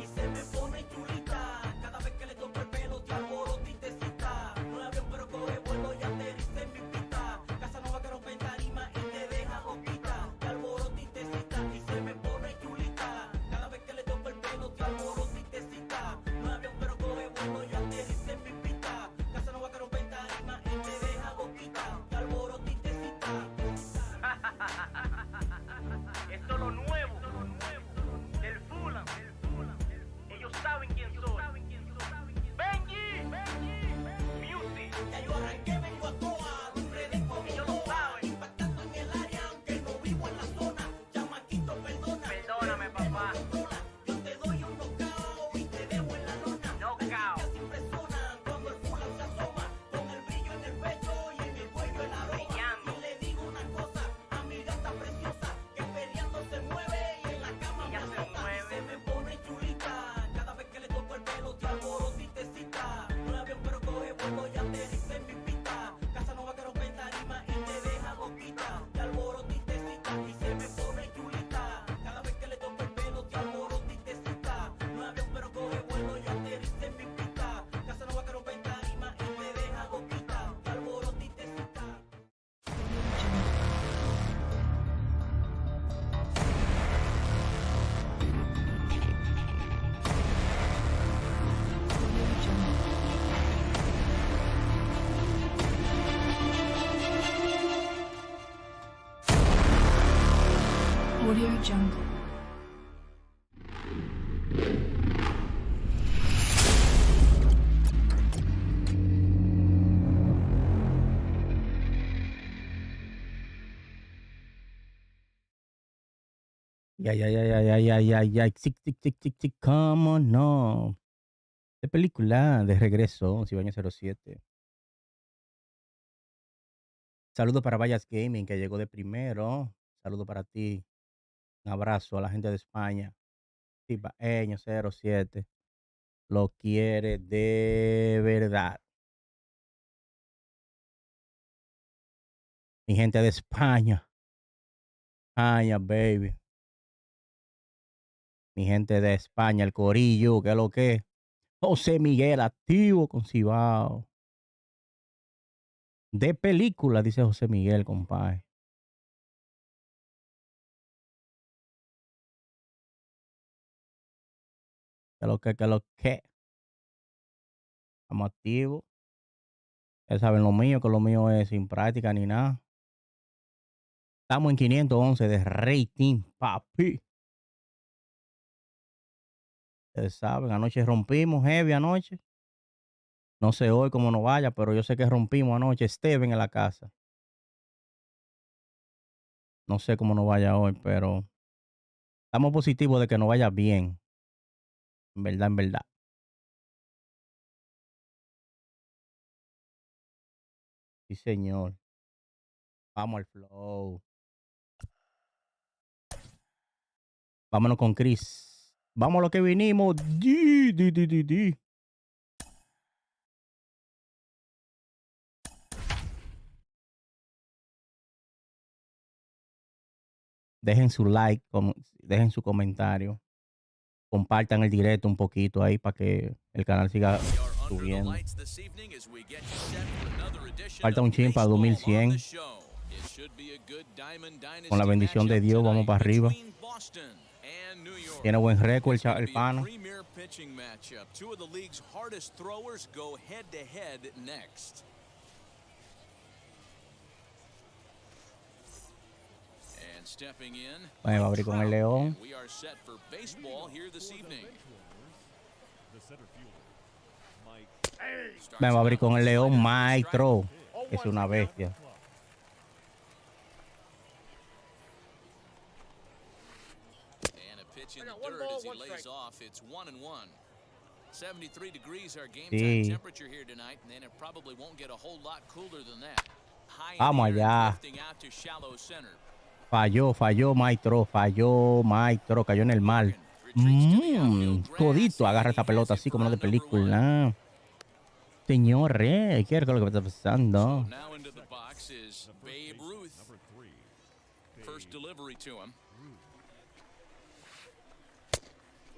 Y se me pone chulita, cada vez que le toco el pelo te alboroto y te cita. No es avión pero coge vuelo y aterriza en mi pista. Casa nueva que rompe en tarima y te deja boquita. Te alboroto y te cita, y se me pone chulita. Cada vez que le toco el pelo te alboroto y te cita. No es avión pero coge vuelo y aterriza en mi pista. Casa nueva que rompe en tarima y te deja boquita. Te alboroto y te cita. Esto es lo nuevo del Fulham. Ellos saben quién soy. Benji, Music. Ya yo arranqué, vengo a toa, lumbre de como Ellos lo toa, saben. impactando en el área aunque no vivo en la zona. Chamaquito, perdona, Perdóname, papá. yo te doy un knockout y te dejo en la lona. Knockout. Las chicas impresionan cuando el Fulham se asoma, con el brillo en el pecho y en el cuello el aroma. Brillando. Y le digo una cosa a mi gata preciosa, que peleando se mueve y en la cama Ella me se azota. mueve. Se me pone chulita, cada vez que le toco el pelo te alboroto y te cita. No es avión pero coge vuelo y aterriza en mi pista. Casa nueva que rompe en tarima y te deja boquita. Te alboroto y te cita, y se me pone chulita. Cada vez que le toco el pelo te alboroto y te cita. No es avión pero coge vuelo y aterriza en mi pista. Casa nueva que rompe en tarima y te deja boquita. Te alboroto y te cita. Audio Jungle. Ya. Tic, cómo no. De película, de regreso, Cibaña 07. Saludos para Vallas Gaming, que llegó de primero. Saludos para ti. Un abrazo a la gente de España. Cibaña 07. Lo quiere de verdad. Mi gente de España. España, baby. Mi gente de España, el corillo, que es lo que es. José Miguel, activo con Cibao. De película, dice José Miguel, compadre. Que lo que. Estamos activos. Ya saben lo mío, que lo mío es sin práctica ni nada. Estamos en 511 de rating, papi. Ustedes saben, anoche rompimos heavy anoche. No sé hoy cómo nos vaya, pero yo sé que rompimos anoche. Steven en la casa. No sé cómo nos vaya hoy, pero estamos positivos de que nos vaya bien. En verdad, en verdad. Sí, señor. Vamos al flow. Vámonos con Chris. Vamos a lo que vinimos. Di. Dejen su like, dejen su comentario. Compartan el directo un poquito ahí para que el canal siga subiendo. Falta un chin para 2100. Con la bendición de Dios vamos para arriba. Tiene buen récord el pana. Bueno, va a abrir con el León. Me va a abrir con el León Maestro. Es una bestia. Sí. Vamos allá. Falló Maestro. Cayó en el mal. Codito agarra esta pelota así como no de película. Señores, ¿qué es lo que está pasando?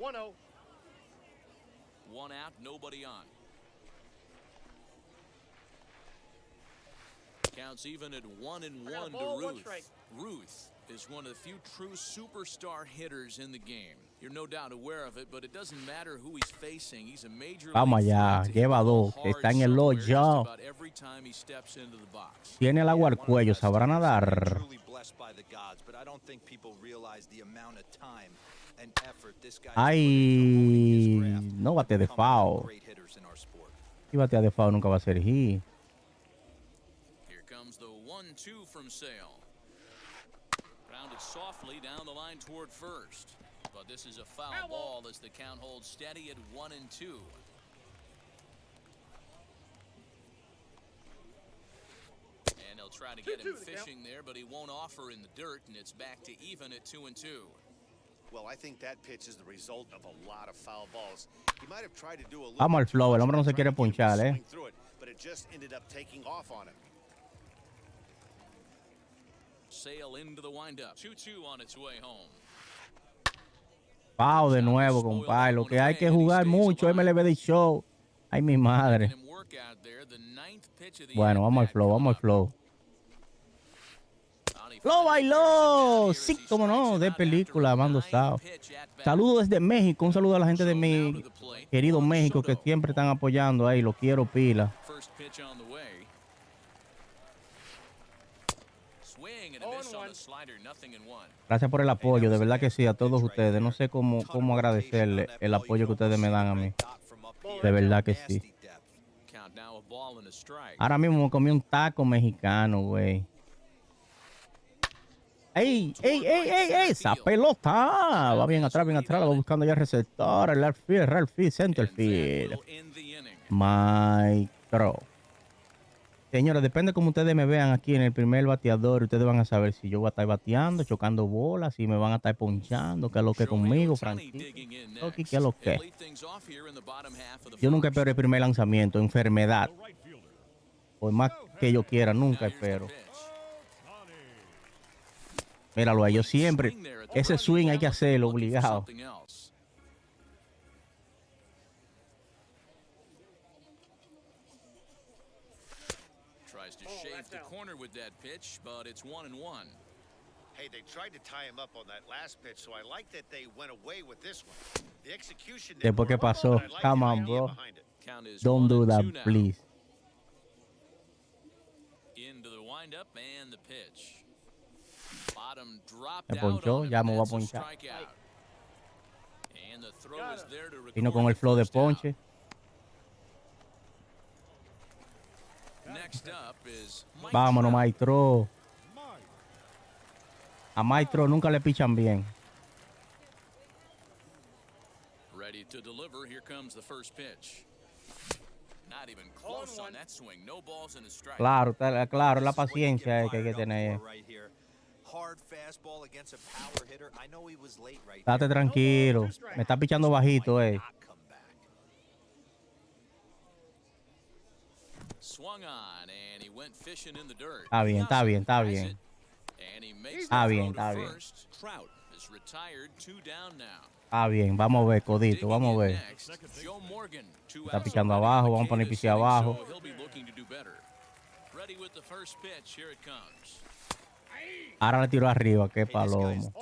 1-0. 1 out, nobody on. Counts even at 1-1 to Ruth. Ruth is one of the few true superstar hitters in the game. You're no doubt aware of it, but it doesn't matter who he's facing. He's a major Vamos league allá, threat to lleva hit the dos, ball que hard está en el somewhere hoyo. just about every time he steps into the box. Tiene el agua al cuello, sabrá nadar. Truly blessed by the gods, but I don't think people realize the amount of time and effort this guy Ay, no bate de foul. great hitters in our sport. Si batea de foul nunca va a ser hit. Here comes the 1-2 from Sale. Grounded softly down the line toward first. But this is a foul ball as the count holds steady at 1-2. And they'll try to get him fishing there, but he won't offer in the dirt, and it's back to even at 2-2. Well, I think that pitch is the result of a lot of foul balls. He might have tried to do a little Vamos al bit too flow, el much hombre no se by quiere trying to get him to ponchar, swing through it, but it just ended up taking off on him. Sale into the windup. 2-2 on its way home. Foul de nuevo, compadre. Lo que hay que jugar mucho, MLB de show. Ay, mi madre. Bueno, vamos al flow, vamos al flow. ¡Lo bailó! Sí, como no, de película, Mando Sao. Saludos desde México, un saludo a la gente de mi querido México que siempre están apoyando ahí, lo quiero pila. Gracias por el apoyo, de verdad que sí, a todos ustedes. No sé cómo agradecerle el apoyo que ustedes me dan a mí. De verdad que sí. Ahora mismo me comí un taco mexicano, güey. ¡Ey, ey, ey, ey, ey! ¡Esa pelota! Va bien atrás, la va buscando ya el receptor, el outfield, center field. Micro. Señores, depende cómo ustedes me vean aquí en el primer bateador. Ustedes van a saber si yo voy a estar bateando, chocando bolas, si me van a estar ponchando, qué es lo que conmigo, Francisco. ¿Qué es lo que? Yo nunca espero el primer lanzamiento, enfermedad. Por más que yo quiera, nunca espero. Míralo ahí, yo siempre, ese swing hay que hacerlo, obligado. Hey, they tried to tie him up on that last pitch, so I like that they went away with this one. The execution Después que pasó, come on, bro. Don't do that, please. Into the windup and the pitch. Me ponchó, ya me voy a ponchar. Vino con el flow de ponche. Vámonos, maestro. A maestro nunca le pichan bien. Ready to deliver. Here comes the first pitch. Not even close on that swing. No balls in a strike. Claro, claro, la paciencia que hay que tener. Date tranquilo. Me está pichando bajito, Está bien, está bien, está bien. Está bien, está bien. Está bien, vamos a ver, Codito, vamos a ver. Está pichando abajo, vamos a poner piche abajo. Ahora le tiró arriba, qué palomo.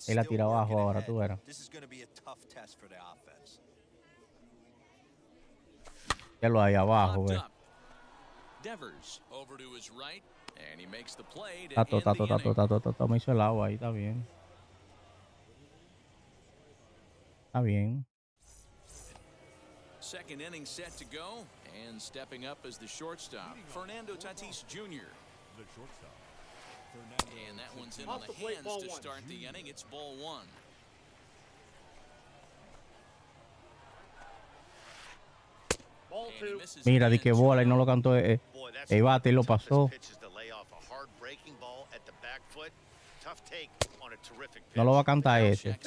Él la tira abajo ahora, tú verás. Ya lo hay abajo, ve. Tato, me hizo el agua ahí, está bien. Está bien. Second inning set to go, and stepping up as the shortstop, Fernando Tatis Jr. The shortstop. And that one's in on the hands to start the inning. It's ball one. Mira, di que bola y no lo cantó el bate y lo pasó. No lo va a cantar ese.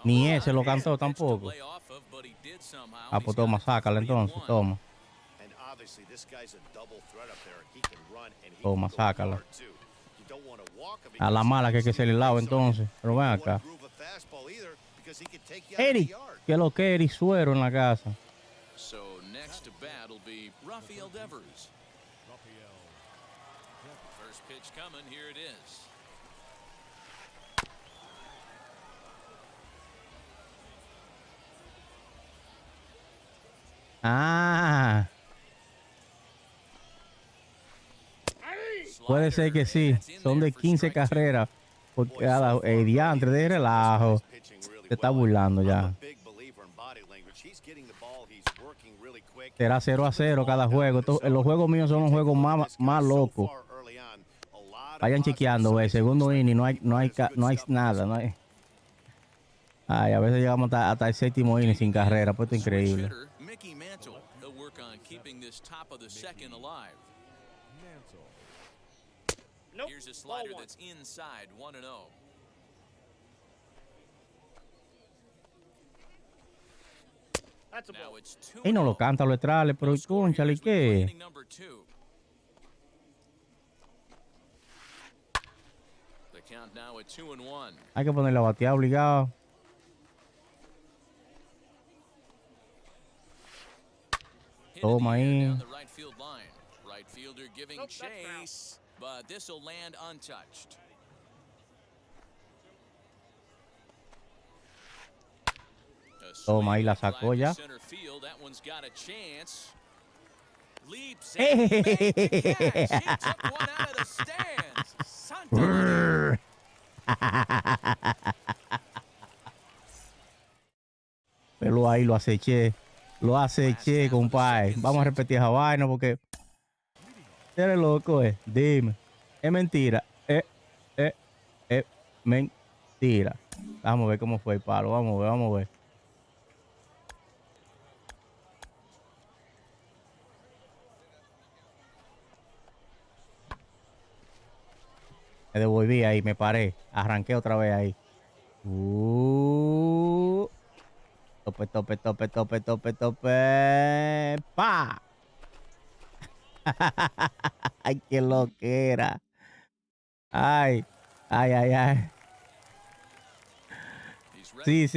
Ni ese lo cantó tampoco. Ah, pues toma, sácala entonces, toma. Obviously, this guy's a double threat up there. He can run and he Toma, can go sácala. hard too. You don't want to walk him A la because mala que hay que he ser el lado can entonces. Pero ven You don't acá. want to groove a fastball either because he can take you out of the Eric, yard. que lo que Eric Suero en la casa. So next to bat will be Rafael Devers. First pitch coming, here it is. Ah. Puede ser que sí. Son de 15 carreras por cada diantre de relajo. Se está burlando ya. Será 0-0 cada juego. Los juegos míos son los juegos más locos. Vayan chequeando, güey. Segundo inning, no hay nada. No hay. Ay, a veces llegamos hasta el séptimo inning sin carrera. Pues esto es increíble. Mantle. He'll work on keeping this top of the second alive. Here's a slider that's inside, 1-0. Now it's 2-0. Y no lo canta los estrales, pero cónchale, ¿qué? The count now at 2-1. Hay que ponerle a batear obligado. Toma ahí. Down the right field line. Right fielder giving chase, but this will land untouched. Toma, ahí la sacó ya. Center field, that one's got a chance. Leaps and makes the catch. He took one out of the stands. Santa. Pero ahí lo aceché. Lo aceché, compadre. Vamos a repetir esa vaina porque... Eres loco, Dime. Es mentira. Mentira. Vamos a ver cómo fue el palo. Vamos a ver. Me devolví ahí, me paré. Arranqué otra vez ahí. Tope. ¡Pa! Ay, qué loquera. Ay. Sí.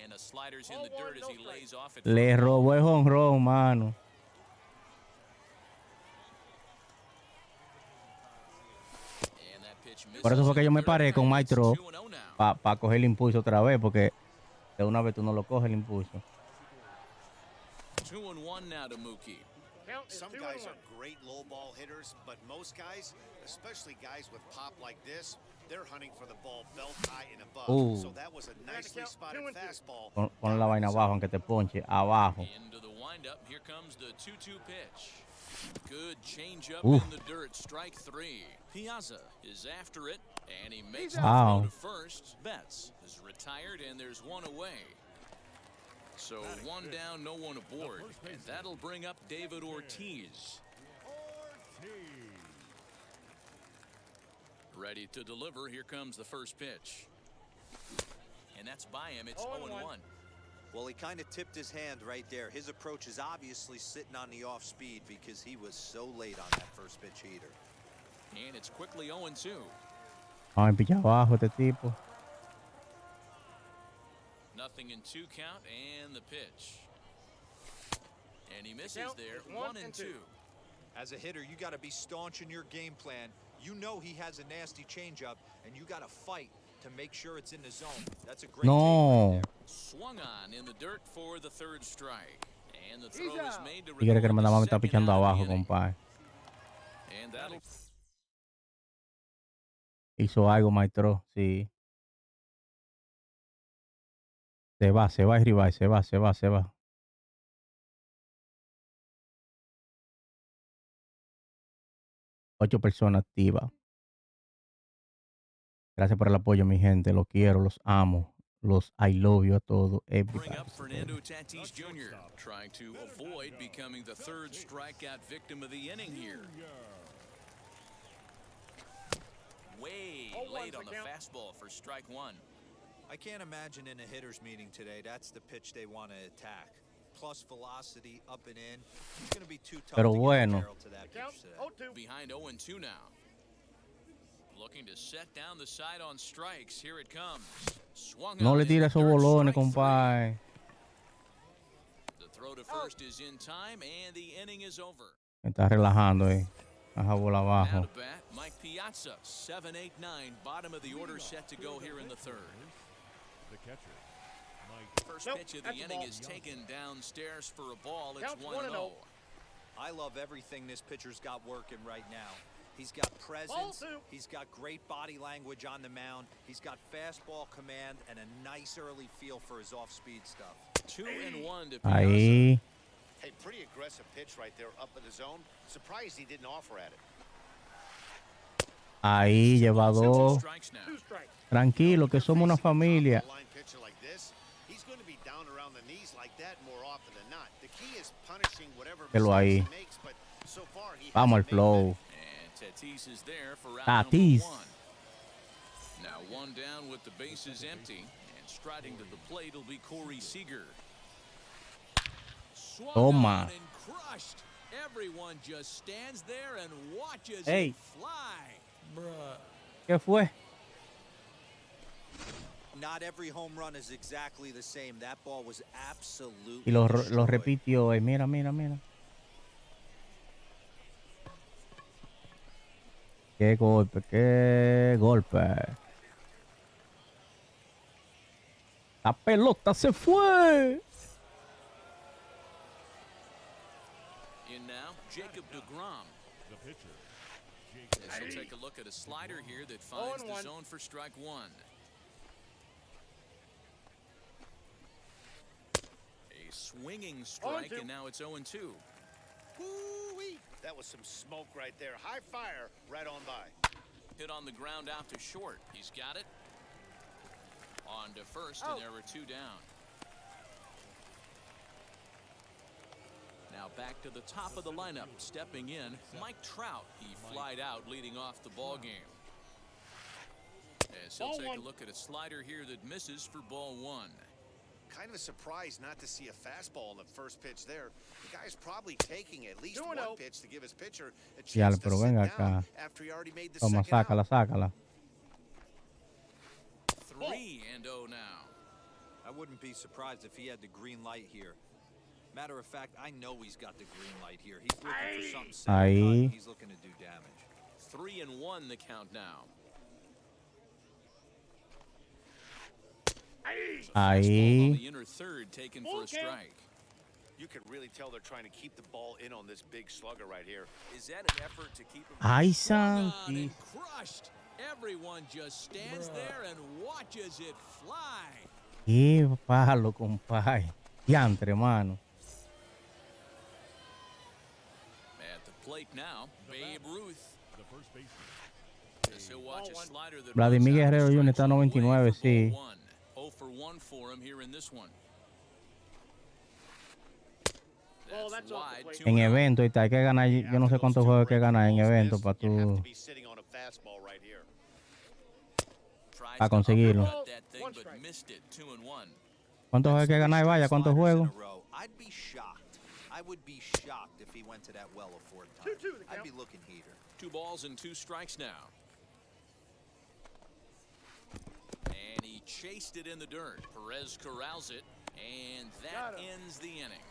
And a slider's in the dirt as he lays off it. Le robó el jonrón, mano. And that pitch Por eso fue que yo me misses paré con in my third. throw It's 2-0 now. para coger el impulso otra vez, porque de una vez tú no lo coges el impulso. 2-1 now to Mookie. Some guys are great low ball hitters, but most guys, especially guys with pop like this, they're hunting for the ball belt high and above. So that was a nicely spotted fastball. Pon la vaina abajo, aunque te ponche. Abajo. Into the windup. Here comes the 2-2 pitch. Good changeup Oof. in the dirt. Strike three. Piazza is after it, and he makes Wow. the throw to first. Betts is retired, and there's one away. So one down, no one aboard, and that'll bring up David Ortiz. Ready to deliver. Here comes the first pitch. And that's by him. It's 0-1. Well, he kind of tipped his hand right there. His approach is obviously sitting on the off speed because he was so late on that first pitch heater. And it's quickly 0-2. Vamos a empillar abajo este tipo. Nothing in 2 count, and the pitch. And he misses there. 1-2. As a hitter, you got to be staunch in your game plan. You know he has a nasty changeup, and you got to fight to make sure it's in the zone. That's a great take right there. Swung on in the dirt for the third strike. And the throw is made to Tigre que record me the está second pichando out of abajo, the inning. compadre. And that'll Hizo algo, maestro. Sí. Se va, Ribay. Se va. Ocho personas activas. Gracias por el apoyo, mi gente. Los quiero, los amo. Los I love you a todos. bring up Fernando Tatis Jr., trying to avoid becoming the third strikeout victim of the inning here. Way late on the fastball for strike one. I can't imagine in a hitter's meeting today that's the pitch they want to attack. plus velocity up and in. It's going to be too tough Pero to get the bueno. barrel to that pitch today. Behind 0-2 now. Looking to set down the side on strikes. Here it comes. Swung No on le in tire the esos dirt, bolones, strike three. compadre. The throw to first is in time, and the inning is over. Me está relajando ahí. Baja bola Now abajo. to bat, Mike Piazza, 7-8-9, bottom of the order set to go here in the third. First pitch of the inning is taken downstairs for a ball. It's 1-0. I love everything this pitcher's got working right now. He's got presence, he's got great body language on the mound, he's got fastball command, and a nice early feel for his off-speed stuff. 2-1 to Piazza. Ahí. Hey, pretty aggressive pitch right there up in the zone. Surprised he didn't offer at it. Ahí, lleva dos. Strikes now. Tranquilo, que somos una familia. Line pitcher like this, he's going to be down around the knees like that more often than not. The key is punishing whatever Velo ahí. mistakes he makes, but so far he Vamos al hasn't made flow. And Tatis is there for round Tatis. number 1. Now one down with the bases empty, and striding to the plate will be Corey Seeger. Swung Toma. on and crushed. Everyone just stands there and watches Hey. it fly. Bruh. ¿Qué fue? Not every home run is exactly the same. That ball was absolutely Y lo destroyed. repitió. Mira, mira, mira. Qué golpe, qué golpe. La pelota se fue. In now, Jacob deGrom. This will take a look at a slider here that finds the zone for strike one. A swinging strike, and now it's 0-2. Woo-wee. That was some smoke right there. High fire right on by. Hit on the ground out to short. He's got it. On to first, and there were two down. Now back to the top of the lineup. Stepping in, Mike Trout. He flied out, leading off the ball game. As he'll take a look at a slider here that misses for ball one. Kind of a surprise not to see a fastball in the first pitch there. The guy's probably taking at least one pitch to give his pitcher a chance to pero sit venga down acá. after he already made the Toma, second sácala, out. sácala. 3-0 now. I wouldn't be surprised if he had the green light here. Matter of fact, I know he's got the green light here. He's looking for something set Ahí. cut. He's looking to do damage. 3-1 the count now. Fastball on Ahí. the inner third, taken for a strike. You can really tell they're trying to keep the ball in on this big slugger right here. Is that an effort to keep him Ay, swung on Santi. and crushed? Everyone just stands there and watches it fly. Qué palo, compadre. Diantre, mano. At the plate now, Babe Ruth. As he'll watch a slider that Vladimir moves out Guerrero to Jr. strike está away 99, for sí. ball one. 0 for 1 for him here in this one. That's wide, En 2-0. evento, y tal, hay que ganar. Yo no sé cuántos juegos hay que ganar en evento para You have tú. to be sitting on a fastball right here. Tries para to conseguirlo. uppercut that thing, but missed it. 2-1. ¿Cuántos juegos hay que ganar? Vaya, ¿cuántos Sliders in juegos? a row. I'd be shocked. I would be shocked if he went to that well a fourth time. I'd be looking heater. 2 balls and 2 strikes now. And he chased it in the dirt. Perez corrals it, and that ends the inning.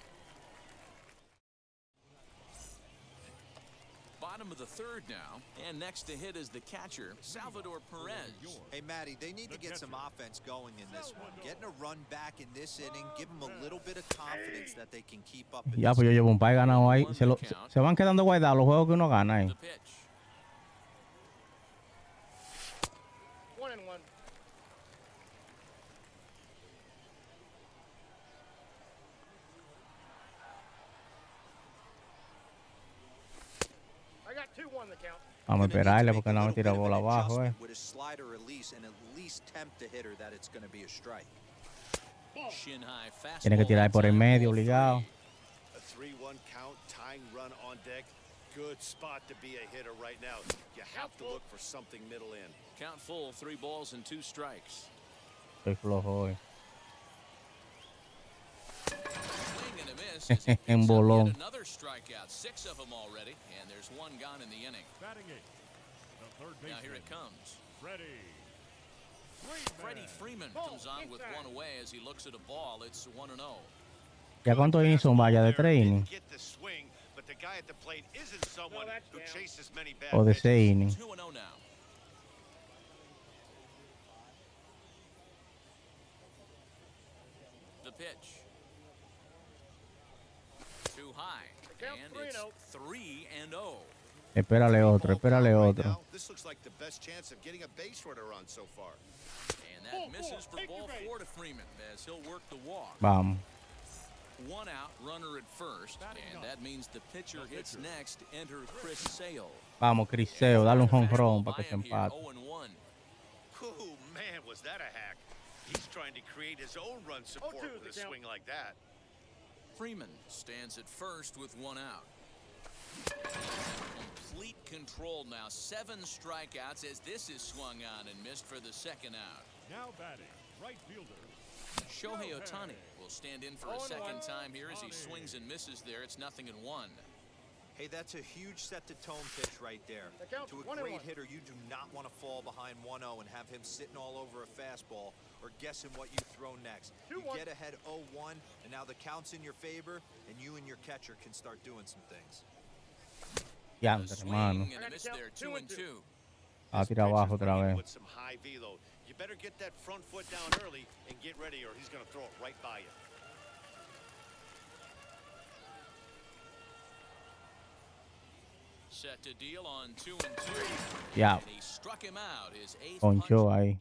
Bottom of the third now, and next to hit is the catcher, Salvador Perez. Hey, Matty, they need to get some offense going in this one. Getting a run back in this inning, give them a little bit of confidence that they can keep up. In Ya, this pues yo game. llevo un par ganado ahí. Se van quedando guardados los juegos que uno gana ahí. The pitch. 1-1. I got 2-1 the count. Vamos a Gonna need to esperarle make porque a no me little tira bit of an bola abajo, adjustment with his slider release and at least tempt the hitter that it's going to be a strike. Shin high fastball. Tiene que tirar por el outside, medio, ball obligado. 3. A 3-1 count, tying run on deck. Good spot to be a hitter right now. You have to look for something middle in. Count full, 3 balls and 2 strikes. Estoy flojo hoy. Swing and a as he picks up yet bolón. another strikeout, 6 of them already, and there's 1 gone in the inning. Now here it comes. Freddie Freeman comes on with 1 away as he looks at a ball. It's 1-0. ¿Ya cuánto hizo un vaya de 3 innings? Get the swing, but the guy at the plate isn't someone who chases many bad O de pitches. 6 innings. 2-0 now. The pitch. Too high. And it's 3-0. Espérale otro, espérale Right otro. now, this looks like the best chance of getting a base runner run so far. And that misses for ball 4 to Freeman as he'll work the walk. Vamos. 1 out, runner at first, and that means the pitcher hits next. Enter Chris Sale. Vamos, Criseo, dale un jonrón para que se empate. 0-1. Ooh, man, was that a hack. He's trying to create his own run support with a swing like that. Freeman stands at first with 1 out. Complete control now. 7 strikeouts as this is swung on and missed for the 2nd out. Now batting, right fielder. Shohei Otani will stand in for a 2nd time here as he swings and misses there. It's 0-1. Hey, that's a huge set-the-tone pitch right there. To a great hitter, you do not want to fall behind 1-0 and have him sitting all over a fastball or guessing what you throw next. You get ahead 0-1, and now the count's in your favor, and you and your catcher can start doing some things. Ya, A hermano. swing and a miss there, 2-2. A tirar abajo otra vez. With some high velo. You better get that front foot down early and get ready, or he's going to throw it right by you. Set to deal on 2-2. Ya, And he struck him out. His 8th ponchó punch. ahí.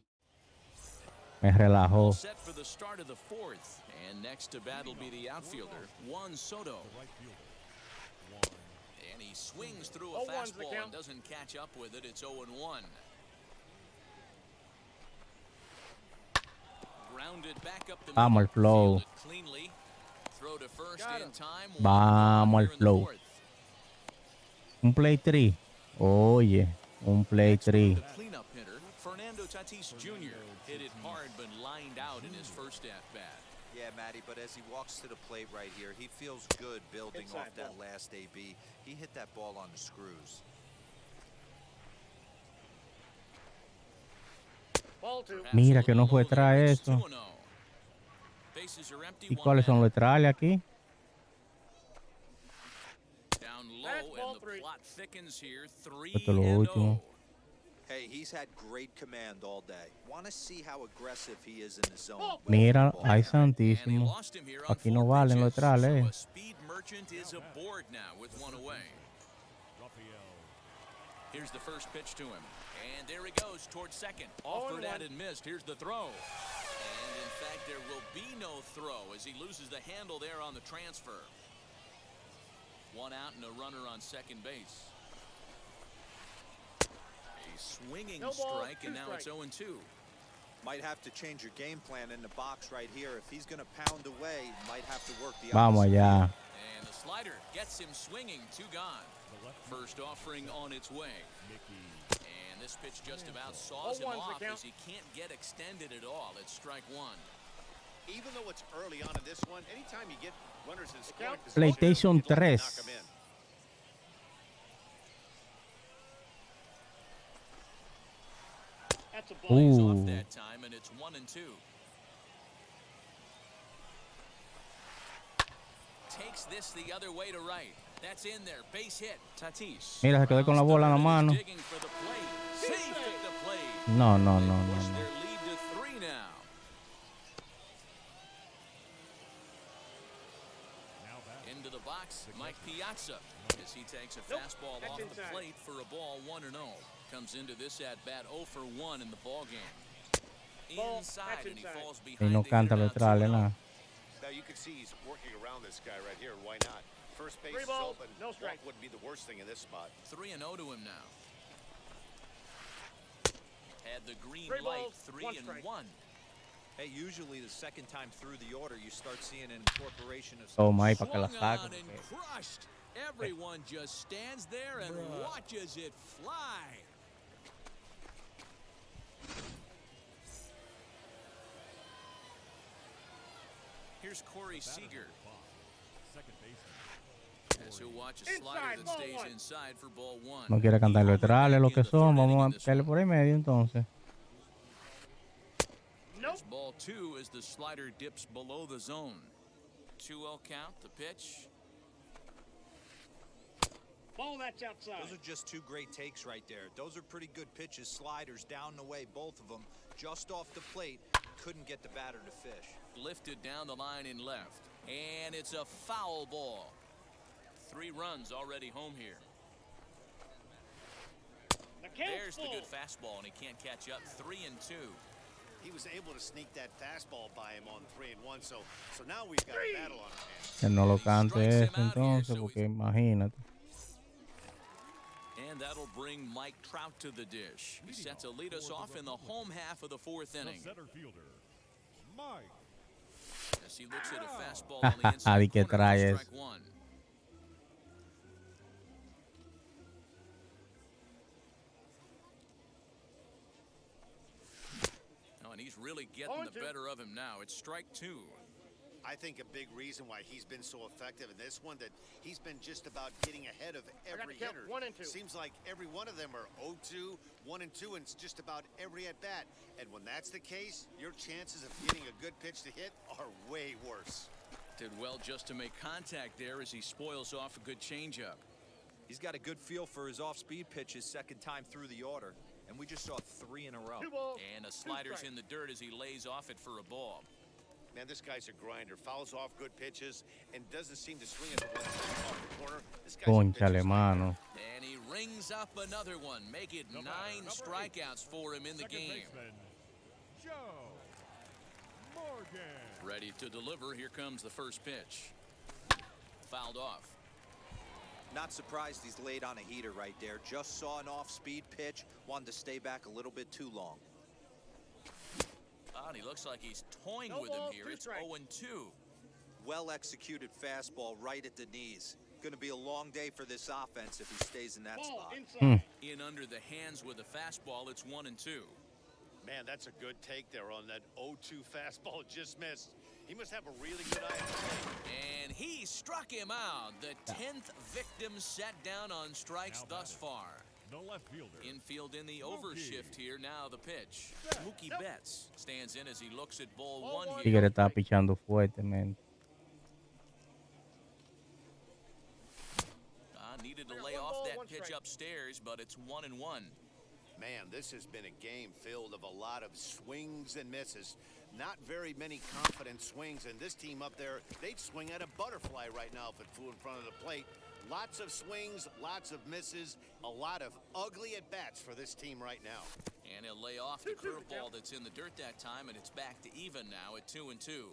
Me relajó. Set for the start of the 4th. And next to bat will be the outfielder, Juan Soto. And he swings through a fastball and doesn't catch up with it. It's 0-1. Grounded back up the Vamos, el middle, flow. fielded cleanly. Throw to first in time. Vamos, el Here in the flow. 4th. Un play 3. Oye, un play 3. The cleanup hitter, Fernando Tatis Jr. hit it hard but lined out in his first at-bat. Yeah, Matty, but as he walks to the plate right here, he feels good building off that last AB. He hit that ball on the screws. Mira que no fue tras eso. Bases are empty, ¿Y 1 cuáles son man. los trales aquí? Down low, and the plot thickens here. Esto es lo último. 3-0. Hey, he's had great command all day. Want to see how aggressive he is in the zone. with Mira, the ball. ay And he santísimo. lost him here on Aquí no 4 valen los pitches. trales. So a speed merchant is aboard now with 1 away. Here's the first pitch to him. And there he goes towards second. Offered at and missed. Here's the throw. And in fact, there will be no throw as he loses the handle there on the transfer. 1 out and a runner on second base. A swinging strike, and now it's 0-2. Might have to change your game plan in the box right here. If he's going to pound away, might have to work the Vamos opposite. allá. And the slider gets him swinging. 2 gone. First offering on its way. And this pitch just about saws him off as he can't get extended at all. It's strike 1. Even though it's early on in this one, anytime you get runners in scoring position, PlayStation you'd like to 3. knock 'em in. Plays off Ooh. that time, and it's 1-2. Takes this the other way to right. That's in there. Base hit. Tatis. Mira, se quedó con la bola en la mano. Digging for the plate. Safe at the plate. No, no, They no, no, push no. their lead to 3 now. Into the box, Mike Piazza, as he takes a fastball off the plate for a ball 1-0. Comes into this at bat 0 for 1 in the ball game. Inside, and he falls Y behind no the canta hitter los now trales, 2-0. nada. Now you can see he's working around this guy right here. Why not? First base is open. Walk wouldn't be the worst thing in this spot. 3-0 to him now. Had the green light, 3-1. Hey, usually the second time through the order, you start seeing an incorporation of Toma ahí para que la Swung on saquen. and crushed. Everyone just stands there and watches it fly. Here's Corey Seeger. second baseman. As he'll watch a slider that stays inside for ball one. No quiere cantar laterales, lo que son. Vamos a caerle por ahí medio entonces. As ball two as the slider dips below the zone. 2-0 count, the pitch. Ball that's outside. Those are just two great takes right there. Those are pretty good pitches. Sliders down the way, both of them. Just off the plate. Couldn't get the batter to fish. Lifted down the line in left. And it's a foul ball. 3 runs already home here. There's the good fastball, and he can't catch up. 3-2. He was able to sneak that fastball by him on 3-1, so now we've got a battle on our hands. Que no lo cante eso entonces, porque imagínate. And that'll bring Mike Trout to the dish. He's set to lead us off in the home half of the 4th inning. Center fielder, Mike. As he looks at a fastball on the inside ¿Y qué corner trae for eso? strike one. Oh, and he's really getting the better of him now. It's strike 2. I think a big reason why he's been so effective in this one that he's been just about getting ahead of every hitter. 1 and 2. Seems like every one of them are 0-2, 1 and 2, and it's just about every at bat. And when that's the case, your chances of getting a good pitch to hit are way worse. Did well just to make contact there as he spoils off a good changeup. He's got a good feel for his off-speed pitches second time through the order. And we just saw 3 in a row. And a slider's in the dirt as he lays off it for a ball. Man, this guy's a grinder. Fouls off good pitches and doesn't seem to swing at the one off the corner. This guy's a Pónchale, pitcher's mano. And he rings up another one. Make it 9 strikeouts for him in the Second game. baseman, Joe Morgan. Ready to deliver. Here comes the first pitch. Fouled off. Not surprised he's laid on a heater right there. Just saw an off-speed pitch. Wanted to stay back a little bit too long. And he looks like he's toying with him here. It's 0-2. Well-executed fastball right at the knees. Going to be a long day for this offense if he stays in that spot. In under the hands with a fastball, it's 1-2. Man, that's a good take there on that 0-2 fastball just missed. He must have a really good eye on the plate. And he struck him out. The 10th victim set down on strikes thus far. No left fielder. Infield in the overshift here. Now the pitch. Mookie Betts stands in as he looks at ball 1 here. Tigre está pichando fuertemente. Needed to lay off that pitch upstairs, but it's 1-1. Man, this has been a game filled of a lot of swings and misses. Not very many confident swings, and this team up there, they'd swing at a butterfly right now if it flew in front of the plate. Lots of swings, lots of misses, a lot of ugly at-bats for this team right now. And he'll lay off the curveball that's in the dirt that time, and it's back to even now at 2-2.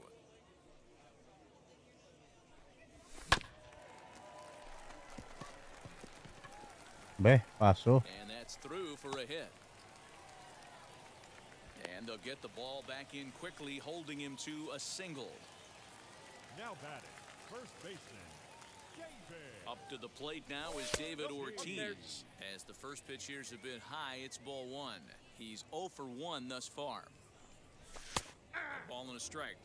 Ve, pasó. And that's through for a hit. And they'll get the ball back in quickly, holding him to a single. Now batting, first baseman, David. Up to the plate now is David Ortiz. As the first pitch here's a bit high, it's ball 1. He's 0 for 1 thus far. Ball and a strike.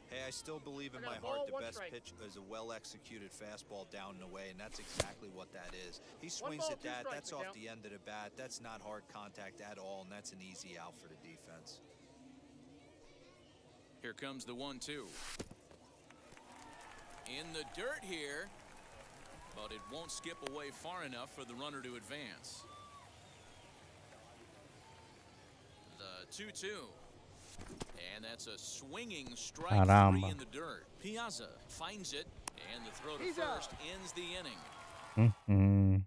Hey, I still believe in my heart the best pitch is a well-executed fastball down and away, and that's exactly what that is. He swings at that. That's off the end of the bat. That's not hard contact at all, and that's an easy out for the defense. Here comes the 1-2. In the dirt here, but it won't skip away far enough for the runner to advance. The 2-2. And that's a swinging strike. Caramba. 3 in the dirt. Piazza finds it, and the throw to first ends the inning.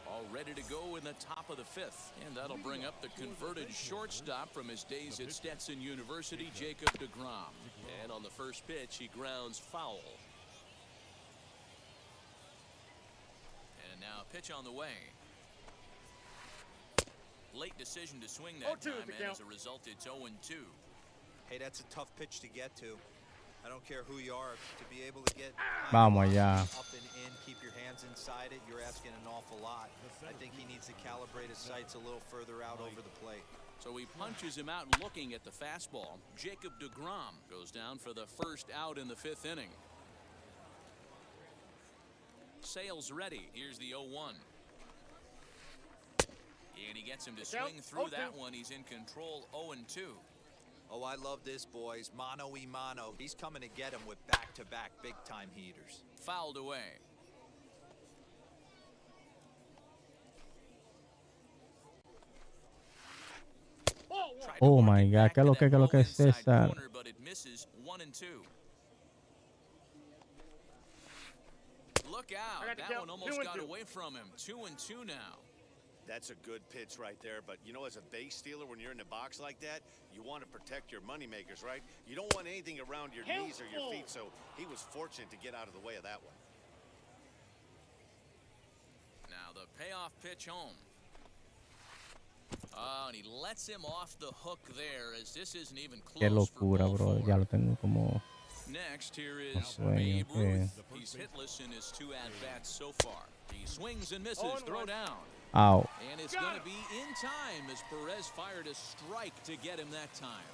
All ready to go in the top of the 5th, and that'll bring up the converted shortstop from his days at Stetson University, Jacob deGrom. And on the first pitch, he grounds foul. And now a pitch on the way. Late decision to swing that time, and as a result, it's 0-2. Hey, that's a tough pitch to get to. I don't care who you are, to be able to get Vamos allá. up and in, keep your hands inside it, you're asking an awful lot. I think he needs to calibrate his sights a little further out over the plate. So he punches him out looking at the fastball. Jacob deGrom goes down for the first out in the 5th inning. Sale's ready. Here's the 0-1. And he gets him to swing through that one. He's in control, 0-2. Oh, I love this, boys. Mano y mano. He's coming to get him with back-to-back big-time heaters. Fouled away. Oh my God, ¿qué es lo que es César? But it misses, 1-2. Look out. That one almost got away from him. 2-2 now. That's a good pitch right there, but you know, as a base stealer, when you're in the box like that, you want to protect your money makers, right? You don't want anything around your knees or your feet, so he was fortunate to get out of the way of that one. Now the payoff pitch home. And he lets him off the hook there, as this isn't even close. Qué locura, bro. Ya lo tengo como... Next, here is sueño, Babe Ruth. He's hitless in his 2 at-bats so far. He swings and misses, throw down. Ow. And it's going to be in time as Perez fired a strike to get him that time.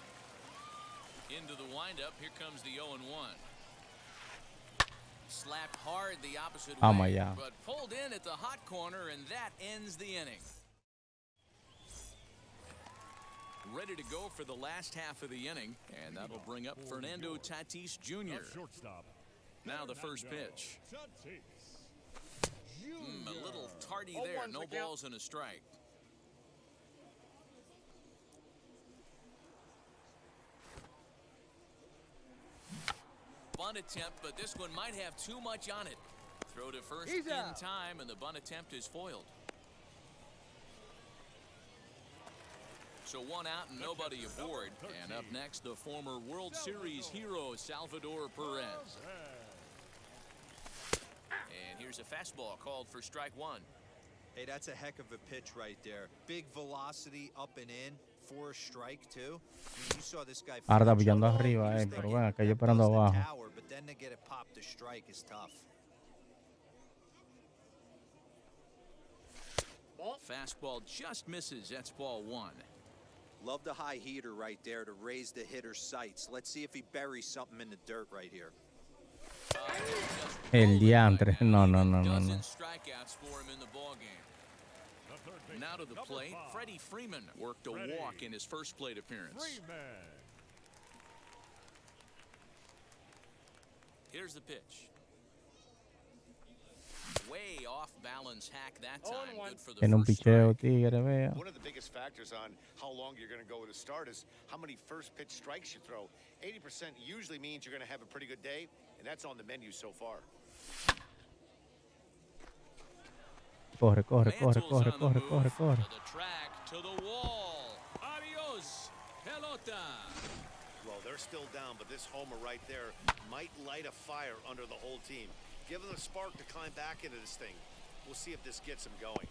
Into the windup, here comes the 0-1. Slapped hard the opposite way, but pulled in at the hot corner, and that ends the inning. Ready to go for the last half of the inning, and that'll bring up Fernando Tatis Jr. Now the first pitch. A little tardy there. No balls and a strike. Bunt attempt, but this one might have too much on it. Throw to first in time, and the bunt attempt is foiled. So 1 out and nobody aboard. And up next, the former World Series hero, Salvador Perez. And here's a fastball called for strike 1. Hey, that's a heck of a pitch right there. Big velocity up and in for a strike, too. I mean, you saw this guy. Ahora está pillando arriba, pero bueno, acá yo esperando abajo. But then to get it popped to strike is tough. Fastball just misses. That's ball 1. Love the high heater right there to raise the hitter's sights. Let's see if he buries something in the dirt right here. El diantre. No. Strikeouts for him in the ball game. Now to the plate, Freddie Freeman worked a walk in his first plate appearance. Here's the pitch. Way off balance hack that time. Good for the En un first picheo, strike. tigre, vea. One of the biggest factors on how long you're going to go with a start is how many first pitch strikes you throw. 80% usually means you're going to have a pretty good day, and that's on the menu so far. Corre. Mantle's on the move. To the track, to the wall. Adios, pelota. Well, they're still down, but this homer right there might light a fire under the whole team. Give them a spark to climb back into this thing. We'll see if this gets them going.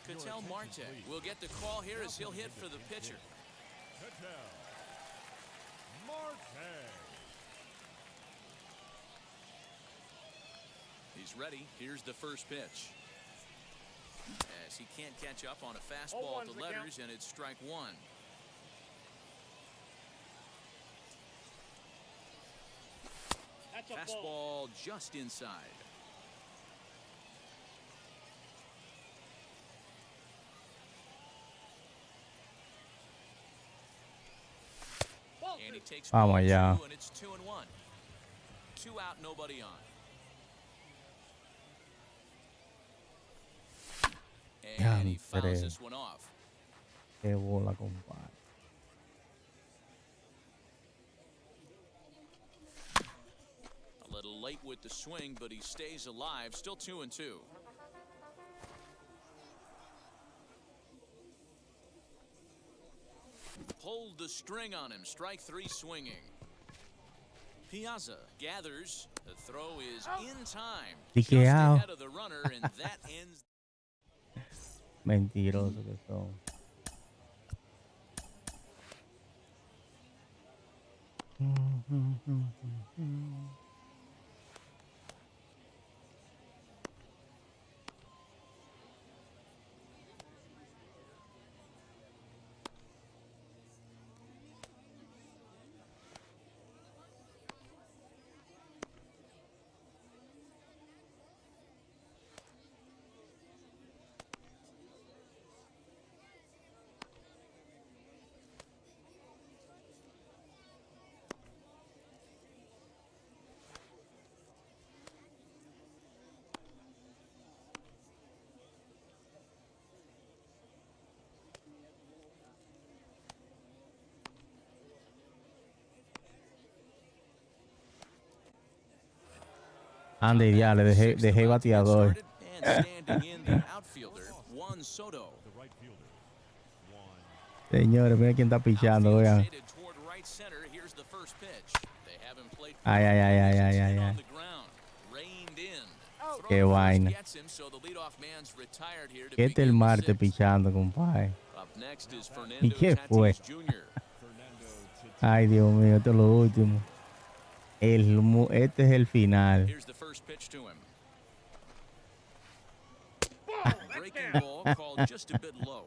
Ketel Marte will get the call here as he'll hit for the pitcher. He's ready. Here's the first pitch. As he can't catch up on a fastball to letters, and it's strike 1. Fastball just inside. And he takes ball 2, and it's 2-1. 2 out, nobody on. And he fouls this one off. Qué bola, compadre. A little late with the swing, but he stays alive. Still 2-2. Pulled the string on him. Strike 3 swinging. Piazza gathers. The throw is in time. Just ahead of the runner, and that ends. Mentiroso que son. Ande ya, le dejé bateador. And standing in the outfielder, Juan Soto. The right fielder. Juan. Señores, miren quién está pichando, Outfield vean. shaded toward right center. Here's the first pitch. They have him plate Ay, ay, ay, ay, ay, ay, hit ay. on the ground. Reined in. Throw Qué to first vaina. gets him, so the leadoff man's retired here to ¿Qué está el begin the Marte sixth. pichando, compadre? Up next is ¿Y Fernando qué fue? Tatis Jr. Fernando Tatis. Ay, Dios mío, esto es lo último. Este es el final. Here's the first pitch to him. Breaking ball called just a bit low.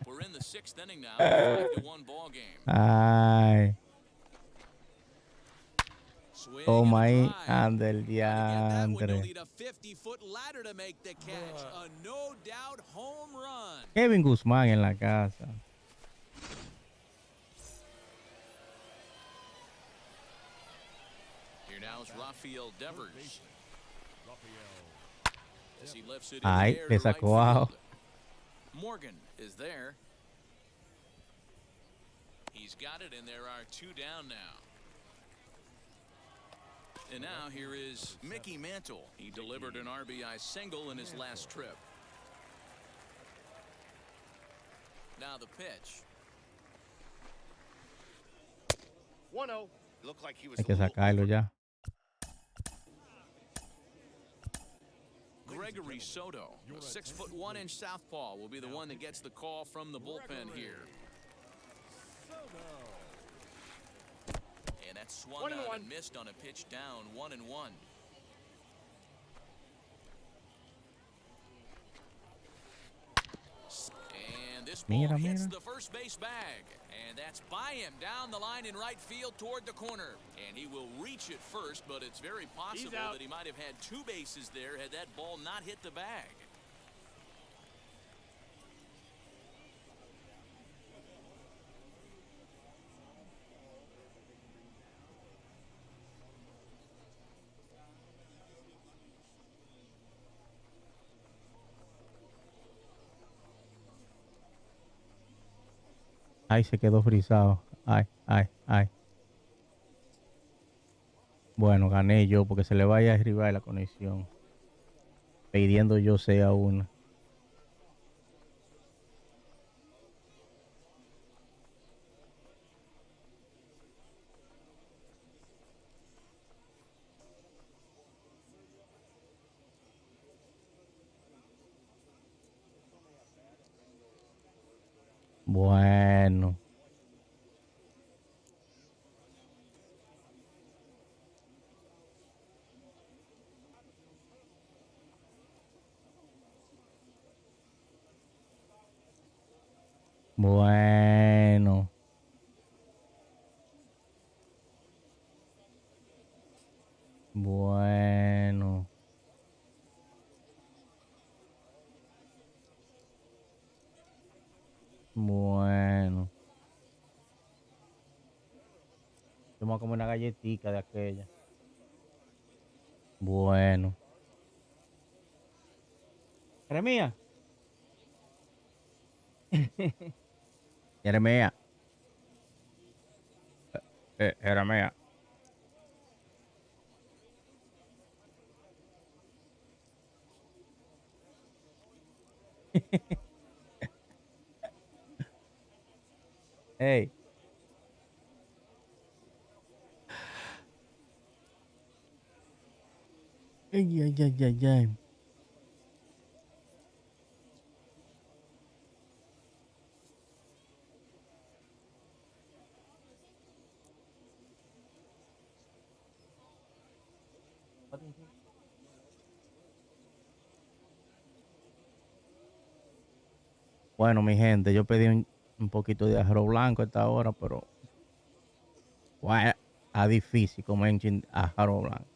We're in the sixth inning now. 5-1 ball game. Ay, Swing toma and a ahí, drive. anda el Gotta get that one. You'll diantre. need a 50-foot ladder to make the catch. A no-doubt home run. Kevin Guzmán en la casa. Here now is Rafael Devers. Rafael. As he lifts it in Ay, the air le to right sacó abajo. field. Morgan is there. He's got it, and there are two down now. And now here is Mickey Mantle. He delivered an RBI single in his last trip. Now the pitch. 1-0. Looked like he was Hay a que little sacarlo ya. Gregory Soto, a 6'1" southpaw, will be the one that gets the call from the bullpen here. And that's swung out and missed on a pitch down, 1-1. And this ball Mira, hits mira. the first base bag. And that's by him down the line in right field toward the corner. And he will reach it first, but it's very possible that he might have had two bases there had that ball not hit the bag. Ay, se quedó frisado. Ay, ay, ay. Bueno, gané yo porque se le vaya a derribar la conexión. Pidiendo yo 6-1. Bueno. Bueno. Bueno. Bueno. Yo me voy a comer una galletita de aquella. Bueno. Jeremía. Jeremía. Jeremía. Hey. Ay, ay, ay, ay, ay. Bueno, mi gente, yo pedí un poquito de arroz blanco a esta hora, pero bueno, está difícil comer arroz blanco.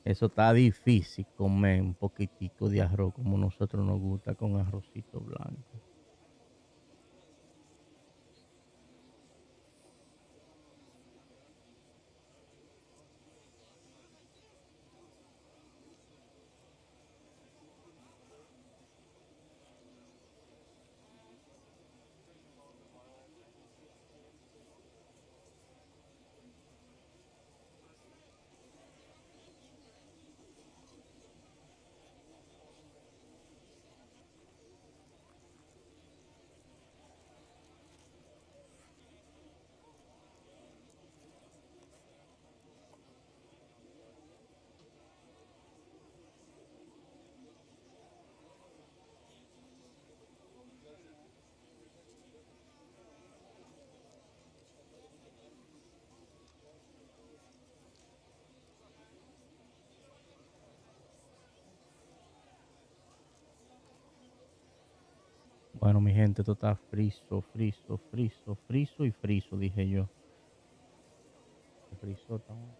Eso está difícil comer un poquitico de arroz como nosotros nos gusta con arrocito blanco. Bueno, mi gente, esto está friso, friso, friso, friso y friso, dije yo. Friso, estamos.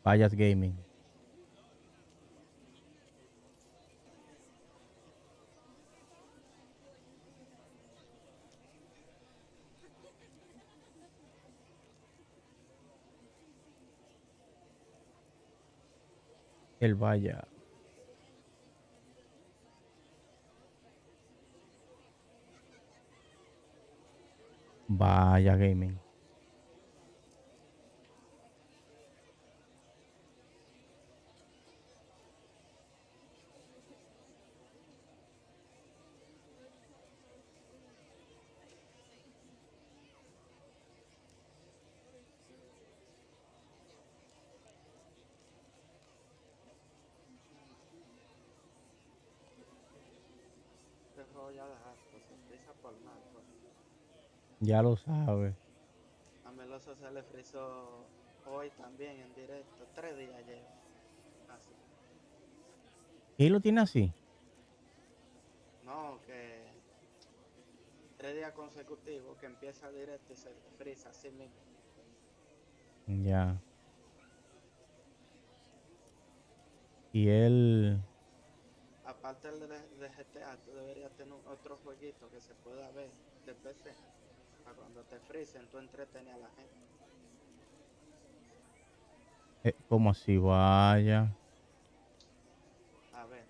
Payas Gaming. El Vaya. Vaya Gaming. Este juego ya de HASTE, se frisa por Mantle. Ya lo sabe. A Meloso se le frizó hoy también en directo. 3 días lleva. Así. ¿Y lo tiene así? No, que 3 días consecutivos que empieza directo y se frisa así mismo. Ya. Y él. Aparte de GTA, tú deberías tener otro jueguito que se pueda ver de PC. Para cuando te frisen, tú entretenes a la gente. ¿Cómo así? Vaya. A ver,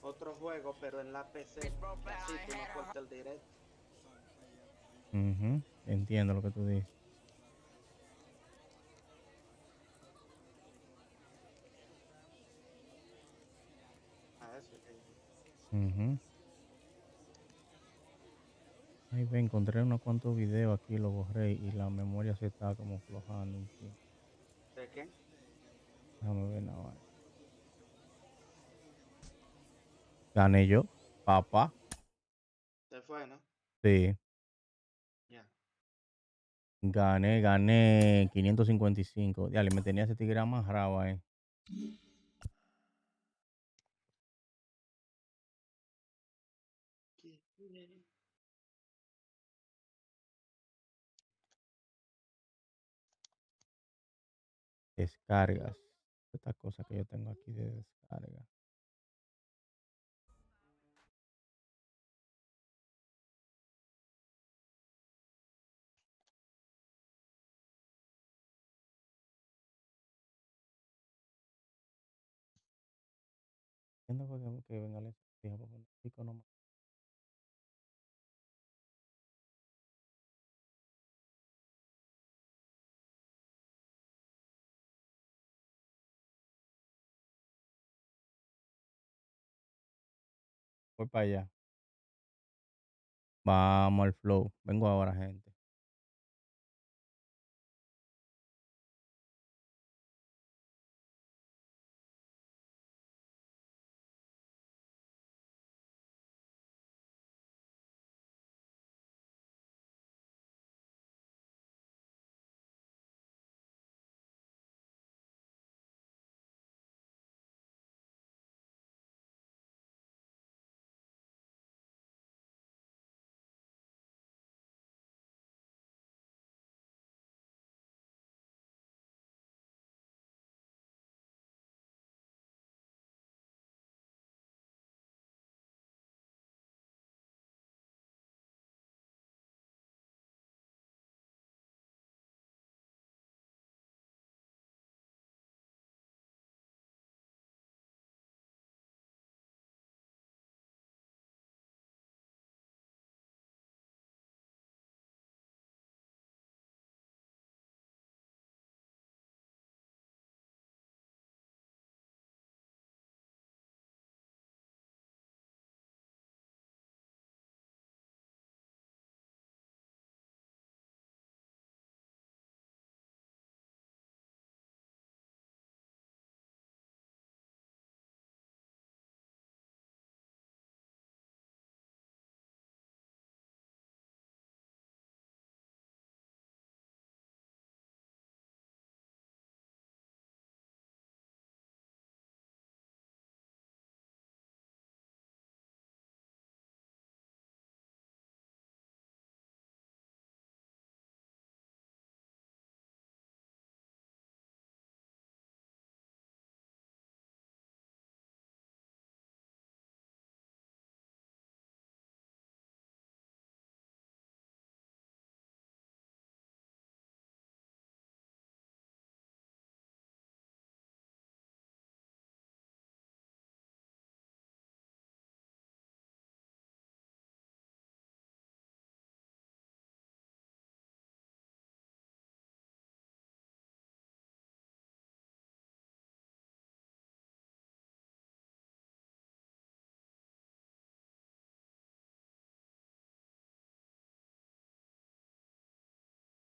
otro juego, pero en la PC. Que así tú no cortes el directo. Ujú, entiendo lo que tú dices. A eso que Ujú. Ahí ve, encontré unos cuantos videos aquí, lo borré y la memoria se está como flojando un chin. ¿De qué? Déjame ver nada más. Gané yo, papá. Se fue, ¿no? Sí, Ya. gané 555. Ya, me tenía ese tigre amarrado ahí. Descargas. Esta cosa que yo tengo aquí de descarga. ¿Quién fue que venga la fija para poner pico nomás? Voy para allá. Vamos al flow. Vengo ahora, gente.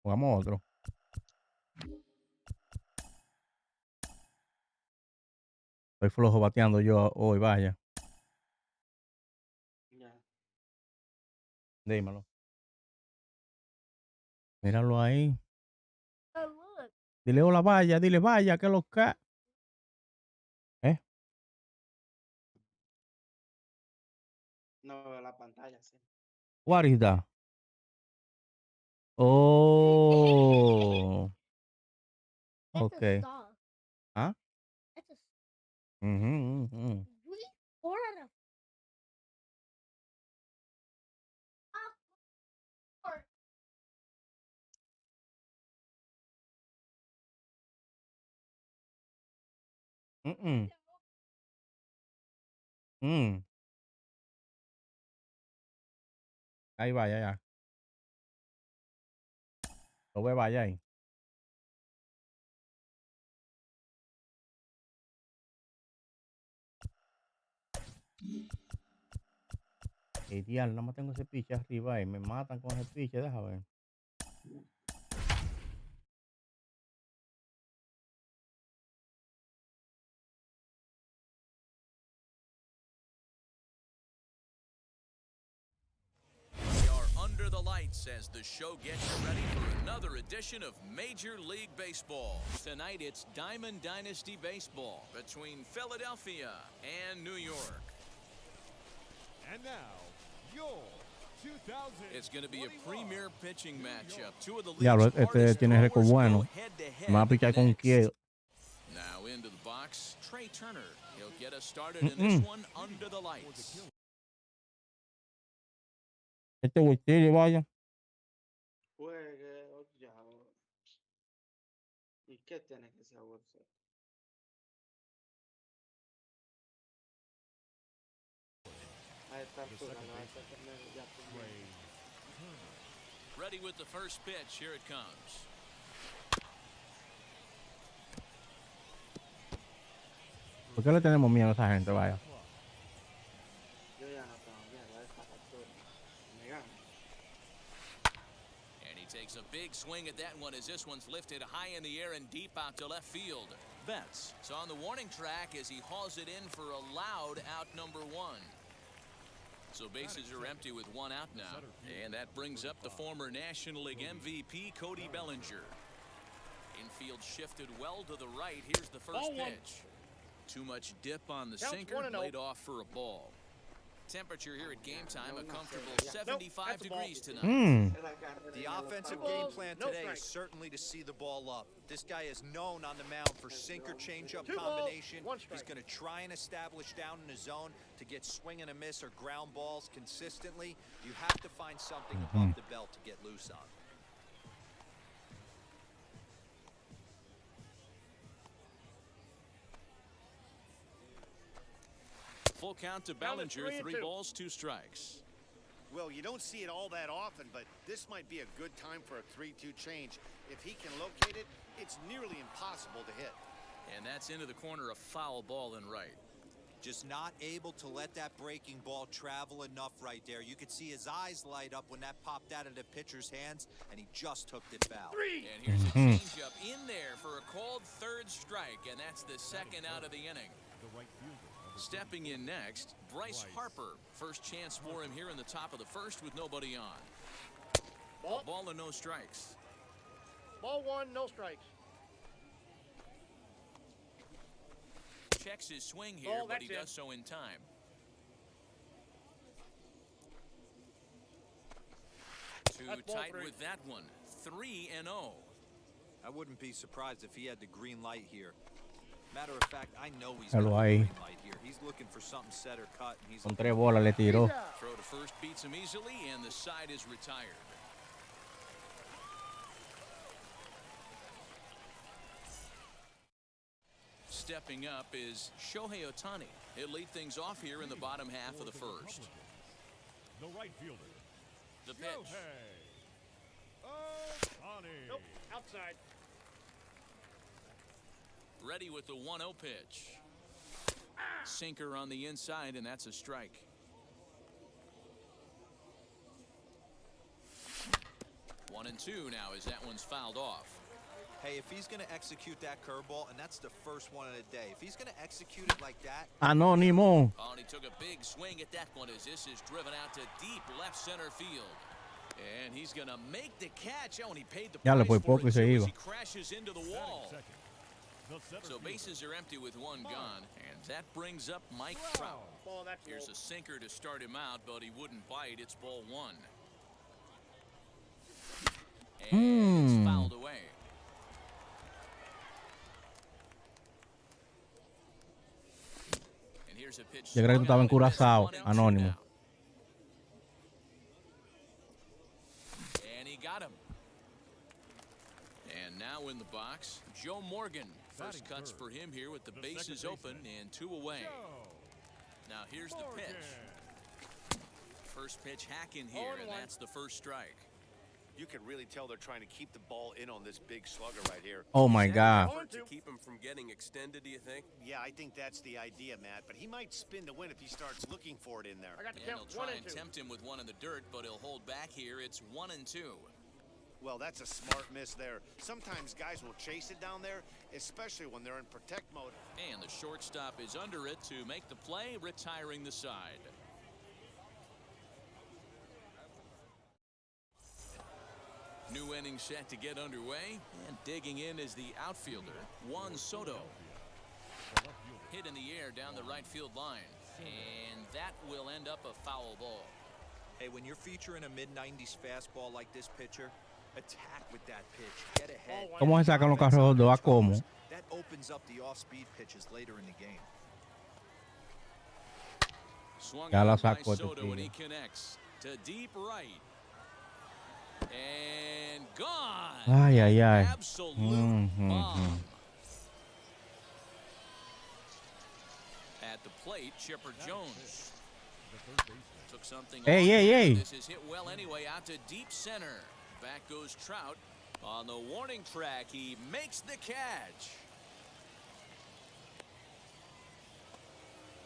Jugamos otro. Estoy flojo bateando yo hoy, vaya. Ya. Dímelo. Míralo ahí. Dile hola, vaya, dile vaya, que lo ca. ¿Eh? No veo la pantalla, sí. What is that? Oh. Okay. ¿Ah? Mhm, mhm. Mm-mm. Mm. Ahí vaya, ya. Lo ve, vaya ahí. Ideal, nada más tengo ese piche arriba y me matan con ese piche, déjame ver. We are under the lights as the show gets you ready for another edition of Major League Baseball. Tonight it's Diamond Dynasty Baseball between Philadelphia and New York. And now, your 2000. It's going to be a premier pitching matchup. Two of the Diablo, league's este hardest tiene récord throwers bueno. go head-to-head Me va a pichar con next. quién. Now into the box, Trey Turner. He'll get us started in this one under the lights. Este Wichiri, vaya. Juegue, ya. ¿Y qué tiene que ser bolsa? A esta altura lo vas a tener ya primero. Ready with the first pitch. Here it comes. ¿Por qué le tenemos miedo a esa gente, vaya? Yo ya no tengo miedo a esta altura. Me gana. And he takes a big swing at that one as this one's lifted high in the air and deep out to left field. Betts is on the warning track as he hauls it in for a loud out number one. So bases are empty with one out now. And that brings up the former National League MVP, Cody Bellinger. Infield shifted well to the right. Here's the first pitch. Too much dip on the sinker, laid off for a ball. Temperature here at game time, a comfortable 75 degrees tonight. The offensive game plan today is certainly to see the ball up. This guy is known on the mound for sinker changeup combination. He's going to try and establish down in his zone to get swing and a miss or ground balls consistently. You have to find something above the belt to get loose on. Full count to Bellinger, 3 balls, 2 strikes. Well, you don't see it all that often, but this might be a good time for a 3-2 change. If he can locate it, it's nearly impossible to hit. And that's into the corner, a foul ball in right. Just not able to let that breaking ball travel enough right there. You could see his eyes light up when that popped out of the pitcher's hands, and he just hooked it foul. And here's a changeup in there for a called third strike, and that's the second out of the inning. The right fielder. Stepping in next, Bryce Harper. First chance for him here in the top of the first with nobody on. Ball and no strikes. Ball 1, no strikes. Checks his swing here, Ball, but he that's does so in time. Too That's ball tight 3. with that one. 3-0. I wouldn't be surprised if he had the green light here. Matter of fact, I know he's got Hello, the ahí. green light here. He's looking for something set or cut, and he's Con 3 bolas le tiró. Throw to first beats him easily, and the side is retired. Stepping up is Shohei Otani. He'll lead things off here in the bottom half of the first. The right fielder. The pitch. Shohei Otani. Nope, outside. Ready with the 1-0 pitch. Sinker on the inside, and that's a strike. 1-2 now as that one's fouled off. Hey, if he's going to execute that curveball, and that's the first one of the day, if he's going to execute it like that. Anónimo. Oh, and he took a big swing at that one as this is driven out to deep left center field. And he's going to make the catch. Oh, and he paid the Ya le price fue poco for y it se too as iba. he crashes into the wall. So bases are empty with one gone, and that brings up Mike Trout. Ball, that's Here's low. a sinker to start him out, but he wouldn't bite. It's ball one. And it's fouled away. And here's a pitch. Yo creo que tú estabas en swung on and missed. Curazao, 1-2 anónimo. now. And he got him. And now in the box, Joe Morgan. First cuts for him here with the bases open and 2 away. Now here's the pitch. First pitch hack in here, and that's the first strike. You can really tell they're trying to keep the ball in on this big slugger right here. Oh my God. To keep him from getting extended, do you think? Yeah, I think that's the idea, Matt. But he might spin to win if he starts looking for it in there. I got the And count. he'll 1 try and and 2. tempt him with one in the dirt, but he'll hold back here. It's 1-2. Well, that's a smart miss there. Sometimes guys will chase it down there, especially when they're in protect mode. And the shortstop is under it to make the play, retiring the side. New inning set to get underway, and digging in is the outfielder, Juan Soto. Hit in the air down the right field line, and that will end up a foul ball. Hey, when you're featuring a mid-90s fastball like this pitcher, attack with that pitch. Get ahead. ¿Cómo se sacan los carros dos? ¿A cómo? That opens up the off-speed pitches later in the game. Swung Ya la on by sacó este Soto, and he tío. connects to deep right. And gone. Ay, ay, ay. Absolute Mhm. bomb. At the plate, Chipper Jones. Took something Hey, off hey, there. hey. This is hit well anyway, out to deep center. Back goes Trout. On the warning track, he makes the catch.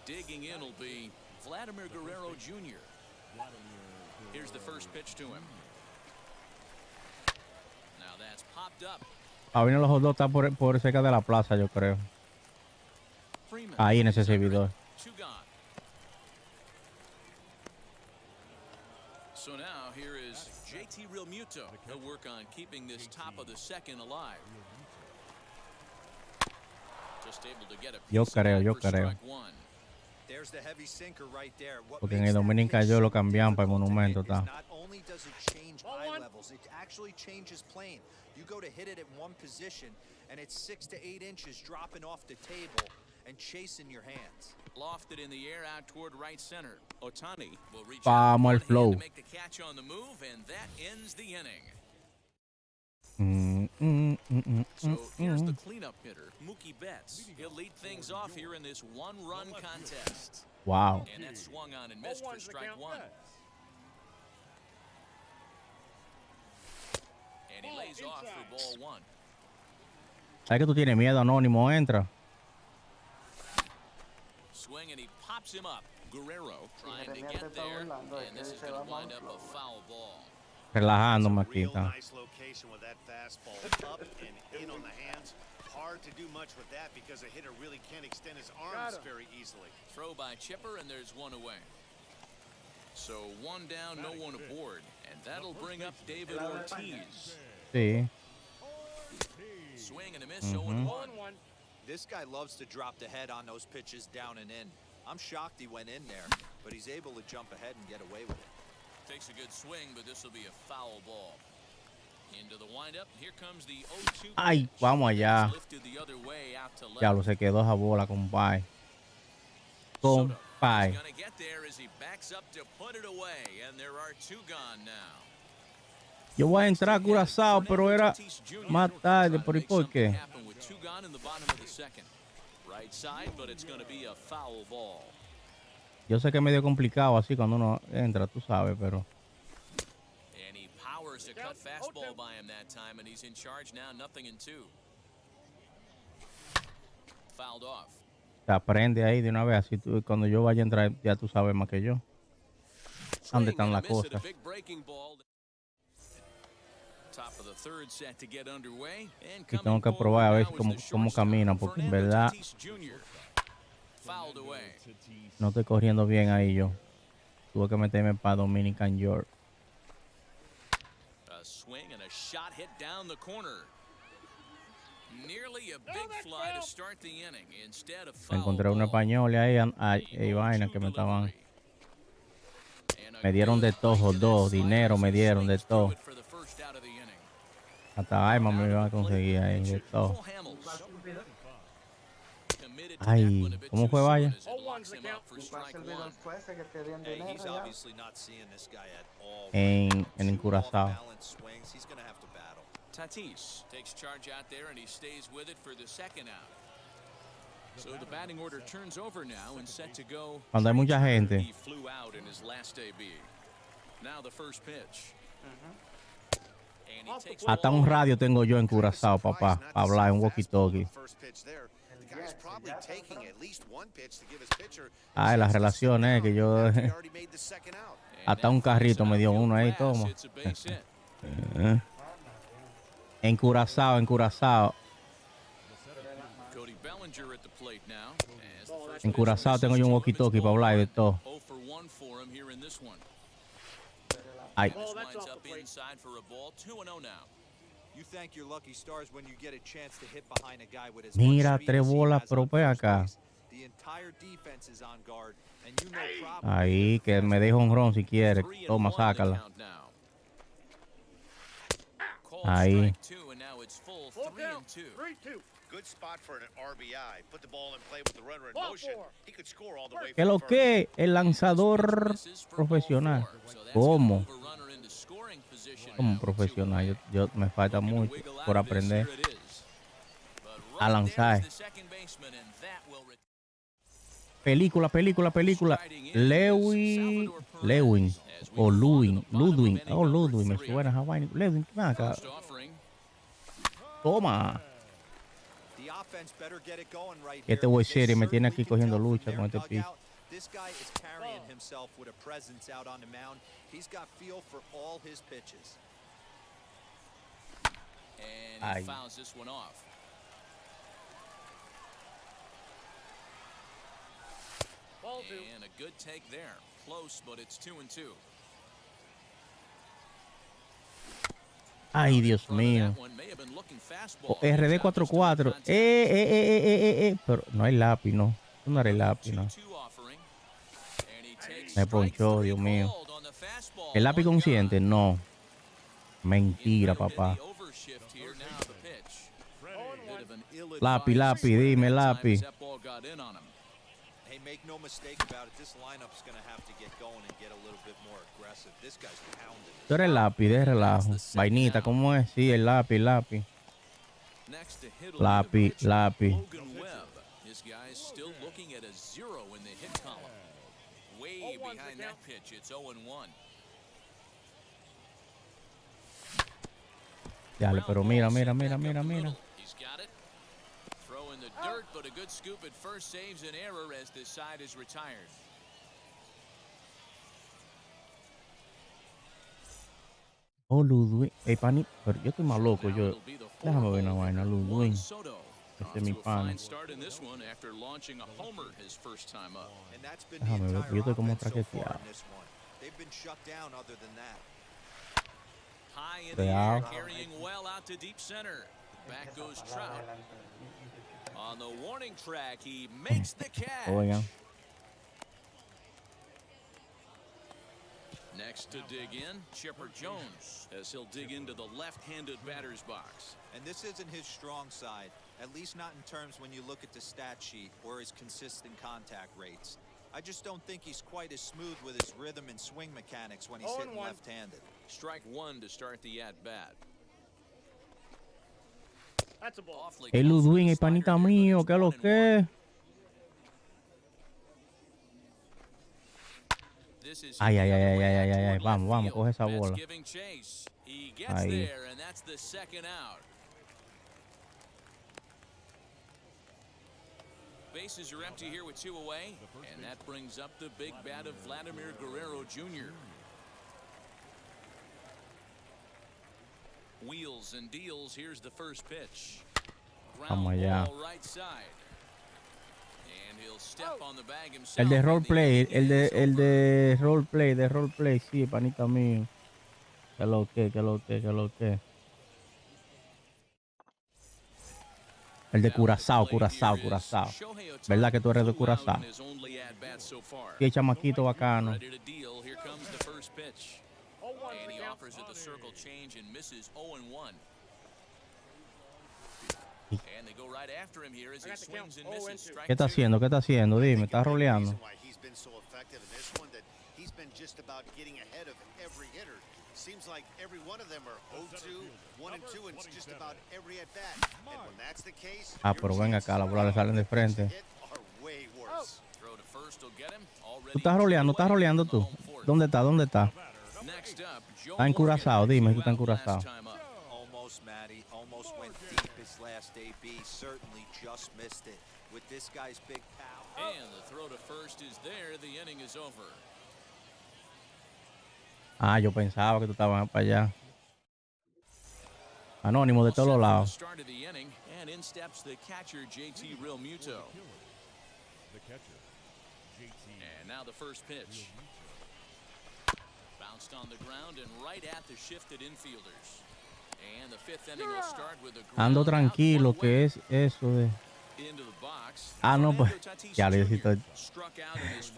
Digging in will be Vladimir Guerrero Jr. Here's the first pitch to him. Now that's popped up. Ahí los hot dogs está por cerca de la plaza, yo creo. Freeman. Ahí en ese is under it. servidor. 2 gone. So now here is JT Realmuto. He'll work on keeping this top of the second alive. Just able to get a Yo piece of creo, that yo for creo. strike one. There's the heavy sinker right there. What Porque en makes el that Dominican pitch yo lo so cambian para el difficult to Monumento, hit is está. not only does it change Ball eye one. levels, it actually changes plane. You go to hit it at one position, and it's 6 to 8 inches dropping off the table and chasing your hands. Lofted in the air out toward right center. Otani will reach Vamos out al with one hand flow. to make the catch on the move, and that ends the inning. So here's the cleanup hitter, Mookie Betts. He'll lead things off here in this one-run contest. Wow. And that swung on and missed for strike one. And he lays off for ball one. ¿Sabes que tú tienes miedo, Anónimo? Entra. Swing, and he pops him up. Guerrero trying to get there, and this is going to wind up a foul ball. Relajándome aquí. Real Está. nice location with that fastball up and in on the hands. Hard to do much with that because a hitter really can't extend his arms very easily. Throw by Chipper, and there's one away. So one down, no one aboard, and that'll bring up David Ortiz. Sí. Swing and a miss, 0-1. This guy loves to drop the head on those pitches down and in. I'm shocked he went in there, but he's able to jump ahead and get away with it. Takes a good swing, but this will be a foul ball. Into the windup, here comes the 0-2 Ay, pitch. vamos allá. Lifted the other way out to left. Diablo, se quedó esa bola, compadre. Soto is Compadre. gonna get there as he backs up to put it away, and there are 2 gone now. Yo voy a entrar a Curazao, pero era más tarde. ¿Por y por qué? Happen with 2 gone in the bottom of the second. Right side, but it's going to be a foul ball. Yo sé que es medio complicado así cuando uno entra, tú sabes, pero... And he powers a cut fastball by him that time, and he's in charge now, 0-2. Fouled off. Te aprende ahí de una vez, así tú, cuando yo vaya a entrar, ya tú sabes más que yo. ¿Dónde están las cosas? Top of the third set to get underway. And Y tengo coming que probar a forward ver now is cómo the shortstop, camina, porque en Fernando verdad Tatis Jr. Fouled away. no estoy corriendo bien ahí yo. Tuve que meterme para Dominican York. A swing and a shot hit down the corner. Nearly a big fly to start the inning instead of foul Encontré un ball. español ahí, hay vainas que me estaban. Me dieron de todo, dos, dinero me dieron de todo. Hasta Aima me iba a conseguir ahí, de todo. Ay, ¿cómo fue, vaya? En Curazao. Tatis takes charge out there and he stays with it for the second out. So the batting order turns over now and set to go. Cuando hay mucha gente. He flew out in his last AB. Now the first pitch. And he takes Hasta un radio tengo yo en Curazao, papá, para hablar, un walkie-talkie. Ay, las relaciones que yo... Hasta un carrito me dio uno ahí, toma. En Curazao, en Curazao. Cody Bellinger at the plate now. En Curazao tengo yo un walkie-talkie para hablar de todo. 0 for 1 for him here in this one. Ay. Lines up inside for a ball. 2-0 now. You thank your lucky stars when you get a chance to hit behind a guy with as Mira, much speed tres as he bolas, has pero on ve first acá. base. The entire defense is on guard, and you know probably Ahí, que me deje un ron si quiere. Toma, sácala. Ahí. Good spot for an RBI. Put the ball in play with the runner in motion. He could score all the way ¿Qué from lo first. que? El lanzador profesional. ¿Cómo? Como profesional. Yo me falta mucho por aprender a lanzar. Película. Lewin o Ludwig. Oh, Ludwig, me suena esa vaina. Ludwig, ¿qué más acá? Toma. Este boy serie me tiene aquí cogiendo lucha con este piso. This guy is carrying himself with a presence out on the mound. He's got feel for all his pitches. And he fouls this one off. And a good take there. Close, but it's 2-2. Ay, Dios mío. O RD44. Pero no hay lápiz, no. No era el lápiz, no. Me ponchó, Dios mío. ¿El lápiz consciente? No. Mentira, papá. Lápiz, dime, lápiz. Hey, make no mistake about it. This lineup's going to have to get going and get a little bit more aggressive. This guy's pounding. Tú eres el lápiz, de relajo. Vainita, ¿cómo es? Sí, el lápiz. Lápiz. This guy is still looking at a 0 in the hit column. Way behind that pitch. It's 0-1. Dale, pero mira. He's got it. Throw in the dirt, but a good scoop at first saves an error as this side is retired. Oh, Ludwig. Hey, pani. Pero yo estoy más loco. Déjame ver una vaina, Ludwig. Este es mi pana. Déjame ver, yo estoy como traqueteado. Cuidado. Carrying well out to deep center. Back goes Trout. On the warning track, he makes the catch. Oigan. Next to dig in, Chipper Jones, as he'll dig into the left-handed batter's box. And this isn't his strong side, at least not in terms when you look at the stat sheet or his consistent contact rates. I just don't think he's quite as smooth with his rhythm and swing mechanics when he's hitting left-handed. Strike one to start the at-bat. That's a ball. El Ludwig, el panita mío, ¿qué es lo que? Ay. Vamos, coge esa bola. Ahí. Bases are empty here with 2 away, and that brings up the big bat of Vladimir Guerrero Jr. Wheels and deals. Here's the first pitch. Vamos allá. Ball right side. And he'll step on the bag himself. El de roleplay, el de roleplay, sí, panita mío. Que lo que. El de Curazao. ¿Verdad que tú eres de Curazao? Qué chamaquito bacano. And he offers it the circle change and misses 0-1. And they go right after him here as he swings and misses. ¿Qué está haciendo? Dime, ¿está roleando? Seems like every one of them are 0-2, 1-2, and just about every at bat. And when that's the case, pero venga acá, las bolas le salen de frente. ¿Tú estás roleando tú? ¿Dónde está? Está en Curazao, dime, tú estás en Curazao. Almost, Matty. Almost went deep his last AB. Certainly just missed it. With this guy's big power. And the throw to first is there. The inning is over. Yo pensaba que tú estabas para allá. Anónimo de todos los lados. Start of the inning, and in steps the catcher JT Realmuto. The catcher, JT. And now the first pitch. Bounced on the ground and right at the shifted infielders. And the fifth inning will start with a Ando tranquilo, que es eso de... into the box. No, pues ya le necesito.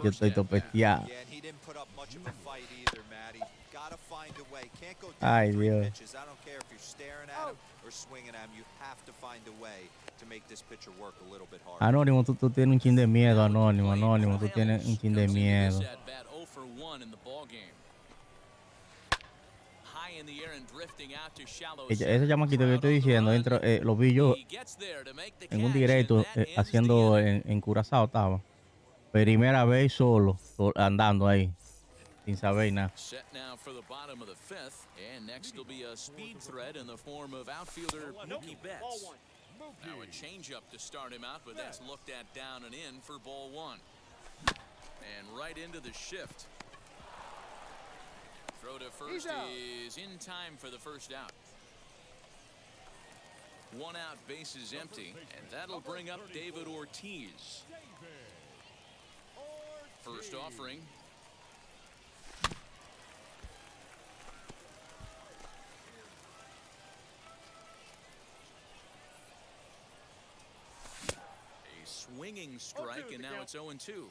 Yo estoy topeteado. Ay, Dios. Anónimo, tú tienes un chin de miedo, Anónimo, tú tienes un chin de miedo. Ese chamaquito que yo estoy diciendo, lo vi yo en un directo haciendo en Curazao estaba. Primera vez solo, andando ahí, sin saber nada. Set now for the bottom of the fifth, and next will be a speed threat in the form of outfielder Mookie Betts. Now a changeup to start him out, but that's looked at down and in for ball one. And right into the shift. Throw to first is in time for the first out. One out, base is empty, and that'll bring up David Ortiz. First offering. A swinging strike, and now it's 0-2.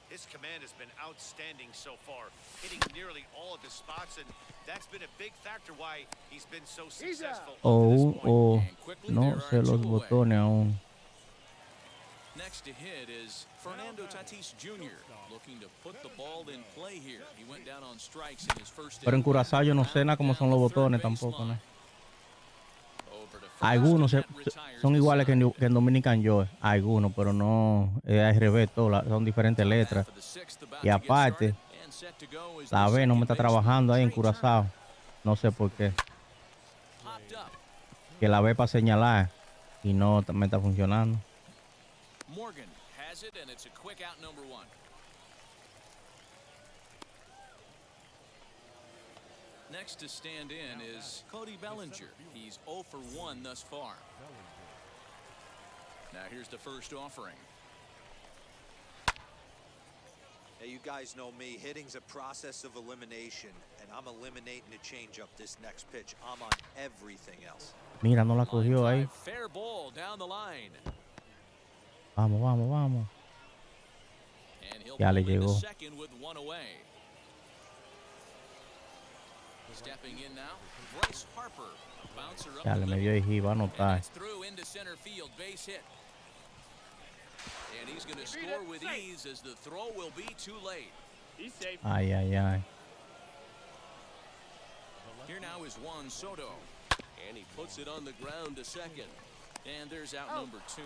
His command has been outstanding so far, hitting nearly all of his spots, and that's been a big factor why he's been so successful. No sé los botones aún. Next to hit is Fernando Tatis Jr. looking to put the ball in play here. He went down on strikes in his first. Pero en Curazao yo no sé nada cómo son los botones tampoco, ¿no? Algunos son iguales que en Dominican Joe, algunos, pero no es al revés, todas son diferentes letras. Y aparte, la B no me está trabajando ahí en Curazao, no sé por qué. Que la B para señalar y no me está funcionando. Morgan has it, and it's a quick out number one. Next to stand in is Cody Bellinger. He's 0 for 1 thus far. Now here's the first offering. Hey, you guys know me. Hitting's a process of elimination, and I'm eliminating the changeup this next pitch. I'm on everything else. Mira, no la cogió ahí. Fair ball down the line. Vamos. Ya le llegó. Second with one away. Stepping in now, Bryce Harper. Bouncer up. Ya le me dio y va a anotar. Through into center field, base hit. And he's going to score with ease as the throw will be too late. He's safe. Ay. Here now is Juan Soto. And he puts it on the ground to second. And there's out number 2.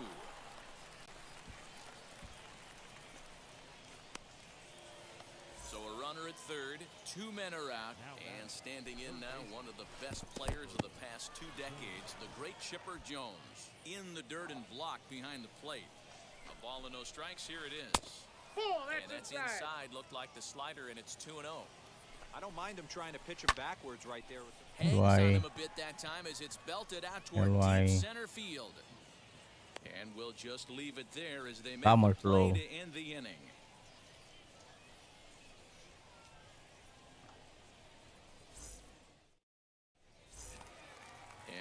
So a runner at third, 2 men are out, and standing in now one of the best players of the past 2 decades, the great Chipper Jones, in the dirt and blocked behind the plate. A ball and no strikes, here it is. And that's inside, looked like the slider, and it's 2-0. I don't mind him trying to pitch him backwards right there with the Hangs on him a bit that time as it's belted out toward deep center field. And we'll just leave it there as they make the play to end the inning.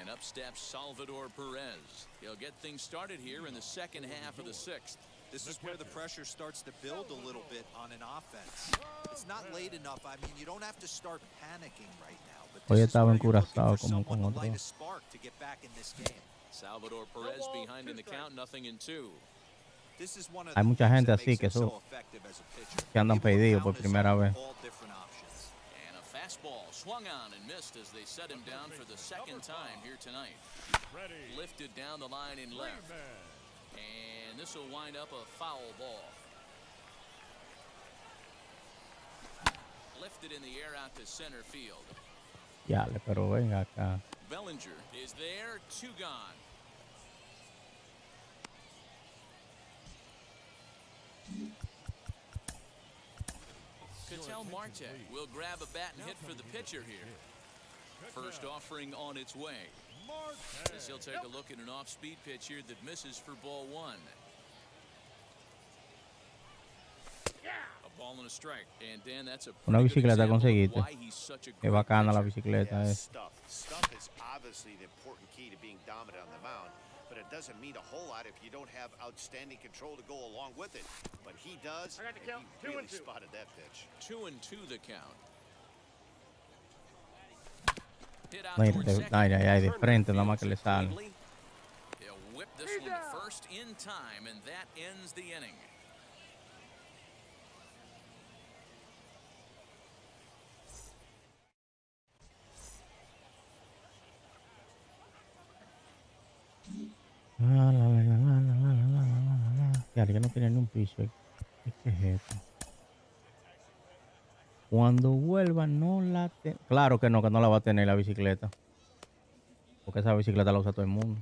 And up steps Salvador Perez. He'll get things started here in the second half of the sixth. This is where the pressure starts to build a little bit on an offense. It's not late enough. I mean, you don't have to start panicking right now. But Hoy this is where estaba you're looking encurazado for como someone con to light otro. a spark to get back in this game. Salvador Perez behind in the count, 0-2. This is one of Hay the mucha things gente that así makes que him eso so effective as a pitcher. que andan Able to pedidos por pound his primera own vez. all different options. And a fastball swung on and missed as they set him down for the second time here tonight. Lifted down the line in left. And this will wind up a foul ball. Lifted in the air out to center field. Ya, pero venga acá. Bellinger is there, 2 gone. Ketel Marte will grab a bat and hit for the pitcher here. First offering on its way. As he'll take a look at an off-speed pitch here that misses for ball 1. A ball and a strike. And Dan, that's a Una pretty good bicicleta example of conseguiste. why he's such a Es great bacana la pitcher. bicicleta. Yeah, Es. stuff is obviously the important key to being dominant on the mound, but it doesn't mean a whole lot if you don't have outstanding control to go along with it. But he does, I got the and count, he 2 really and 2. spotted that pitch. 2-2 the count. Hit out Mira, towards de, second. ay, ay, ay, de frente nada más que le sale. He'll whip this one to first in time, and that ends the inning. Ya no tiene ni un piso. ¿Qué es esto? Cuando vuelva no la claro que no la va a tener la bicicleta. Porque esa bicicleta la usa todo el mundo.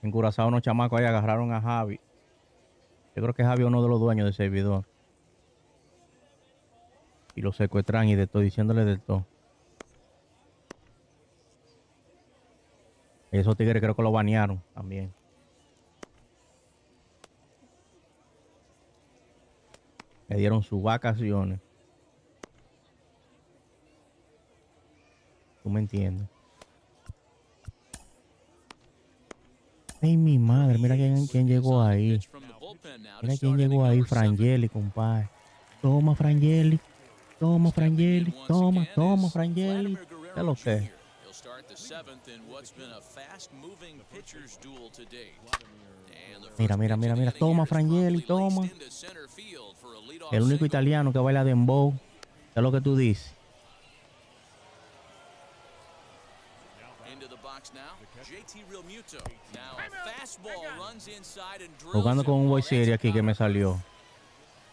En Curazao unos chamacos ahí agarraron a Javi. Yo creo que Javi es uno de los dueños del servidor. Y lo secuestran y de todo, diciéndole de todo. Esos tigres creo que lo banearon también. Le dieron sus vacaciones. ¿Tú me entiendes? Ay, mi madre, mira quién llegó ahí. Mira quién llegó ahí, Frangeli, compadre. Toma, Frangeli. Toma, Frangeli. Toma, toma, Frangeli. ¿Qué es lo que? Mira, mira, mira, mira. Toma, Frangeli, toma. El único italiano que baila dembow. ¿Qué es lo que tú dices? Jugando con un boy serie aquí que me salió.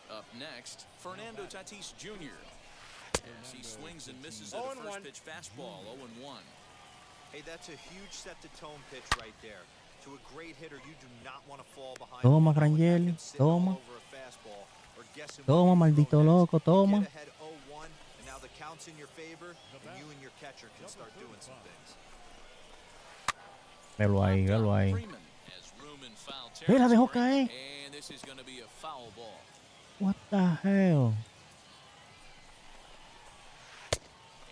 Up next, Fernando Tatis Jr. As he swings and misses at a first pitch fastball, 0-1. Hey, that's a huge set the tone pitch right there. To a great hitter, you do not want to fall behind. Toma, Frangeli, toma. Toma, maldito loco, toma. Get ahead 0-1, and now the count's in your favor, and you and your catcher can start doing some things. Velo ahí, velo ahí. La dejó caer. And this is going to be a foul ball. What the hell?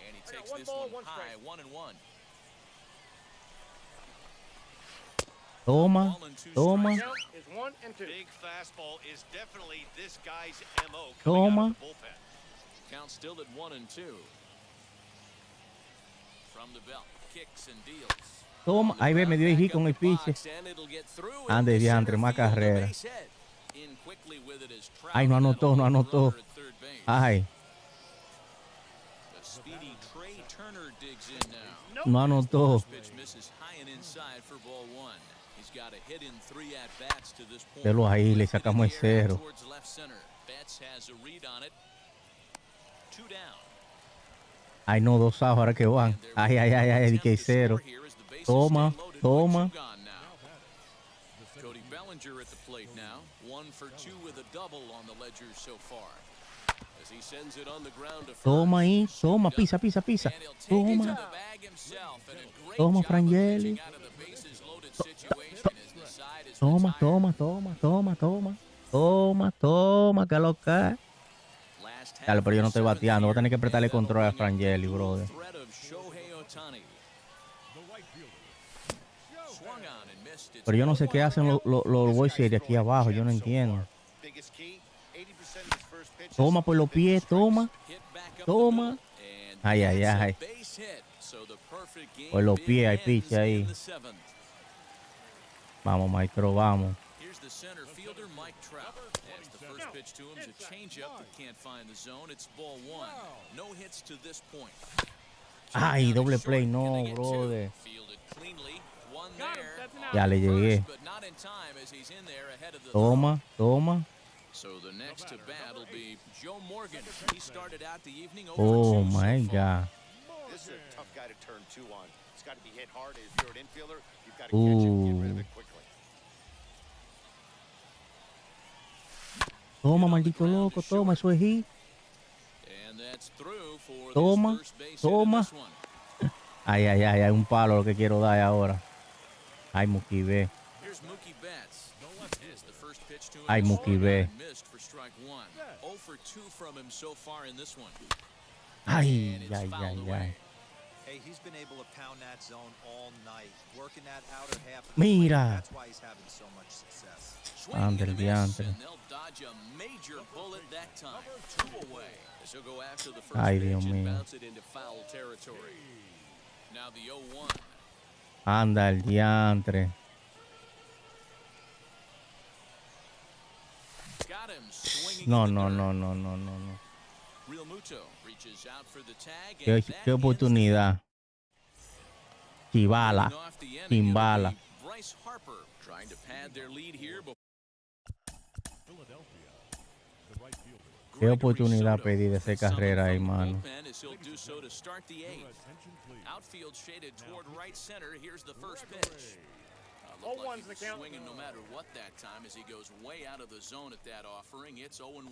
And he takes this one high, 1-1. Toma, toma. Big fastball is definitely this guy's MO coming out Toma. of the bullpen. Count still at 1-2. From the belt, kicks and deals. Toma. Ahí ve, me dio ahí con el piche. Ande, diantre, más carrera. Ay, no anotó, no anotó. Ay. No anotó. Velo ahí, le sacamos el cero. Ay, no, 2 outs ahora que van. Ay, ay, ay, ay, que cero. Toma, toma. Cody Bellinger at the plate now. 1 for 2 with a double on the ledger so far. As he sends it on the ground to first. Toma ahí, toma, pisa, pisa, pisa. And he'll take it to Toma, the bag himself. And a great toma, job of Frangeli. pitching out of the bases loaded situation as the side is Toma, retired. toma, toma, toma, toma. Toma, toma, que lo que. Last half Dale, pero yo no of the estoy seventh bateando. Voy a tener que here, prestarle and that'll control a bring up Frangeli, the brother. threat of Shohei Otani. The right fielder. Swung on and missed. It's Pero yo no sé qué hacen los Boy Series aquí abajo. Yo no So entiendo. far. Biggest key, 80% of his first pitches Toma por los have been pies, strikes. toma. hit back up Toma. the middle, and Ay, ay, that's a ay. base hit. So the perfect game Por los big pies hay ends pitch ahí. in the seventh. Vamos, maestro, vamos. Here's the center fielder, Mike Trout. As the first pitch to him is a changeup that can't find the zone. It's ball 1. No hits to this point. Ay, Down doble and play, short. Can no, they get two? brother. Fielded cleanly. One there. Ya le llegué. But not in time as he's in there ahead of the Toma, toma. So the next to bat will be Joe Morgan. He started out the evening over Oh 2 so my far. God. This is a tough guy to turn 2 on. It's got to be hit hard. If you're an infielder, you've got to catch it and get rid of it quickly. Toma, maldito loco, toma, eso es hit. And that's through for Toma, his first base hit in toma. this one. Ay, ay, ay, hay un palo lo que quiero dar ahora. Ay, Mookie Betts. Here's Mookie Betts. As the first pitch to him Ay, is Mookie swung on Betts. and missed for strike 1. 0 for 2 from him so far in this one. Ay, And it's ay, fouled ay, away. ay. Hey, he's been able to pound that zone all night, working that outer half of the Mira. plate. That's why he's having so much success. Swing Ande and el a miss, diantre. and they'll dodge a major bullet that time. 2 away. As he'll go after the first Ay, pitch Dios and mío. bounce it into foul territory. Now the 0-1. Anda el diantre. Got him swinging No, in the no, dirt. no, no, no, no, no. Real Muto reaches out for the tag, Qué, and qué that ends oportunidad. Chivala, Leading off the inning, it'll Timbala. be Bryce Harper trying to pad their lead here. Philadelphia. The right fielder. Qué Gregory oportunidad Soto pedí de hacer summoned carrera ahí, from the mano. bullpen as he'll do so to start the Your 8th. attention, please. Outfield shaded toward right center. Here's the first pitch. Looked like 0-1's he the was count. swinging no matter what that time as he goes way out of the zone at that offering. It's 0-1.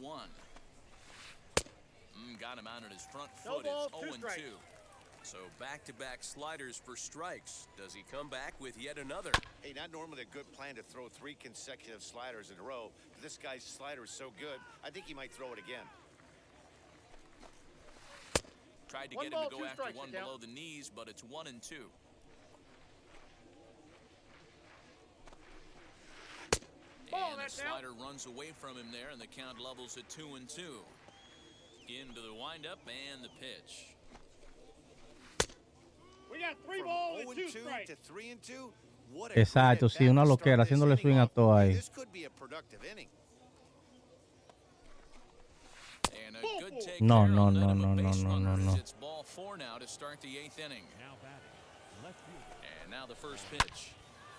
Got him out on his front No foot. balls, It's 2 0-2. strikes. So back-to-back sliders for strikes. Does he come back with yet another? Hey, not normally a good plan to throw 3 consecutive sliders in a row, but this guy's slider is so good, I think he might throw it again. Tried to One get ball, him to go 2 after strikes, one the count. below the knees, but it's 1-2. Ball, And the that's out. slider runs away from him there, and the count levels at 2-2. Into the windup and the pitch. We got 3 From balls and 2 0-2 strikes. to 3-2. What a Exacto, great sí, at-bat una to loquera, start this haciéndole inning swing a off. todo ahí. This could be a productive inning. And a good take No, there no, on none no, of no, the no, base no, no, runners. no. It's ball 4 now to start the 8th inning. Now batting. Left fielder. And now the first pitch.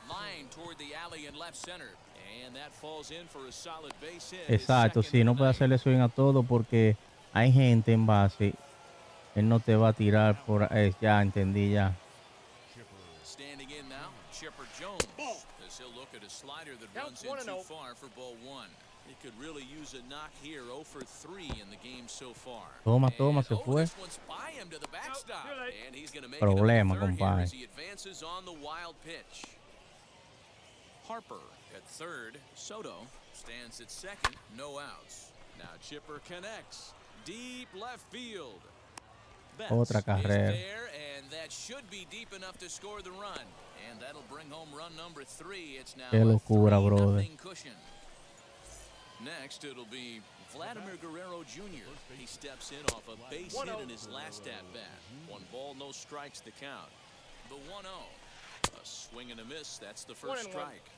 Line toward the alley in left center. And that falls in for a solid base hit. His Exacto, second sí, no of the puede night. hacerle swing a todo porque hay gente en base. Él no te va a tirar por ahí. Ya entendí ya. Standing in now, Chipper Jones. As he'll look at a slider that Counts runs in 1-0. too far for ball 1. He could really use a knock here. 0 for 3 in the game so far. Toma, toma, And, se fue. This one's by him to the backstop. too late. And he's going to make Problema, it up the third here compadre. as he advances on the wild pitch. Harper at third. Soto stands at second. No outs. Now Chipper connects. Deep left field. Betts Otra is carrera. there, and that should be deep enough to score the run. And that'll bring home run number 3. It's now Qué locura, a 3-0 brother. cushion. Next, it'll be Vladimir Guerrero Jr. He steps in off a base hit in his last at-bat. 1 ball, no strikes to count. The 1-0. A swing and a miss. That's the first 1-1. strike.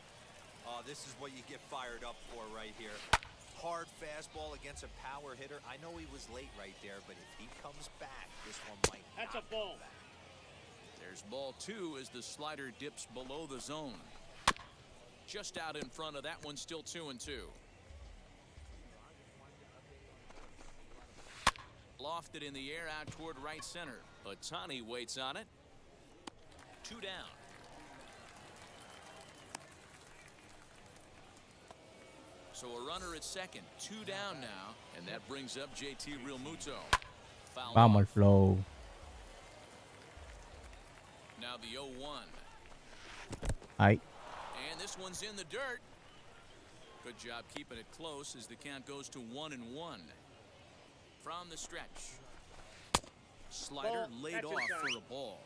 This is what you get fired up for right here. Hard fastball against a power hitter. I know he was late right there, but if he comes back, this one might That's not a ball. come back. There's ball 2 as the slider dips below the zone. Just out in front of that one, still 2-2. Lofted in the air out toward right center. Otani waits on it. 2 down. So a runner at second, 2 down now, and that brings up JT Realmuto. Foul Vamos off. al flow. Now the 0-1. Ay. And this one's in the dirt. Good job keeping it close as the count goes to 1-1. From the stretch. Slider laid off for a ball.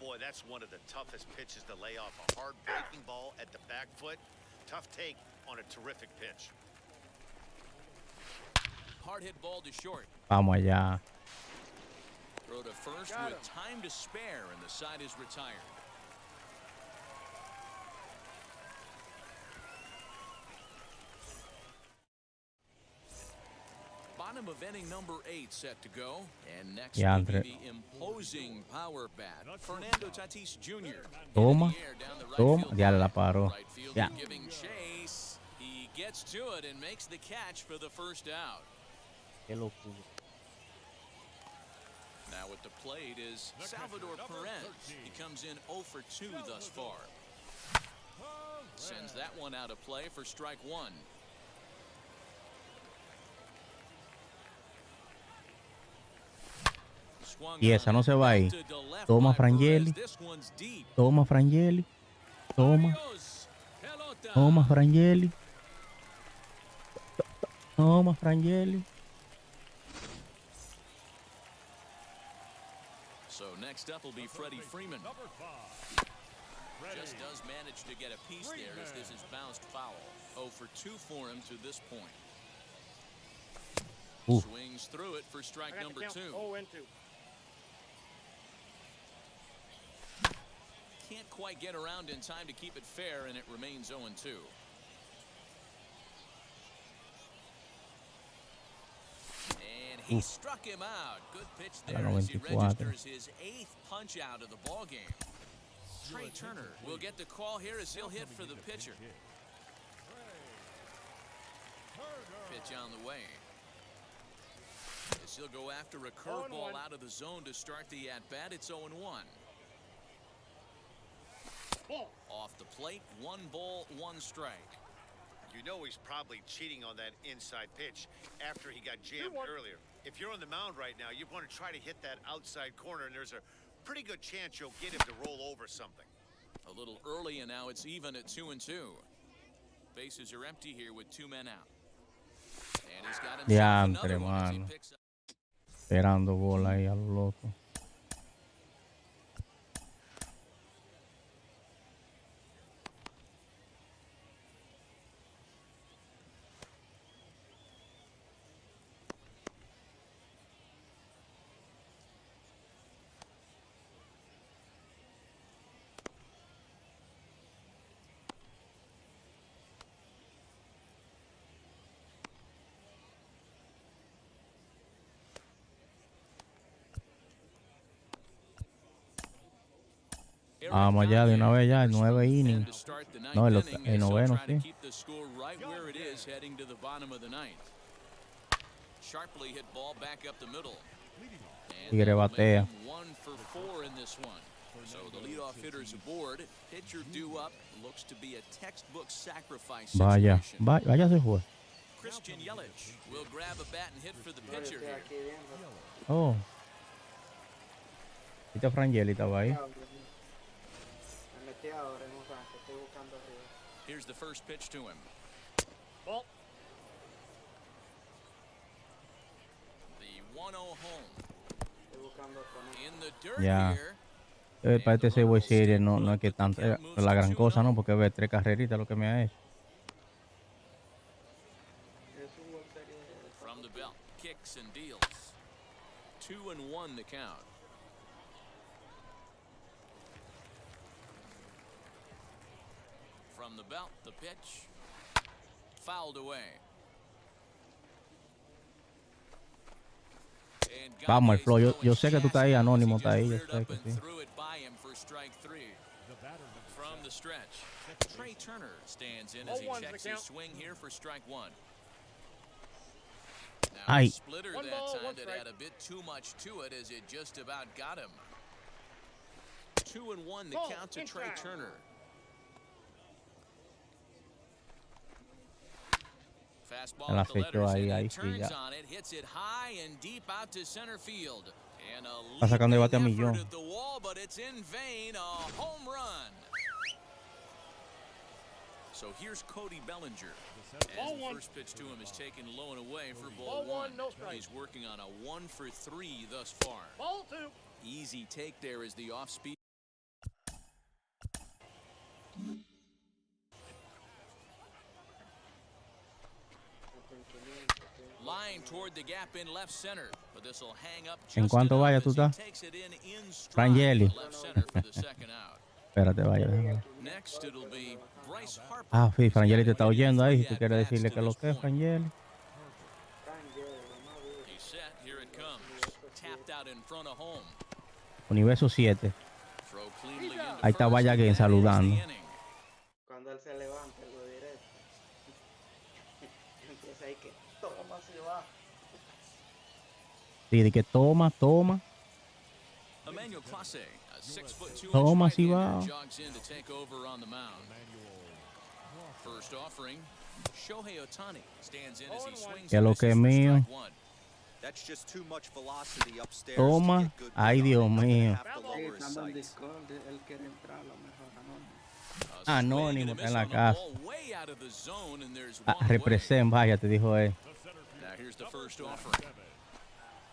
Boy, that's one of the toughest pitches to lay off. A hard breaking ball at the back foot. Tough take on a terrific pitch. Hard hit ball to short. Vamos allá. Throw to first with time to spare, and the side is retired. Bottom of inning number 8 set to go, and next will be the imposing power bat, Fernando Tatis Jr. Toma, toma, ya la paró. Right field Ya. giving chase. He gets to it and makes the catch for the first out. Qué locura. Now at the plate is Salvador Perez. He comes in 0 for 2 thus far. Sends that one out of play for strike 1. Y esa no se va ahí. Toma Frangeli. Toma Frangeli. Toma. Toma Frangeli. Toma Frangeli. So next up will be Freddie Freeman. Just does manage to get a piece there as this is bounced foul. 0 for 2 for him to this point. Swings through it for strike number 2. Can't quite get around in time to keep it fair, and it remains 0-2. And he struck him out. Good pitch there as he registers his 8th punch out of the ball game. Trey Turner will get the call here as he'll hit for the pitcher. Pitch on the way. As he'll go after a curveball out of the zone to start the at-bat. It's 0-1. Off the plate, 1 ball, 1 strike. You know he's probably cheating on that inside pitch after he got jammed earlier. If you're on the mound right now, you want to try to hit that outside corner, and there's a pretty good chance you'll get him to roll over something. A little early, and now it's even at 2-2. Bases are empty here with 2 men out. And he's got himself another one as he picks up. Esperando bola ahí a lo loco. Vamos allá de una vez ya, el 9 inning. No, el 9º, sí. Tigre batea. Vaya, vaya se fue. Oh. Esta Frangeli estaba ahí. Here's the first pitch to him. Ball. The 1-0 home. In the dirt Ya. here. Para este Subway Series no es que tanto la gran cosa, ¿no? Porque ve 3 carreritas lo que me ha hecho. From the belt, kicks and deals. 2-1 the count. From the belt, the pitch. Fouled away. Vamos al flow. Yo sé que tú estás ahí, Anónimo está ahí. Yo sé que sí. From the stretch, Trey Turner stands in as he checks his swing here for strike 1. Now a splitter that time that had a bit too much to it as it just about got him. 2-1 the count to Trey Turner. Fastball Se la at the acechó letters, ahí, and he ahí sí turns ya. on it, hits it high and deep out to center field. And a Está sacando el bate a leaping millón. effort at the wall, but it's in vain. A home run. So here's Cody Bellinger. As the first pitch to him is taken low and away for ball one. No strike. He's working on a 1-for-3 thus far. Ball 2. Easy take there as the off-speed. Line toward the gap in left center, but this will hang up ¿En just cuánto enough vaya as tú he estás? takes it in stride Frangeli. to left center for the second out. Espérate, vaya. Next it'll be Bryce Harper. Ah, sí, Frangeli te está Who's oyendo ahí. Si got tú quieres 3 decirle at-bats que to lo this que es, point. Frangeli. He's set, here it comes. Tapped out in front of home. Universo 7. Throw cleanly into Ahí está first, Vaya and Game that ends the saludando. inning. Cuando él se levante, lo directo. Empieza ahí que toma si va. Sí, de que toma. Emmanuel Clase, a 6'2" Toma, si right-hander, va. jogs in to take over on the mound. First offering, Shohei Otani stands in as he swings. Que lo que es and misses for mío. strike one. That's just too much velocity upstairs. Toma. To get good Ay, run on Dios it. They're gonna mío. have to Sí, lower his estando en sights. Discord, él quiere entrar a lo mejor, ¿no? A Anónimo, swing and a está en la miss on the casa. ball, way out of the zone, and there's Ah, one away. represent, vaya, te dijo él. Now here's the first offering.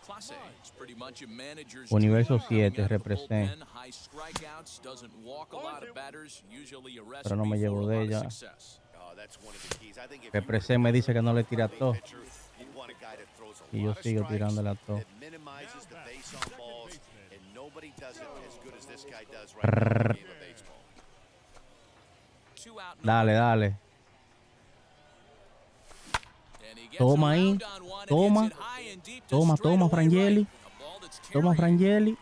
Clase is pretty much a manager's Universo dream. Coming 7, out of the represent. bullpen, high strikeouts, doesn't walk a lot of batters, usually a Pero no me recipe llevo for a de lot ella. of success. Oh, that's one of the keys. I think if you were to Represent me dice que no le tira play todo. pitcher, you'd want a guy that throws a Y yo lot of sigo strikes, tirándole a todo. that minimizes the base on balls, and nobody does it as good as this guy does right now in the game of baseball. 2 out, no Dale, running. dale. And he gets Toma ahí. around on one and Toma. hits it high and deep to Toma, straightaway Frangeli. right. A ball that's Toma, carrying. Frangeli.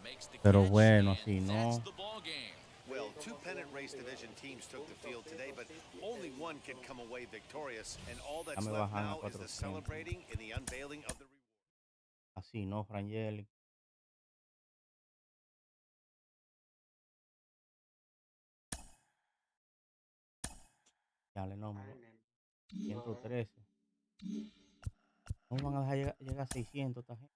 Makes the Pero catch, bueno, and así that's no. the ball game. Well, 2 pennant race division teams took the field today, but only one can come away victorious, and all that's Dame left bajando now is the 400. celebrating and the unveiling of the reward. Así no, Frangeli. Dale, no, 113. No van a dejar llegar a 600 esta gente.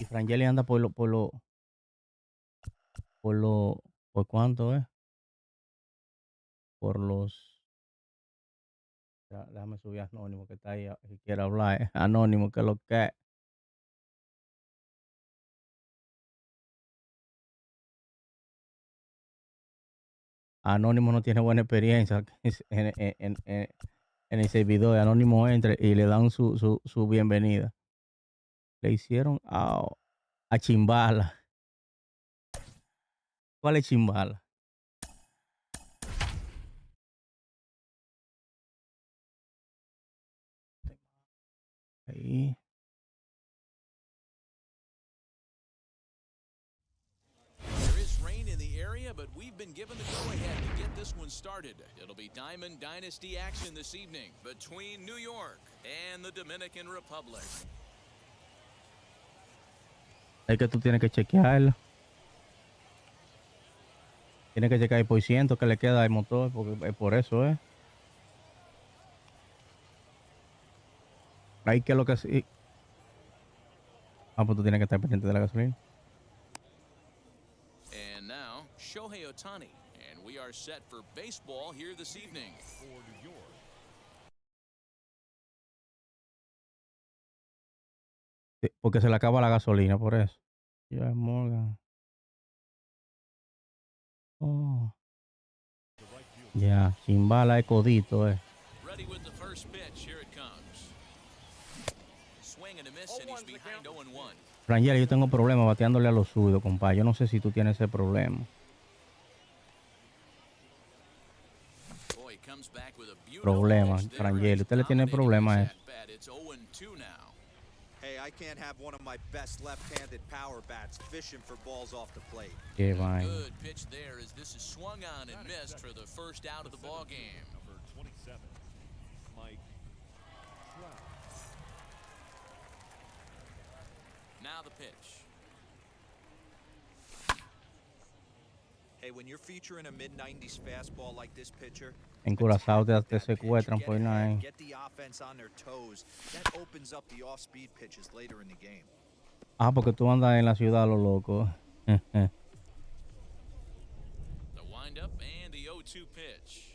Y Frangeli anda por cuánto es. Por los. Déjame subir a Anónimo que está ahí, si quiere hablar. Anónimo, que lo que es. Anónimo no tiene buena experiencia en el servidor. Anónimo entra y le dan su bienvenida. Le hicieron a Chimbala. ¿Cuál es Chimbala? Ahí. There is rain in the area, but we've been given the go-ahead to get this one started. It'll be Diamond Dynasty action this evening between New York and the Dominican Republic. Es que tú tienes que chequearla. Tienes que checar el % que le queda al motor, porque por eso es. Ahí que lo que sí. Ah, pues tú tienes que estar pendiente de la gasolina. And now, Shohei Otani, and we are set for baseball here this evening. For New York, Sí, porque se le acaba la gasolina, por eso. Ya, Morgan. Oh. the right fielder. Ya, sin bala es codito, Ready with the first pitch. Here it comes. Swing and a miss, and he's behind 0-1. Frangeli, yo tengo problemas bateándole a los suyos, compadre. Yo no sé si tú tienes ese problema. Boy, he comes back with a beautiful Problemas, pitch there, Frangeli. and Usted le tiene dominating problemas a this eso. at-bat. It's 0-2 now. Hey, I can't have one of my best left-handed power bats fishing for balls off the plate. Qué vaina. Good pitch there as this is swung on and missed for the first out of the ball game. Number 27, Mike Trout. Now the pitch. Hey, when you're featuring a mid-90s fastball like this pitcher, En Curazao te attack that secuestran pitch, por get nada. ahead, get the offense on their toes. That opens up the off-speed pitches later in the game. Ah, porque tú andas en la ciudad, lo loco. The windup and the 0-2 pitch.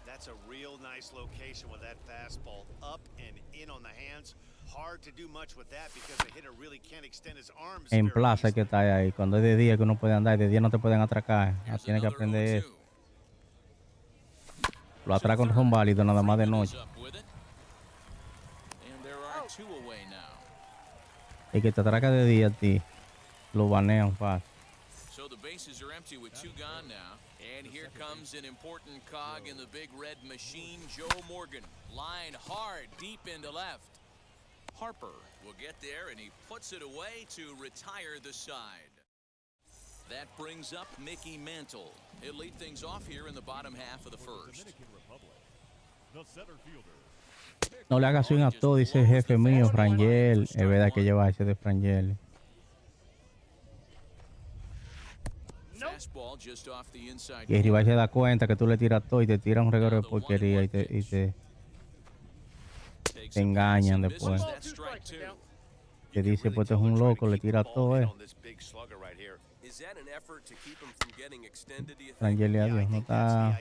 That's a real nice location with that fastball up and in on the hands. Hard to do much with that because the hitter really can't extend his arms. En very plaza hay que easily. estar ahí. Cuando es de día que uno puede andar, de día no te pueden atracar. Here's Tienes que another aprender 0-2. eso. Los atracos no son válidos nada más de Freeman is noche. up with it. And there are 2 away now. El que te atraca de día a ti, lo banean fácil. So the bases are empty with 2 gone now. And here comes an important cog in the big red machine, Joe Morgan. Line hard, deep into left. Harper will get there, and he puts it away to retire the side. That brings up Mickey Mantle. He'll lead things off here in the bottom half of the first. Dominican Republic. The center fielder. No le hagas swing a todo, dice el jefe mío, Frangel. Es verdad que lleva ese de Frangel. Fastball just off the inside. Y el rival se da cuenta que tú le tiras todo y te tira un reguero de porquería y te engañan después. That's strike 2. Te dice, pues tú es un loco, le tira todo, Is that an effort to keep him from getting extended, do you think? Frangel y adiós, no está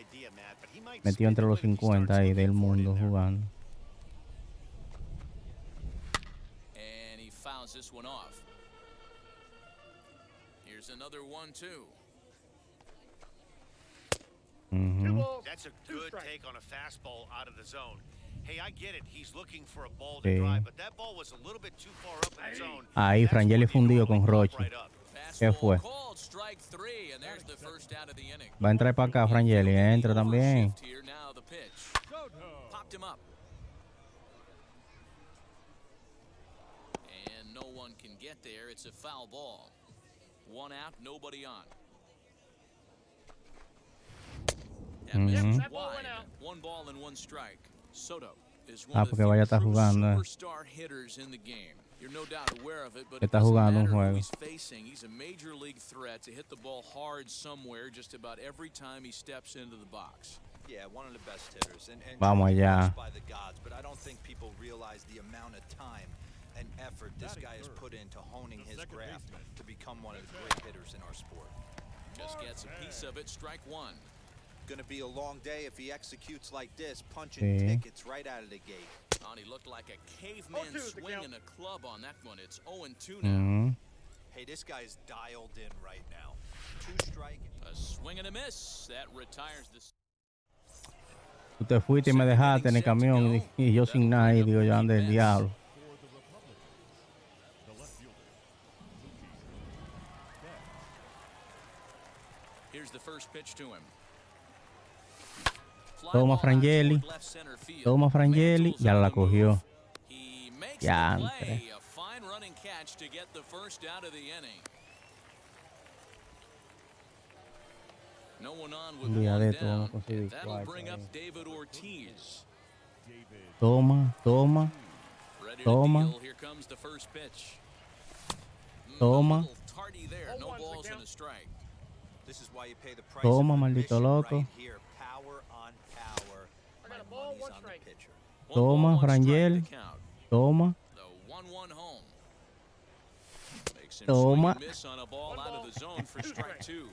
metido entre los 50 ahí del mundo jugando. And he fouls this one off. Here's another 1-2. That's a good take on a fastball out of the zone. Hey, I get it. He's looking for a ball Sí. to drive, but that ball was a little bit too far up in the zone. Ahí That's Frangel one y you fundido con normally Roche. right up. ¿Qué fue? Called strike 3, and there's the first out of the inning. Va a entrar para acá Frangel y entra también. Shift here, now the pitch. Popped him up. And no one can get there. It's a foul ball. 1 out, nobody on. That misses wide. 1 ball and 1 strike. Soto is one of porque the vaya a few estar true jugando, superstar hitters in the game. You're no doubt aware of it, but it Está doesn't jugando un matter who juego. he's facing. He's a major league threat to hit the ball hard somewhere just about every time he steps into the box. Yeah, one of the best hitters. And Vamos truly allá. blessed by the gods, but I don't think people realize the amount of time and effort this guy has put into honing his craft to become one of the great hitters in our sport. Just gets a piece of it, strike 1. Going to be a long day if he executes like this, punching Sí. tickets right out of the gate. And he looked like a caveman 0-2 is the swinging count. a club on that one. It's 0-2 now. Ujú. Hey, this guy's dialed in right now. 2 strike. A swing and a miss. That retires the... Tú te fuiste y me dejaste en el camión y yo sin nada y digo, yo ando del diablo. For the Republicans. The left fielder. Mookie Betts. Here's the first pitch to him. Fly Toma ball out Frangeli. toward left center field. Toma Frangeli. Mantle's Ya on la the cogió. move. He makes the Yantre. play. A fine running catch to get the first out of the inning. No one on with Un día de one esto vamos a down. conseguir That'll cuarto bring up ahí. David Ortiz. Toma, toma, Ready to Toma. deal. Here comes the first pitch. Toma. A little tardy there. No 0-1's the balls and count. a strike. This is why you pay the price Toma, of maldito admission loco. right here. Power on power. I got a My ball, money's 1 on the strike. pitcher. One Toma, ball, 1 strike Frangel. to count. Toma, The 1-1 home. Makes him Toma. swing and miss on a ball out of the zone for strike 2.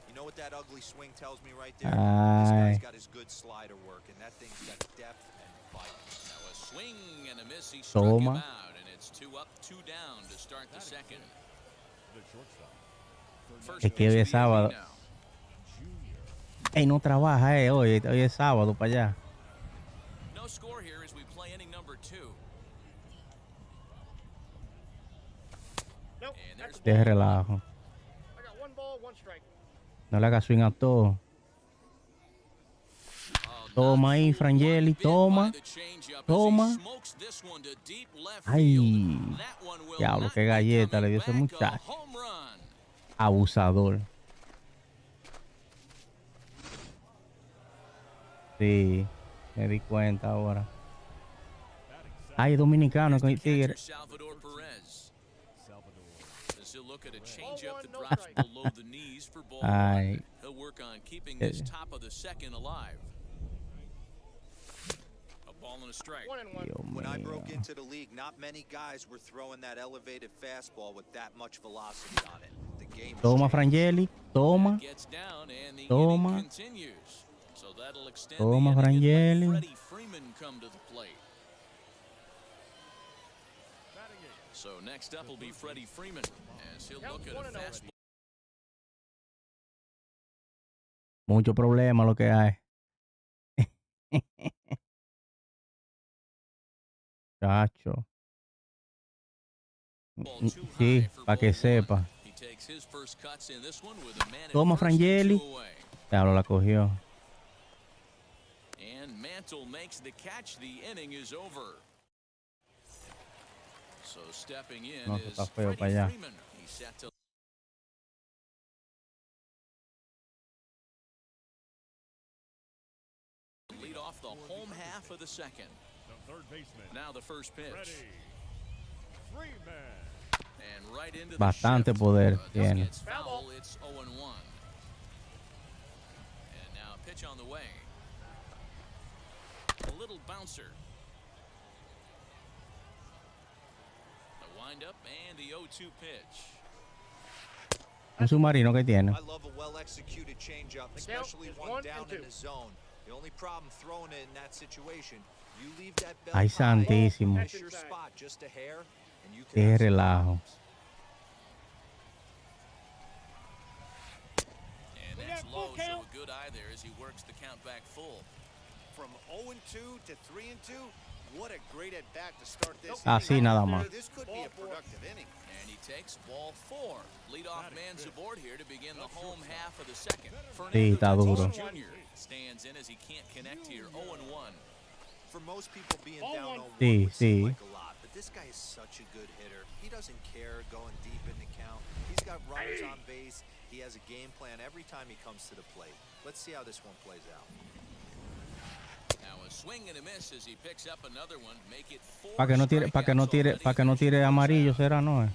You know what that ugly swing tells me right there? This Ay. guy's got his good slider work, and that thing's got depth and bite. Now a swing and a miss. He struck him Toma. out, and it's 2 up, 2 down to start the second. The shortstop. First Es que hoy pitch es to the sábado. now. Ey, no trabaja, hoy es sábado para allá. No score here as we play inning number 2. Nope. And there's De relajo. I got 1 ball, 1 strike. No le hagas swing a todo. Toma ahí, Frangeli, toma. Toma. Ay, diablo, qué galleta le dio ese muchacho. Abusador. Sí, me di cuenta ahora. Ay, dominicano con el Tigre. Salvador Perez. As he'll look at a changeup that drops below the knees for ball Ay. one. He'll work on keeping this top of the second alive. A ball and a strike. Dios When I broke mío. into the league, not many guys were throwing that elevated fastball with that much velocity on it. The game has Toma, changed. Frangeli. Toma. Gets down and the Toma. inning continues. So that'll extend Toma, the inning and Frangeli. let Freddie Freeman come to the plate. So next up will be Freddie Freeman as he'll look at a fastball. Mucho problema lo que hay. Chacho. Too Sí, high for para que ball one. sepa. He takes his first cuts in this one with a man at Toma, first and Frangeli. 2 away. Claro, la cogió. And Mantle makes the catch. The inning is over. So stepping in No, eso is está feo Freddie para allá. Freeman. He's set to lead off the home half of the second. The third baseman, Now the first pitch. Freddie Freeman. And right into the Bastante shift. poder This tiene. gets foul. It's 0-1. And now a pitch on the way. A little bouncer. The windup and the 0-2 pitch. Un submarino que tiene. I love a well-executed changeup, especially is one 1 down and in 2. the zone. The only problem throwing it in that situation, you leave that belt Ay, high, santísimo. miss your spot just a hair, and you can Qué have some relajo. problems. And that's low, so a good eye there as he works the count back full. From 0-2 to 3-2, what a great at bat to start this. Así inning. nada más. This could be a productive inning. And he takes ball 4. Leadoff man's aboard here to begin the home half of the second. Sí, está Fernando duro. Tatis Jr. stands in as he can't connect here. 0-1. For most people, being down on Sí, one would seem sí. like a lot, but this guy is such a good hitter. He doesn't care going deep in the count. He's got runners on base. He has a game plan every time he comes to the plate. Let's see how this one plays out. Now a swing and a miss as he picks up another one. Make it 4 Para que no tire, para que no tire, para que no tire amarillo, será, no.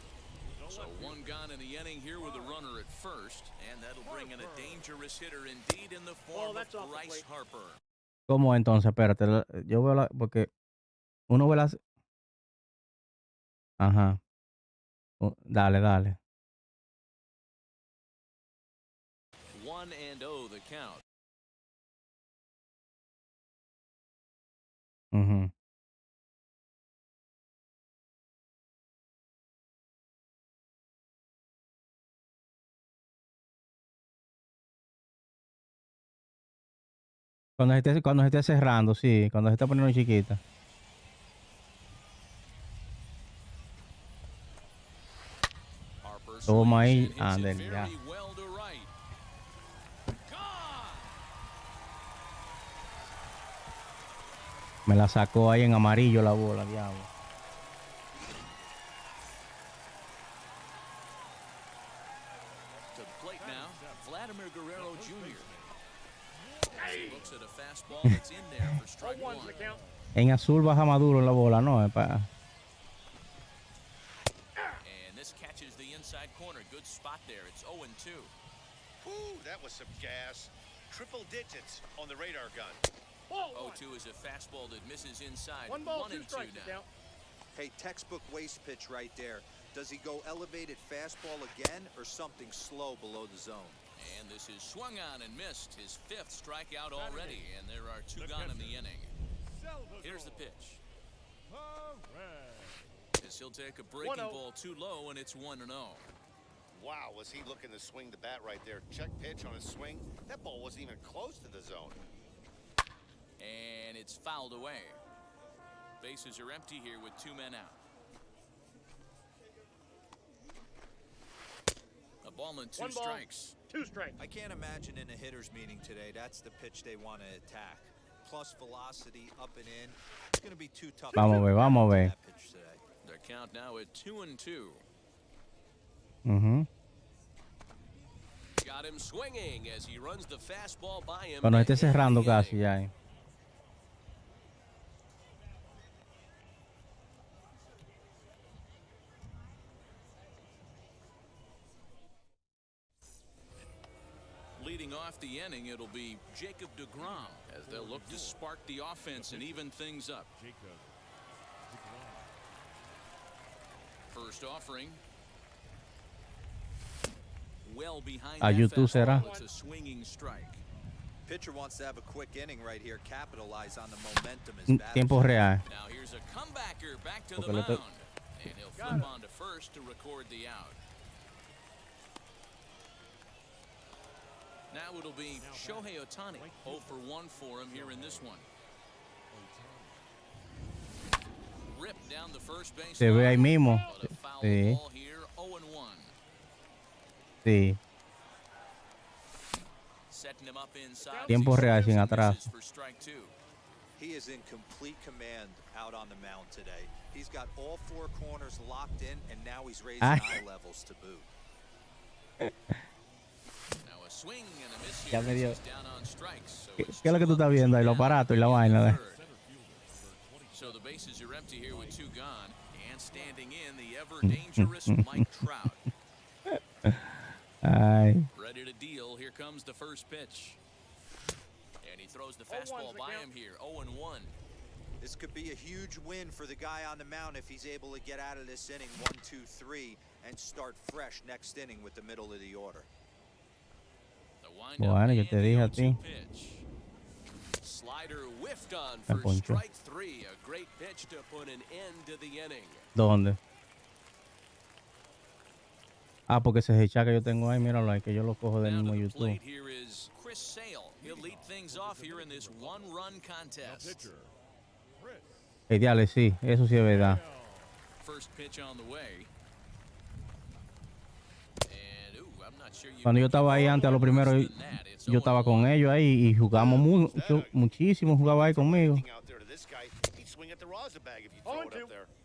So one gone in the inning here with a runner at first, and that'll bring in a dangerous hitter indeed in the form that's off of the Bryce plate. Harper. ¿Cómo entonces? Espérate, yo veo la, porque uno ve las. Ajá. Dale, dale. 1-0 the count. Ujú. Cuando se esté cerrando, sí, cuando se está poniendo chiquita. Harper Toma ahí, swings and hits it ándale, ya. very well to right. Gone! Me la sacó ahí en amarillo la bola, diablo. To the plate now, Vladimir Guerrero Jr. As he looks at a fastball that's in there for strike 0-1 one. the count. En azul baja Maduro la bola, no. And this catches the inside corner. Good spot there. It's 0-2. Whew, that was some gas. Triple digits on the radar gun. 0-2 is a fastball that misses inside. 1 ball, 1 2 and 2 strikes the now. count. Hey, textbook waste pitch right there. Does he go elevated fastball again or something slow below the zone? And this is swung on and missed. His 5th strikeout already, and there are 2 gone in the inning. Salvador Here's the pitch. Perez. As he'll take a breaking 1-0. ball too low, and it's 1-0. Wow, was he looking to swing the bat right there? Check pitch on his swing. That ball wasn't even close to the zone. And it's fouled away. Bases are empty here with 2 men out. A ball and 2 1 ball, strikes. 2 strikes. I can't imagine in a hitter's meeting today, that's the pitch they want to attack. Plus velocity up and in. It's going to be too tough. Vamos a ver, vamos a ver. That pitch today. Their count now at 2-2. Ujú. Got him swinging as he runs the fastball by him. Cuando esté to end cerrando the casi inning. ya. Leading off the inning, it'll be Jacob deGrom as they'll look to spark the offense and even things up. First offering. Well behind that fastball, it's a swinging strike. Pitcher wants to have a quick inning right here, capitalize on the momentum as Tiempo real. Now here's a comebacker back to the mound, and he'll flip on to first to record the out. Now it'll be Shohei Otani, 0 for 1 for him here in this one. Ripped down the first base. Se ve ahí mismo. Sí. Sí. Tiempo real sin atrás. He is in complete command out on the mound today. He's got all four corners locked in, and now he's raising eye levels to boot. Now a swing and a miss Ya me dio. here. Down on strikes. ¿Qué es lo que tú estás viendo ahí? Los aparatos y la vaina. So the bases are empty here with two gone, and standing in the ever dangerous Mike Trout. Ay. Ready to deal. Here comes the first pitch. And he throws the fastball by him here. 0-1. This could be a huge win for the guy on the mound if he's able to get out of this inning 1, 2, 3 and start fresh next inning with the middle of the order. Bueno, yo te dije a ti. Slider whiffed on for strike 3. A great pitch to put an end to the inning. ¿Dónde? Ah, porque ese hecha que yo tengo ahí, míralo ahí, que yo lo cojo del mismo YouTube. Here is Chris Sale. He'll lead things off here in this one-run contest. Ideales, sí, eso sí es verdad. First pitch on the way. And, I'm not sure Cuando yo estaba ahí antes, a lo primero, yo estaba con ellos ahí y jugamos muchísimo, jugaba ahí conmigo.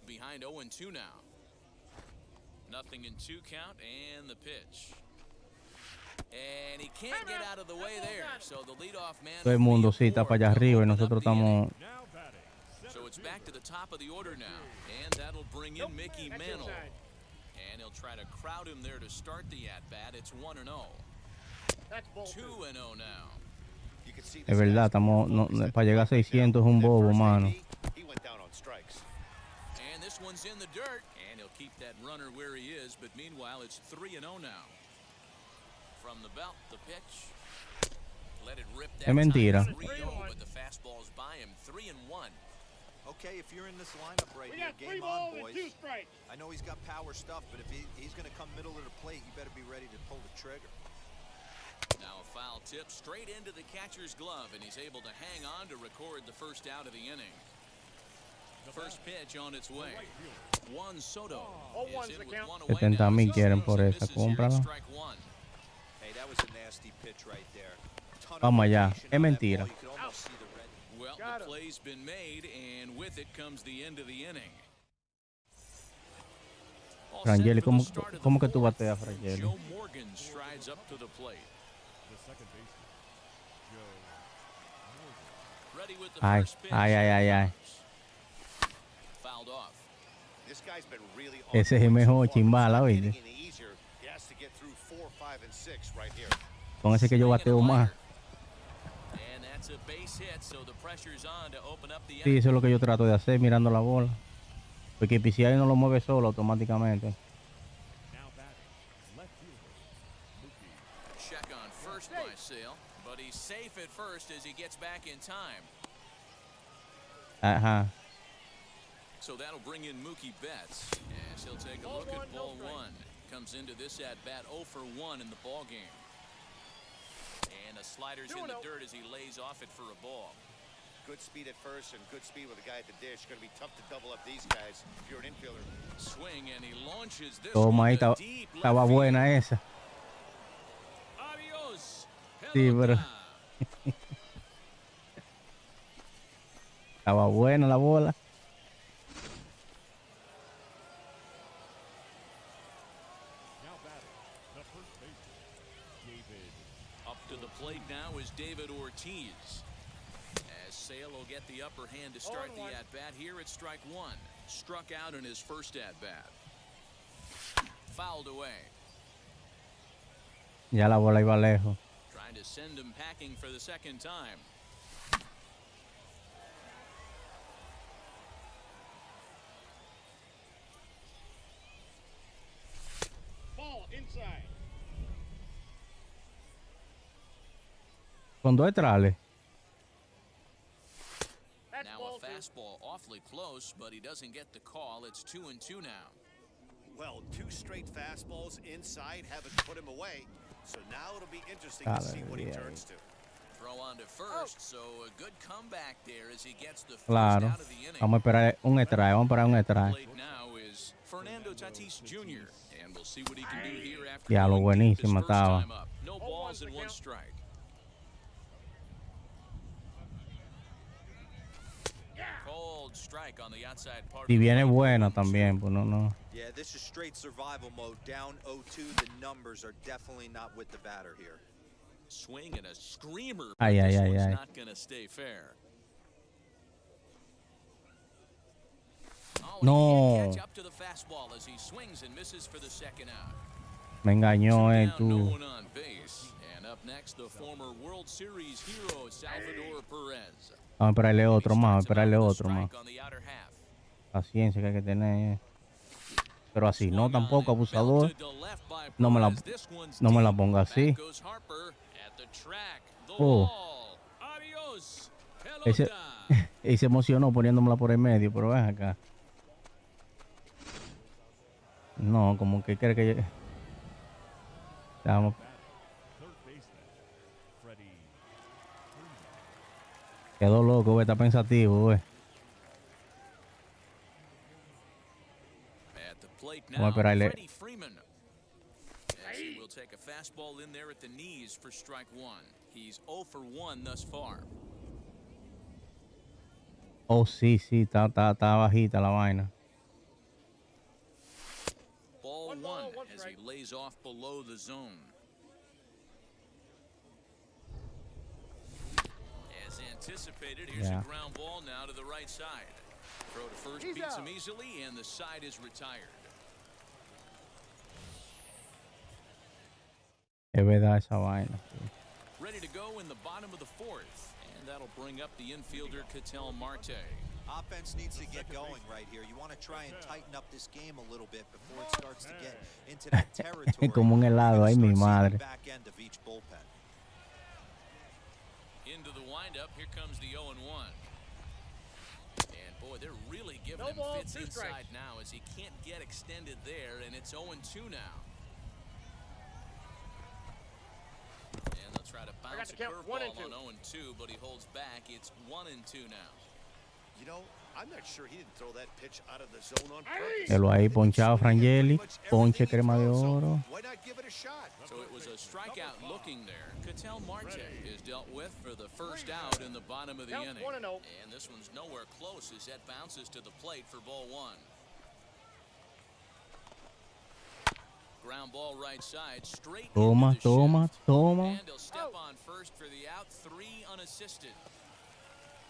Behind 0-2 now. Nothing in 2 count and the pitch. And he can't get out of the way there. So the leadoff man. Todo el mundo sí está para allá arriba y nosotros estamos. So it's back to the top of the order now, and that'll bring in Mickey Mantle. And he'll try to crowd him there to start the at-bat. It's 1-0. 2-0 now. Es verdad, estamos para llegar a 600 es un bobo, mano. And this one's in the dirt, and he'll keep that runner where he is, but meanwhile it's 3-0 now. From the belt, the pitch. Let it rip that es mentira. 3-0, but the fastball's by him. 3-1. Okay, if you're in this lineup right here, game on, boys. I know he's got power stuff, but if he's going to come middle of the plate, you better be ready to pull the trigger. Now a foul tip straight into the catcher's glove, and he's able to hang on to record the first out of the inning. First pitch on its way. Juan Soto is in with one away now. 70,000 quieren por esa, cómprala. Hey, that was a nasty pitch right there. Vamos allá, es mentira. Well, the play's been made, and with it comes the end of the inning. Frangeli, ¿cómo que tú bateas, Frangeli? Joe Morgan strides up to the plate. Ready with the Ay, first pitch. ay. Fouled off. Ese es el mejor chimbala, oíste. Con ese que yo bateo más. Sí, eso es lo que yo trato de hacer mirando la bola. Porque si ahí no lo mueve solo automáticamente. Check on first by Sale, but he's safe at first as he gets back in time. Ajá. So that'll bring in Mookie Betts as he'll take a look at ball 1. Comes into this at bat 0 for 1 in the ball game. And a slider's in the dirt as he lays off it for a ball. Good speed at first and good speed with the guy at the dish. Going to be tough to double up these guys if you're an infielder. Swing and he launches this Toma ahí, estaba buena esa. Adios. Sí, pero estaba buena la bola. Up to the plate now is David Ortiz. As Sale will get the upper hand to start the at-bat. Here at strike 1. Struck out in his first at-bat. Fouled away. Ya la bola iba lejos. to send him packing for the second time. Ball inside. Con 2 trales. Now a fastball awfully close, but he doesn't get the call. It's 2-2 now. Well, 2 straight fastballs inside haven't put him away. So now it'll be interesting to see what he turns to. Throw on to first, so a good comeback there as he gets the first Claro. out of the inning. Vamos a esperar un strike. Vamos a esperar un strike. Plate now is Fernando Tatis Jr. and we'll see what he can do here after Ya lo going deep his buenísima first estaba. time up. No balls and 1 strike. Cold strike on the outside part. Si viene buena también, pues no. Yeah, this is straight survival mode. Down 0-2, the numbers are definitely not with the batter here. Swing and a screamer, but Ay, ay, this ay, one's ay. not going to stay fair. Oh, and he No. can't catch up to the fastball as he swings and misses for the second out. Me engañó, Down, no tú. one on base. And up next, the former World Series hero, Salvador Perez. Vamos a esperarle otro más. Vamos a esperarle Strike otro más. on the outer half. Paciencia que hay que tener. Pero así no, Swung on tampoco, and abusador. belted to left by No me la, Perez. This one's no me la deep. ponga así. Back goes Harper at the track. The Oh. wall. Adios. Ese, Pelota. y se emocionó poniéndomela por el medio, pero ven acá. No, como que cree que... Vamos. Third baseman, Freddie Freeman. Quedó loco, güey, está pensativo, güey. At the plate Vamos a now, esperarle. Freddie Freeman. As he will take a fastball in there at the knees for strike 1. He's 0 for 1 thus far. Oh, sí, está bajita la vaina. Ball One ball, 1 one as he strike. lays off below the zone. As anticipated, here's Yeah. a ground ball now to the right side. Throw to first He's beats out. him easily, and the side is retired. Es verdad esa vaina. Sí. Ready to go in the bottom of the 4th, and that'll bring up the infielder Ketel Marte. Offense needs to get going right here. You want to try and tighten up this game a little bit before it starts to get into that territory. Como un helado, ay mi madre. Back end of each bullpen. Into the windup, here comes the 0-1. And boy, they're really giving No him ball, fits 2 inside strikes. now as he can't get extended there, and it's 0-2 now. And they'll try to bounce a the count, 1 and curveball on 0-2, but he holds back. It's 1-2 now. You know, I'm not sure he didn't throw that pitch out of the zone on purpose. Te lo ahí ponchado, Frangeli. Ponche Everything he crema de throws, so oro. why not give it a shot? So it was a strikeout looking there. Ketel Marte is dealt with for the first out in the bottom of the Count inning. 1-0. And this one's nowhere close as that bounces to the plate for ball 1. Ground ball right side, straight Toma, into the toma, shift. toma. And he'll step on first for the out, 3 unassisted.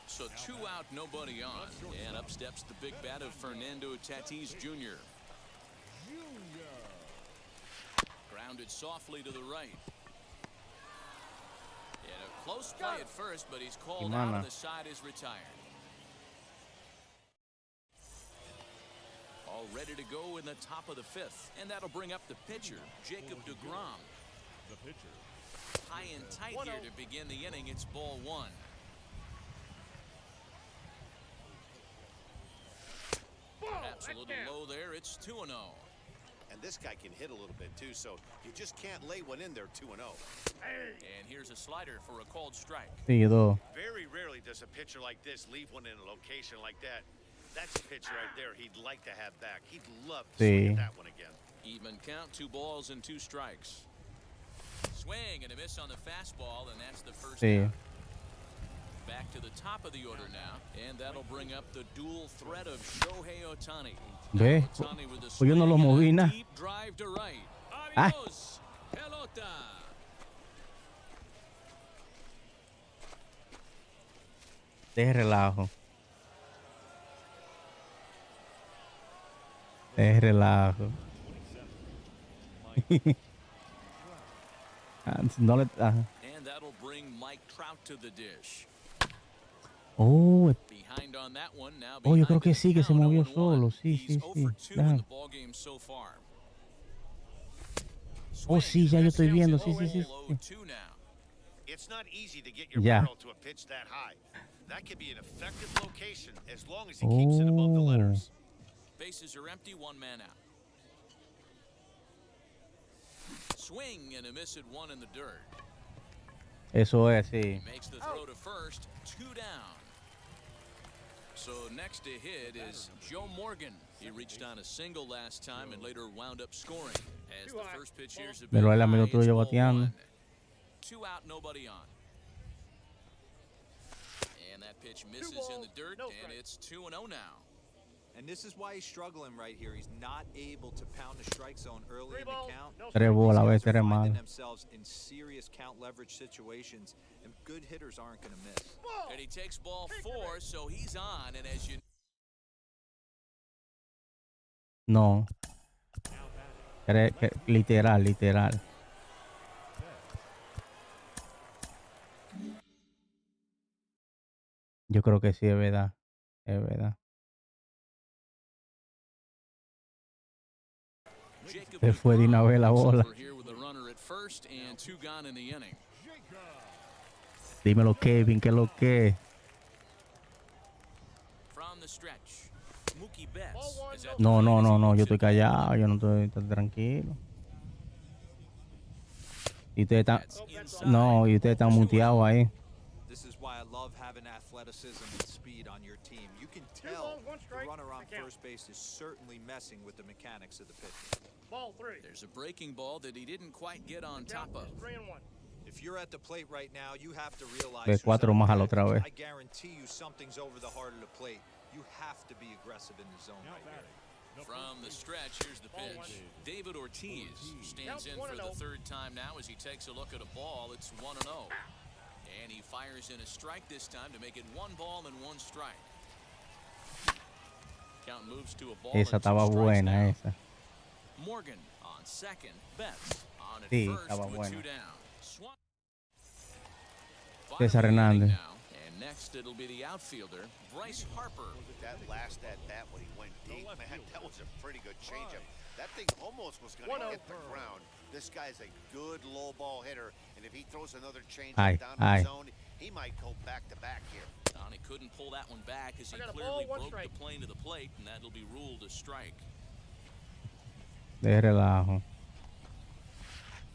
So 2 out, nobody on. And up steps the big bat of Fernando Tatis Jr. Grounded softly to the right. And a close play at first, but he's called out and the side is retired. All ready to go in the top of the 5th. And that'll bring up the pitcher, Jacob deGrom. The pitcher, High and tight here to begin the inning. It's ball 1. Perhaps a little low there. It's 2-0. And this guy can hit a little bit too, so you just can't lay one in there 2-0. And here's a slider for a called strike. Sí, 2. Very rarely does a pitcher like this leave one in a location like that. That's a pitch right there he'd like to have back. He'd love to swing at that one again. Even count, 2 balls and 2 strikes. Swing and a miss on the fastball, and that's the first out. Back to the top of the order now, and that'll bring up the dual threat of Shohei Otani. Ve, Otani with a pues yo no lo swing and moví a nada. deep drive to right. Ah. Adios, pelota. Deje relajo. Deje relajo. No le... Ajá. And that'll bring Mike Trout to the dish. Oh, Behind on that one, now oh, yo creo behind que in sí, the que se count, movió 0-1. solo. Sí, He's sí, 0 sí. for 2 in Déjame. the ball game so far. Oh, sí, ya yo estoy viendo. Sí, sí, sí. sí. 0-2 now. It's not easy to get your Ya. barrel to a pitch that high. That could be an effective location as long as he keeps it above the letters. Bases are empty, one man out. Swing and a miss at one in the dirt. Eso es, sí. Makes the throw to first, 2 down. So next to hit is Joe Morgan. He reached on a single last time and later wound up scoring. As the first pitch here's a bit Pero él a high, menos it's tuyo ball bateando. 1. 2 out, nobody on. And that pitch misses in the dirt, and it's 2-0 now. And this is why he's struggling right here. He's not able to pound the strike zone early in the count. Tres bolas, a These veces guys are eres finding malo. themselves in serious count leverage situations, and good hitters aren't going to miss. And he takes ball 4, so he's on, and as you No. Literal, literal. Yo creo que sí, es verdad. Es verdad. Se fue de una vez la bola. Dímelo, Kevin, ¿qué es lo que es? No, no, no, no, yo estoy callado, yo no estoy tranquilo. Y ustedes están, no, y ustedes están muteados ahí. This is why I love having athleticism and speed on your team. You can tell the runner on first base is certainly messing with the mechanics of the pitch. Ball 3. There's a breaking ball that he didn't quite get on top of. 3-1. If you're at the plate right now, you have to realize De cuatro más a la otra vez. I guarantee you something's over the heart of the plate. You have to be aggressive in the zone right here. From the stretch, here's the pitch. David Ortiz stands in for the third time now as he takes a look at a ball. It's 1-0. And he fires in a strike this time to make it 1 ball and 1 strike. Count moves to a ball. Esa estaba buena, esa. Morgan on second. Betts on at Sí, first estaba with buena. 2 down. César Hernández. And next it'll be the outfielder, Bryce Harper. That last at bat when he went deep, man, that was a pretty good changeup. That thing almost was going to hit the ground. This guy's a good low ball hitter, and if he throws another changeup down the zone, he might go back to back here. He couldn't pull that one back as he clearly broke the plane to the plate, and that'll be ruled a strike. De relajo.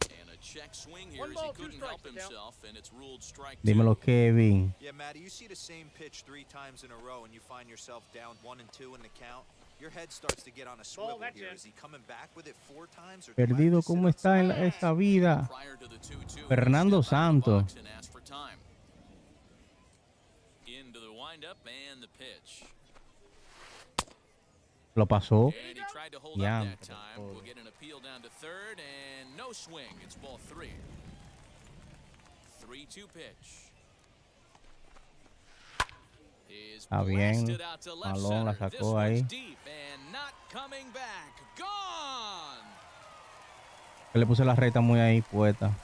And a check swing here as he couldn't help himself, and it's ruled strike 2. Dímelo, Kevin. Yeah, Matty, you see the same pitch 3 times in a row, and you find yourself down 1 and 2 in the count. Your head starts to get on a swivel here. Is he coming back with it 4 times? Or Perdido como está en esta vida. Fernando Santos. Into the windup and the pitch. Lo pasó. And he tried to hold up that time. We'll get an appeal down to third and no swing. It's ball 3. 3-2 pitch. Está bien. Balón la sacó ahí. Que le puse la recta muy ahí puesta.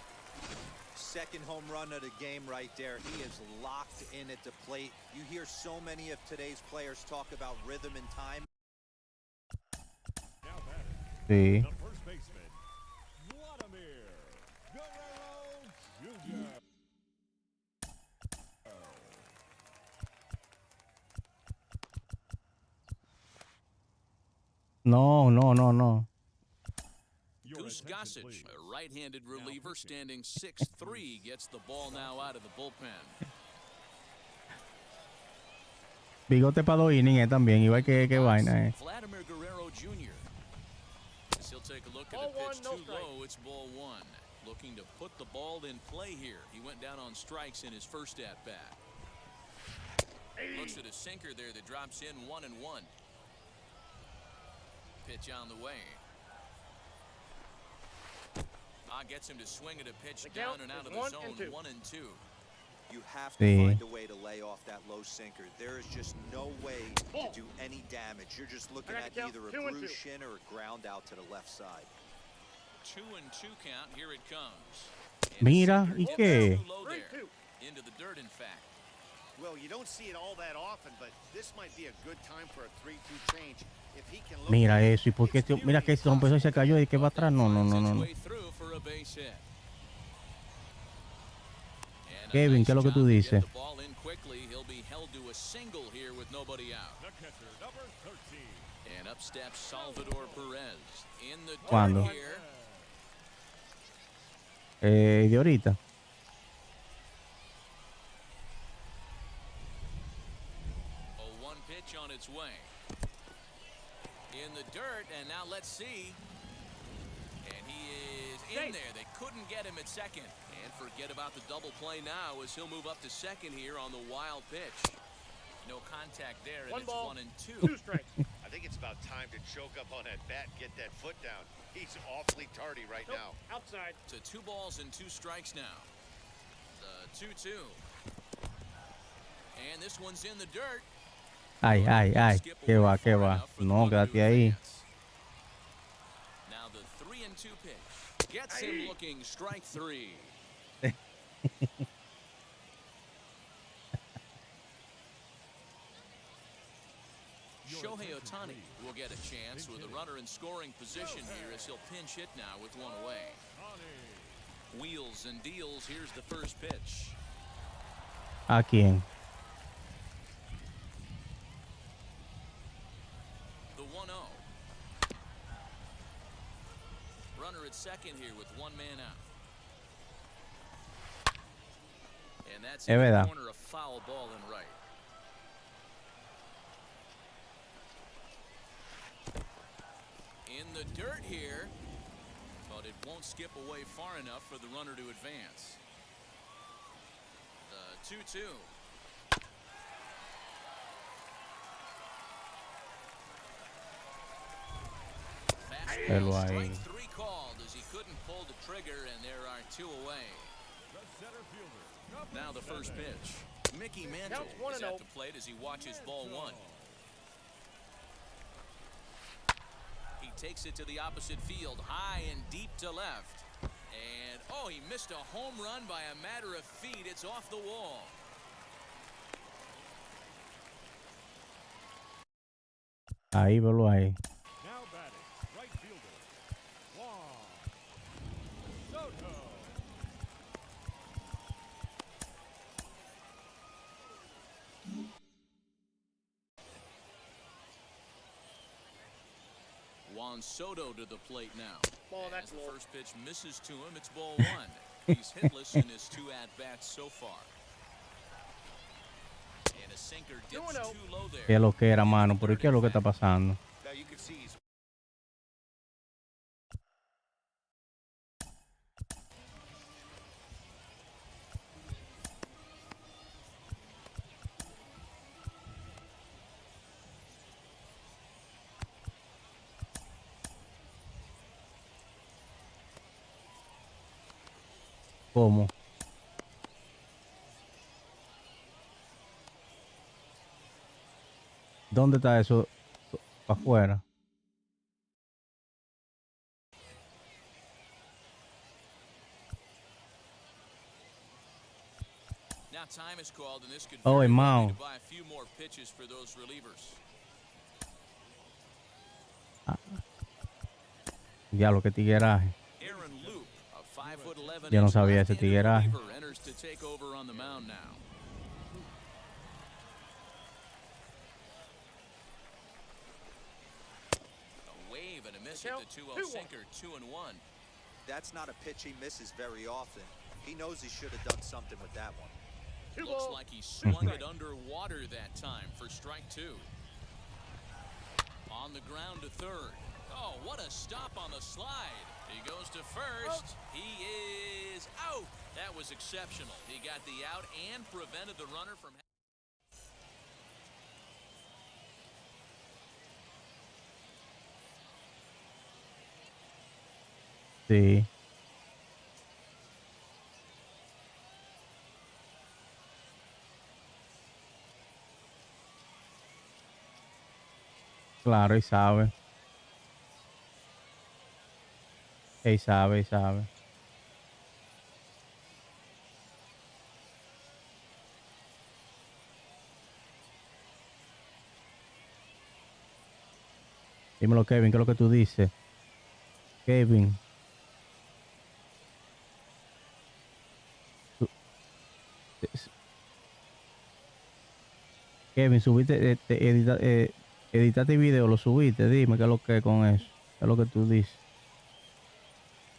Second home run of the game right there. He is locked in at the plate. You hear so many of today's players talk about rhythm and time. Sí. The first baseman, Vladimir Guerrero Jr. No, no, no, no. Goose, a right-handed reliever standing 6'3", gets the ball now out of the bullpen. Bigote para 2 innings también, igual que vaina. Vladimir Guerrero Jr. As he'll take a look at a pitch too low, it's ball 1. Looking to put the ball in play here. He went down on strikes in his first at-bat. Looks at a sinker there that drops in 1-1. Pitch on the way. Gets him to swing at a pitch down and out of the zone, 1-2. You have to find a way to lay off that low sinker. There is just no way to do any damage. You're just looking at either a bruised shin or a ground out to the left side. 2-2 count. Here it comes. Mira, ¿y qué? Into the dirt, in fact. Well, you don't see it all that often, but this might be a good time for a 3-2 change. If he can Mira eso, ¿y por qué? Mira que se empezó y se cayó y que va atrás. No, no, no, no, no. Kevin, ¿qué es lo que tú dices? And up steps Salvador Perez in the ¿Cuándo? dirt here. De ahorita. A one pitch on its way. In the dirt, and now let's see. And he is in there. They couldn't get him at second. And forget about the double play now as he'll move up to second here on the wild pitch. No contact there, and it's 1-2. I think it's about time to choke up on that bat and get that foot down. He's awfully tardy right now. Outside. To 2 balls and 2 strikes now. The 2-2. And this one's in the dirt. Ay, ay, ay. ¿Qué va, qué va? No, quédate ahí. Now the 3-2 pitch. Gets him looking, strike 3. Shohei Otani will get a chance with a runner in scoring position here as he'll pinch hit now with 1 away. Wheels and deals. Here's the first pitch. ¿A quién? The 1-0. Runner at second here with 1 man out. And that's in the corner, a foul ball and right. In the dirt here, but it won't skip away far enough for the runner to advance. The 2-2. Strike 3 called as he couldn't pull the trigger, and there are 2 away. Now the first pitch. Mickey Mantle is at the plate as he watches ball 1. He takes it to the opposite field, high and deep to left. And, oh, he missed a home run by a matter of feet. It's off the wall. Ahí, velo ahí. Now batting, right fielder, Juan Soto. Juan Soto to the plate now. That's the first pitch misses to him. It's ball 1. He's hitless in his 2 at-bats so far. And a sinker dips too low there. ¿Qué es lo que era, mano? ¿Por qué es lo que está pasando? Now you can see he's ¿Cómo? ¿Dónde está eso? Afuera. Now time is called, and this could Oh, very well Mao. be to buy a few more pitches for those relievers. Ya lo que tigueraje. Aaron Loop, a 5'11" Yo no sabía ese left-handed tigueraje. reliever, enters to take over on the mound now. A wave and a miss at the 2-0 sinker, 2-1. That's not a pitch he misses very often. He knows he should have done something with that one. Looks like he swung it underwater that time for strike 2. On the ground to third. Oh, what a stop on the slide. He goes to first. He is out. That was exceptional. He got the out and prevented the runner from... Sí. Claro, y sabe. Él sabe, él sabe. Dímelo, Kevin, ¿qué es lo que tú dices? Kevin. Kevin, subiste, editaste el video, lo subiste, dime qué es lo que con eso. ¿Qué es lo que tú dices?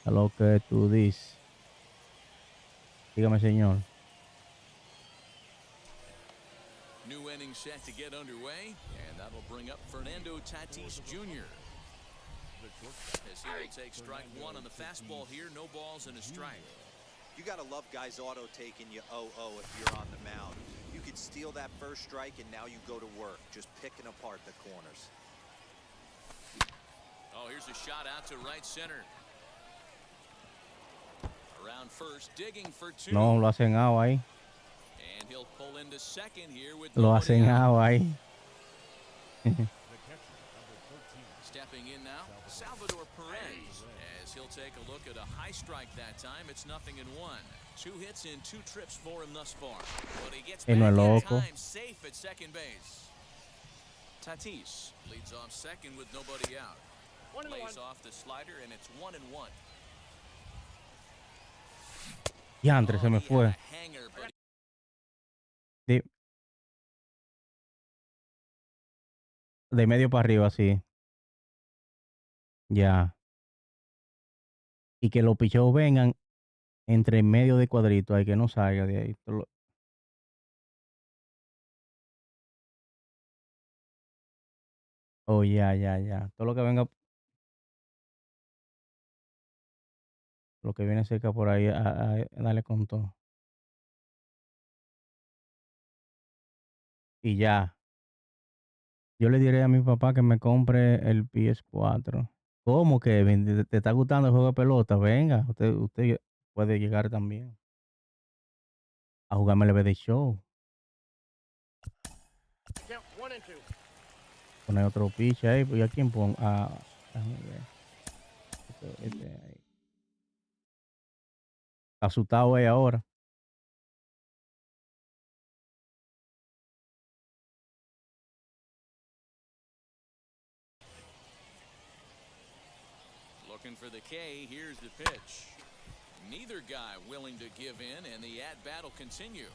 ¿Qué es lo que tú dices? Dígame, señor. New inning set to get underway, and that'll bring up Fernando Tatis Jr. As he will take strike one on the fastball here, no balls and a strike. You gotta love guys auto taking you 0-0 if you're on the mound. You could steal that first strike and now you go to work, just picking apart the corners. Oh, here's a shot out to right center. Around first, digging for two. No, lo hacen out ahí. And he'll pull into second here with Lo hacen out ahí. Stepping in now, Salvador Perez, as he'll take a look at a high strike that time. It's 0-1. 2 hits in 2 trips for him thus far. But he gets back no es in loco. time, safe at second base. Tatis leads off second with nobody out. Lays off the slider, and it's 1-1. Diantre, se me fue. De medio para arriba, sí. Ya. Y que los picheos vengan entre medio de cuadrito, hay que no salga de ahí. Oh, ya. Todo lo que venga, lo que viene cerca por ahí, dale con todo. Y ya. Yo le diré a mi papá que me compre el PS4. ¿Cómo, Kevin? ¿Te está gustando el juego de pelota? Venga, usted puede llegar también a jugarme el BD Show. Poner otro pitch ahí. ¿Y a quién pongo? Déjame ver. Ahí. Asustado ahí ahora. Looking for the K, here's the pitch. Neither guy willing to give in, and the at-bat will continue.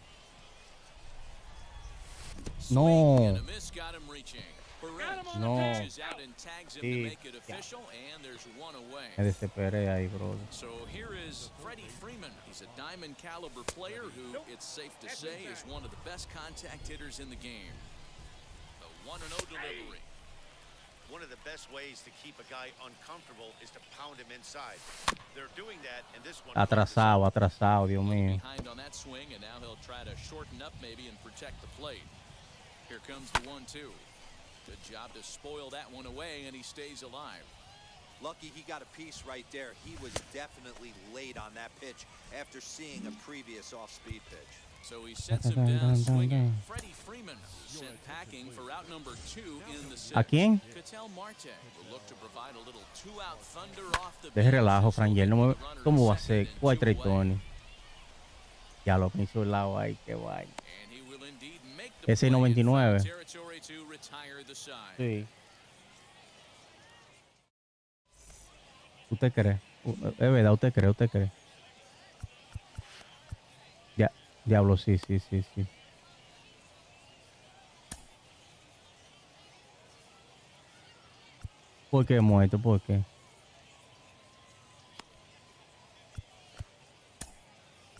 No. And a miss got him reaching. Perez No. pitches out and tags him to make it official, and there's one away. Me desesperé ahí, bro. So here is Freddie Freeman. He's a diamond caliber player who, it's safe to say, is one of the best contact hitters in the game. The 1-0 delivery. One of the best ways to keep a guy uncomfortable is to pound him inside. They're doing that, and this one. Atrasado, Dios mío. Behind on that swing, and now he'll try to shorten up maybe and protect the plate. Here comes the 1-2. Good job to spoil that one away, and he stays alive. Lucky he got a piece right there. He was definitely late on that pitch after seeing a previous off-speed pitch. So he sets him down swinging. Freddie Freeman sent packing for out number 2 in the 6th. ¿A quién? Ketel Marte will look to provide a little 2-out thunder off the Deje base. relajo, Frangel. No ¿Cómo va a ser? ¿Cuál Trey Turner? Ya lo me hizo el lado ahí, qué guay. Ese 99. Sí. ¿Usted cree? Es verdad, ¿usted cree? Ya, diablo, sí. ¿Por qué muerto? ¿Por qué?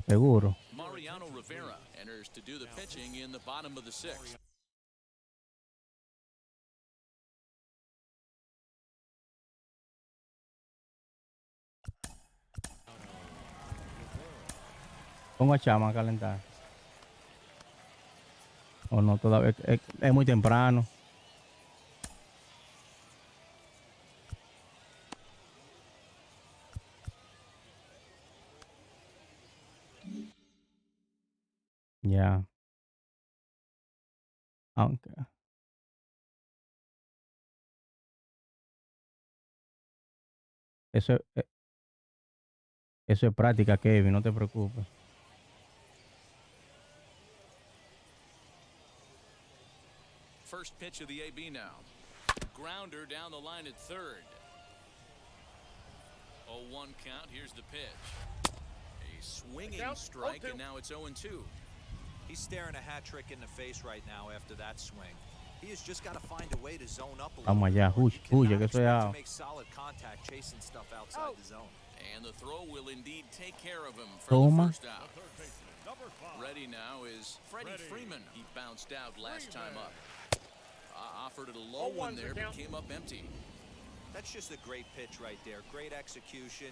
Seguro. Mariano Rivera enters to do the pitching in the bottom of the 6th. Pongo a Chama a calentar. O no, todavía es muy temprano. Ya. Aunque. Eso Eso es práctica, Kevin, no te preocupes. First pitch of the AB now. Grounder down the line at third. 0-1 count. Here's the pitch. A swinging strike, and now it's 0-2. He's staring a hat trick in the face right now after that swing. He has just got to find a way to zone up a little. Vamos allá, huye, que eso es out. Make solid contact chasing stuff outside the zone. And the throw will indeed take care of him for the first out. Ready now is Freddie Freeman. He bounced out last time up. Offered it a low one there, but came up empty. That's just a great pitch right there. Great execution.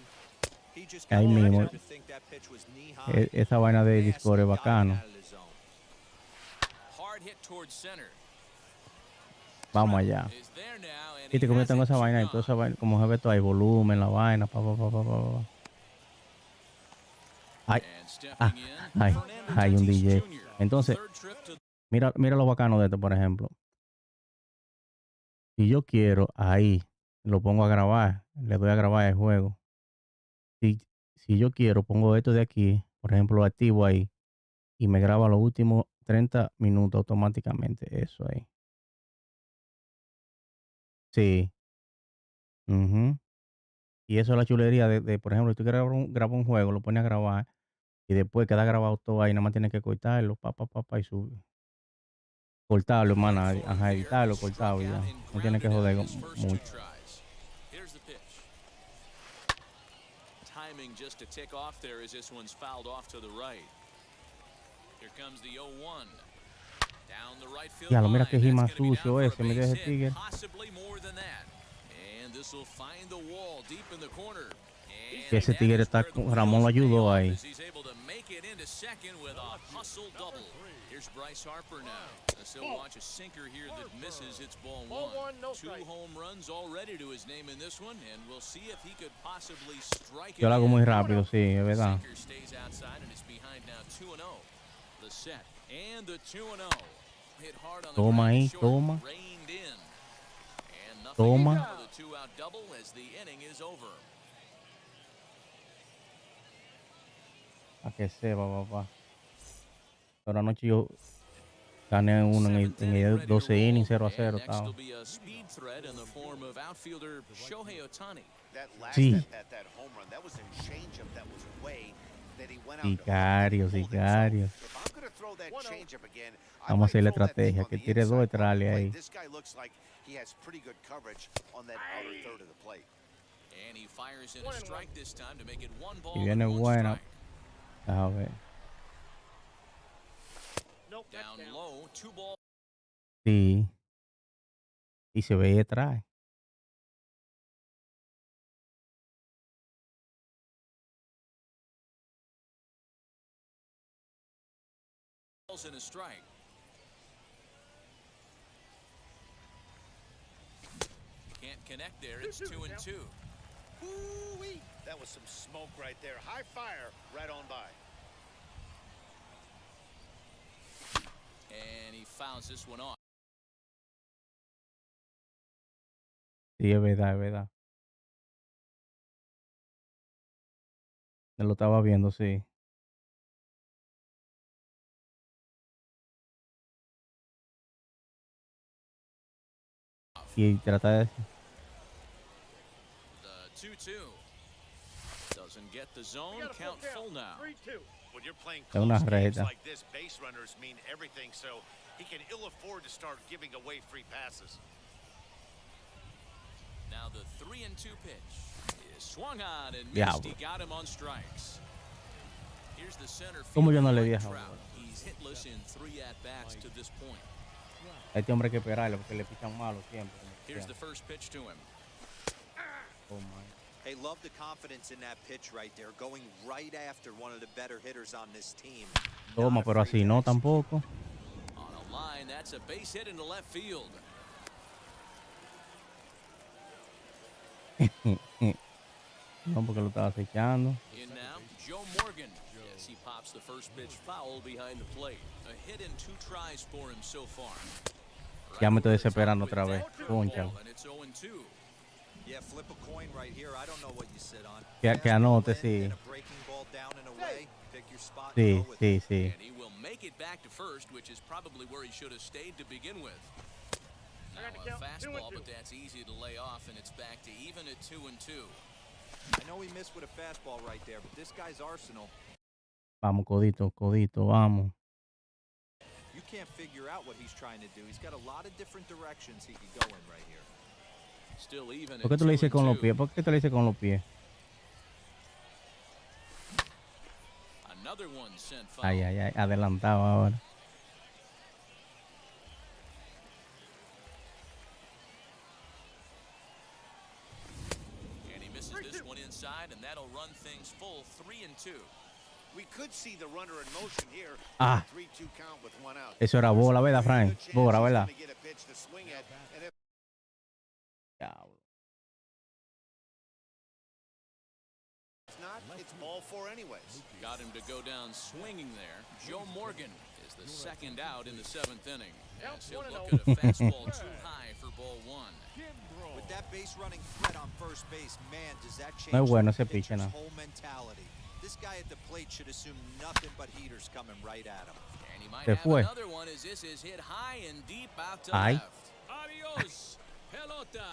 He just Ahí mismo. to think that pitch was knee high. Esa vaina de Discord es bacano. Hard hit towards center. Vamos allá. Y te convierto en esa vaina, entonces esa vaina, como se ve todo ahí, volumen, la vaina, Ay, hay un DJ. Entonces, mira lo bacano de esto, por ejemplo. Si yo quiero, ahí, lo pongo a grabar, le doy a grabar el juego. Si yo quiero, pongo esto de aquí, por ejemplo, lo activo ahí, y me graba los últimos 30 minutos automáticamente, eso ahí. Sí. Y eso es la chulería de por ejemplo, si tú quieres grabar un juego, lo pones a grabar y después queda grabado todo ahí, nada más tienes que cortarlo, y subir. Cortarlo, hermano, ajá, editarlo, cortarlo y ya. No tienes que joder mucho. Timing just to tick off there as this one's fouled off to the right. Here comes the 0-1. Down the right field Ya, lo mira line. que gima That's gonna be sucio down ese, for a mira base ese hit, Seeger. possibly more than that. And this will find the wall deep in the corner. Que ese tigre está, Ramón lo ayudó ahí. He's able to make it into second with a hustle double. Here's Bryce Harper now. He'll watch a sinker here that misses. It's ball one. 2 home runs already to his name in this one, and we'll see if he could possibly strike it. Yo lo hago muy rápido, sí, es verdad. Sinker stays outside and it's behind now 2-0. The set and the 2-0. Hit hard on the Toma ground ahí, short, toma. reined in. And nothing Toma. for the 2-out double as the inning is over. A que sepa, papá. Pero anoche yo gané uno en el 12 innings, 0-0. Next will be a speed threat in the form of outfielder Shohei Otani. That last Sí. at that home run, that was a changeup that was away that he went out. Sicario, sicario. If I'm going to throw that changeup again, Vamos a hacer la I might throw that thing estrategia, on que the tire 2 inside y trale part of the ahí. plate. This guy looks like he has pretty good coverage on that outer third of the plate. And he fires in a strike this time to make it 1 ball Y viene and 1 buena. strike. A ver. Down low, 2 balls. Sí. Y se ve detrás. And a strike. Can't connect there. It's 2-2. Ooh-wee. That was some smoke right there. High fire right on by. And he fouls this one off. Sí, es verdad, es verdad. Él lo estaba viendo, sí. Y trata de... The 2-2. Doesn't get the zone. Count full now. When you're playing Es una close games reta. like this, base runners mean everything, so he can ill afford to start giving away free passes. Now the 3-2 pitch is swung on and missed. Diablo. He got him on strikes. Here's the center ¿Cómo yo fielder, no le Mike di a Trout. Howard? He's hitless in 3 at-bats to this point. A este hombre hay que esperarle porque le pichan malo siempre. Here's the first pitch to him. Oh, my. Hey, love the confidence in that pitch right there, going right after one of the better hitters on this team. Toma, Not pero afraid así to no execute. tampoco. On a line, that's a base hit into left field. No, porque lo estaba acechando. In now, Joe Morgan. Yes, he pops the first pitch foul behind the plate. A hit in 2 tries for him so far. Ya me estoy desesperando otra vez. Concha. And it's 0-2. Yeah, flip a coin right here. I don't know what you sit on. Que anote, sí. And a breaking want to Sí, go with sí, it. sí. And he will make it back to first, which is probably where he should have stayed to begin with. Now a fastball, but that's easy to lay off, and it's back to even at 2-2. I know he missed with a fastball right there, but this guy's arsenal, Vamos, Codito, Codito, vamos. you can't figure out what he's trying to do. He's got a lot of different directions he could go in right here. Still even ¿Por at qué tú le dices con los 2-2. pies? ¿Por qué tú le dices con los pies? Another one sent foul. Ay, ay, ay, adelantado ahora. And he misses this one inside, and that'll run things full 3-2. We could see the runner in motion here. Ah. 3-2 count with one out. Eso era bola, ¿verdad, Frank? Good chance Bola, he's ¿verdad? gonna get a pitch to swing at, and if Diablo. it's not, it's ball four anyways. Got him to go down swinging there. Joe Morgan is the second out in the 7th inning. As he'll look at a fastball too high for ball one. With that base running threat on first base, man, does that change No es bueno the ese pitcher, pitcher's no. whole mentality. This guy at the plate should assume nothing but heaters coming right at him. And he might Se have fue. another one as this is hit high and deep out to Ay. left. Adios, pelota.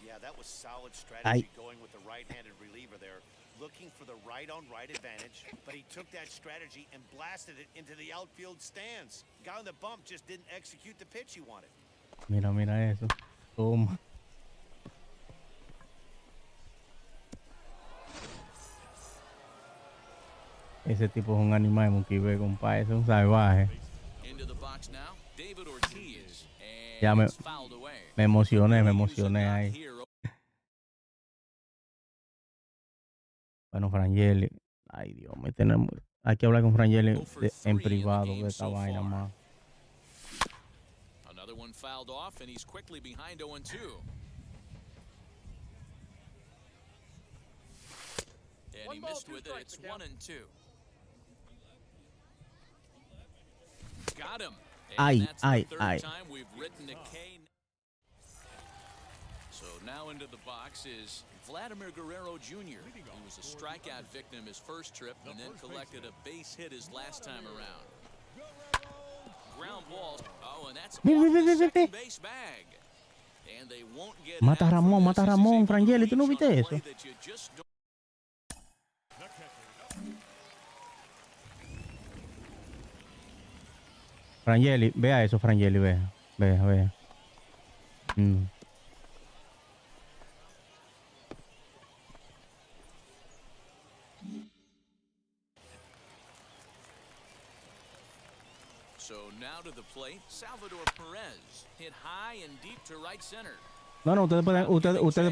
Yeah, that was solid Ay. strategy going with the right-handed reliever there, looking for the right-on-right advantage, but he took that strategy and blasted it into the outfield stands. Guy on the bump just didn't execute the pitch he wanted. Mira, mira eso. Toma. Ese tipo es un animal, Mookie Betts, compadre. Es un salvaje. Into the box now, David Ortiz. And Ya me it's fouled away. emocioné ahí. Here. Bueno, Frangeli. Ay, Dios, hay que hablar con Frangeli en privado de esta vaina más. Another one fouled off, and he's quickly behind 0-2. And he missed with it. It's 1-2. Got him. And Ay, that's the ay, third ay. time we've written a K. So now into the box is Vladimir Guerrero Jr., who was a strikeout victim his first trip and then collected a base hit his last time around. Ground balls. Oh, and that's off the second base bag. And they won't get Mata a out from Ramón, this. mata a This is Ramón, a Frangeli, ¿tú no reach viste on a eso? play that you just don't- Frangeli, vea eso, Frangeli, vea. Vea. So now to the plate, Salvador Perez hit high and deep to right center. No, ustedes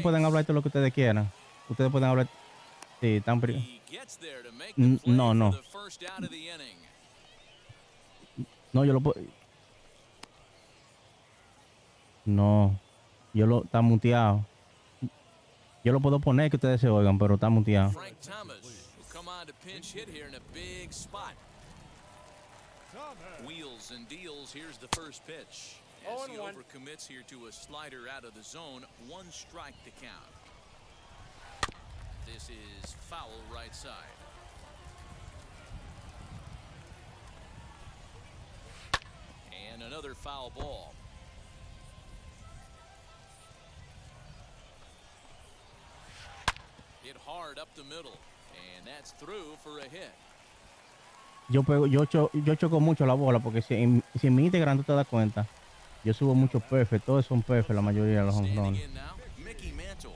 pueden hablar de lo que ustedes quieran. Ustedes pueden hablar. Sí, están He gets there to make the play no. for the first out of the inning. No, yo lo puedo. No, está muteado. Yo lo puedo poner que ustedes se oigan, pero está muteado. Frank Thomas will come on to pinch hit here in a big spot. Wheels and deals. Here's the first pitch. As he overcommits here to a slider out of the zone, 1 strike to count. This is foul right side. And another foul ball. Hit hard up the middle, and that's through for a hit. Yo choco mucho la bola porque si en mi Instagram tú te das cuenta, yo subo mucho perfect, todos son perfect la mayoría de los home runs. In now, Mickey Mantle,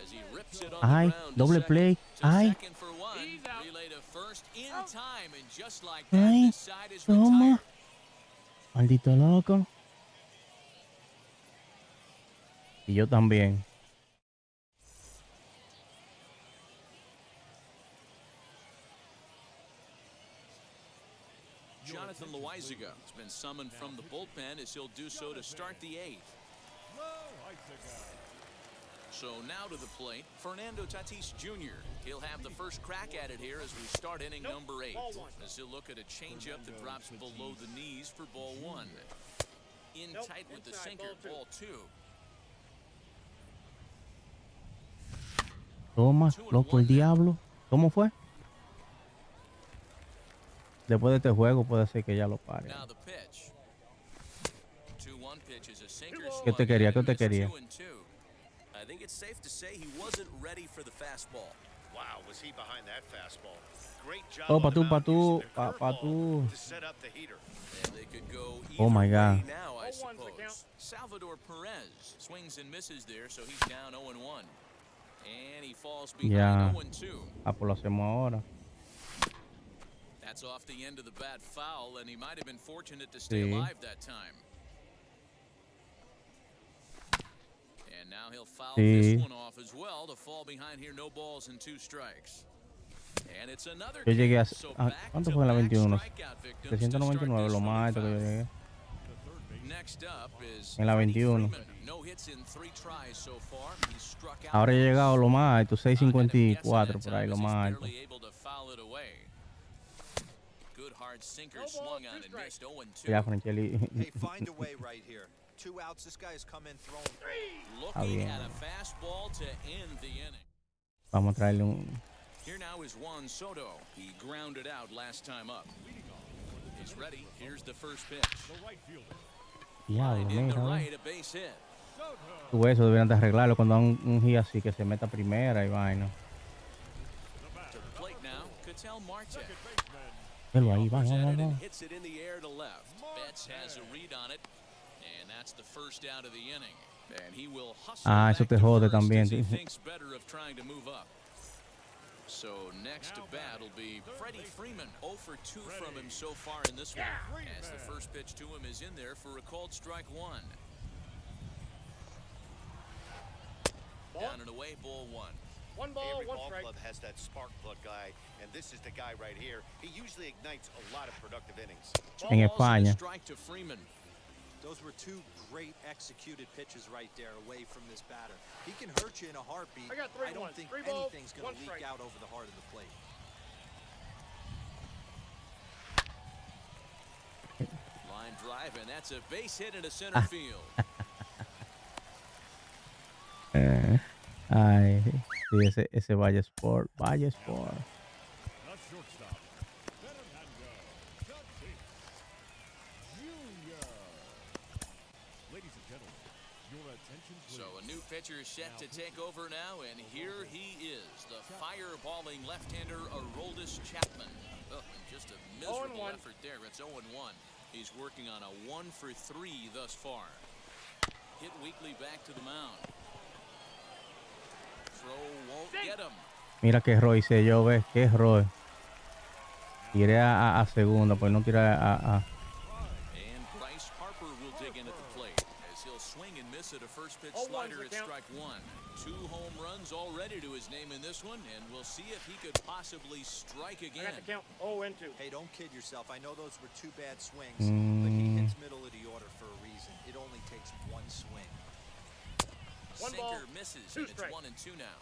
as he rips it on Ay, the ground to doble second. play. To Ay. second for one. Relay to first in time, and just like that, Ay, this side is toma. retired. Maldito loco. Y yo también. Jonathan Loizaga has been summoned from the bullpen as he'll do so to start the 8th. So now to the plate, Fernando Tatis Jr. He'll have the first crack at it here as we start inning number 8. As he'll look at a changeup that drops below the knees for ball 1. In tight with the sinker, ball 2. Toma, loco el diablo. ¿Cómo fue? Después de este juego puede ser que ya lo pare. Now the pitch. 2-1 pitch is a sinker ¿Qué te swung quería? at ¿Qué and te misses quería? 2-2. I think it's safe to say he wasn't ready for the fastball. Wow, was he behind that fastball? Great job Oh, on pa' the tú, mound using the pa' curveball tú. to set up the heater. And they could go Oh my either God. way now, I suppose. Salvador Perez swings and misses there, so he's down 0-1. And he falls Ya. behind 0-2. Ah, pues lo hacemos ahora. That's off the end of the bat foul, and he might have been fortunate to stay Sí. alive that time. And now he'll foul Sí. this one off as well to fall behind here, no balls and 2 strikes. And it's another Yo llegué a... case, so ¿Cuánto fue en la 21? strikeout victims to 399, start lo this más alto que yo 45. llegué. Next up is En la Freddie 21. Freeman. No hits in 3 tries so far. He's struck out Ahora he once. llegado lo más alto, Not had him guessing 654 that por ahí, time lo as he's más alto. barely able to foul it away. Good hard sinker swung on and missed 0-2. Ya, Franchelli. Hey, find a way right here. 2 outs. This guy has come in throwing. Looking bien. at a fastball to end the inning. Vamos a traerle un... Here now is Juan Soto. He grounded out last time up. He's ready. Here's the first pitch. Diablo, Line into mira. right, a base hit. Tú eso deberían de arreglarlo cuando dan un hit así que se meta primera y vaina. To the plate now, Ketel Marte. Velo ahí, va, Goes va, at va, it va. and hits it in the air to left. Betts has a read on it, and that's the first out of the inning. And he will hustle Eso back te to jode first también. as he thinks better of trying to move up. So next to bat will be Freddie Freeman, 0 for 2 from him so far in this one. As the first pitch to him is in there for a called strike 1. Down and away, ball 1. Every ball club has that spark plug guy, and this is the guy right here. He usually ignites a lot of productive innings. En Balls and a España. strike to Freeman. Those were 2 great executed pitches right there away from this batter. He can hurt you in a heartbeat. I don't think anything's going to leak out over the heart of the plate. Line drive, and that's a base hit into center field. Ay, sí, ese Valle Sport. Valle Sport. The shortstop, Fernando Tatis Jr. Ladies and gentlemen, your attention please. So a new pitcher is set to take over now, and here he is, the fireballing left-hander Aroldis Chapman. Oh, and just a miserable effort there. It's 0-1. He's working on a 1 for 3 thus far. Hit weakly back to the mound. Throw won't get him. Mira qué error hice yo, ves, qué error. Tiré a segunda, pues no tiré a... And Bryce Harper will dig in at the plate as he'll swing and miss at a first pitch slider at strike 1. 2 home runs already to his name in this one, and we'll see if he could possibly strike again. Hey, don't kid yourself. I know those were 2 bad swings, but he hits middle of the order for a reason. It only takes 1 swing. Sinker misses, and it's 1-2 now.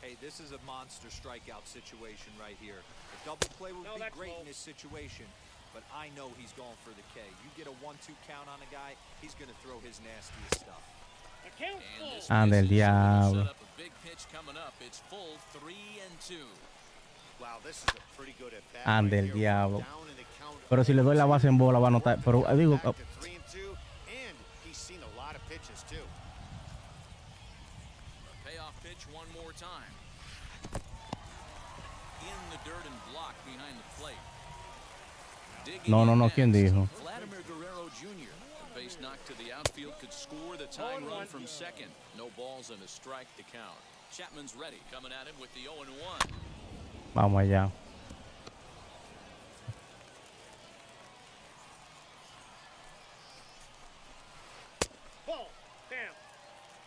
Hey, this is a monster strikeout situation right here. A double play would be great in this situation, but I know he's going for the K. You get a 1-2 count on a guy, he's going to throw his nastiest stuff. And this Anda el misses, so it'll diablo. set up a big pitch coming up. It's full 3-2. Wow, this is a pretty good at bat. Anda right el here. diablo. Down in the count. Pero si le doy la base en bola va a anotar. Pero digo, Back to 3-2, and he's seen a lot of pitches too. Payoff pitch one more time. In the dirt and blocked behind the plate. Digging No, in ¿quién next, dijo? Vladimir Guerrero Jr. A base knock to the outfield could score the tying run from second. No balls and a strike to count. Chapman's ready, coming at him with the 0-1. Vamos allá.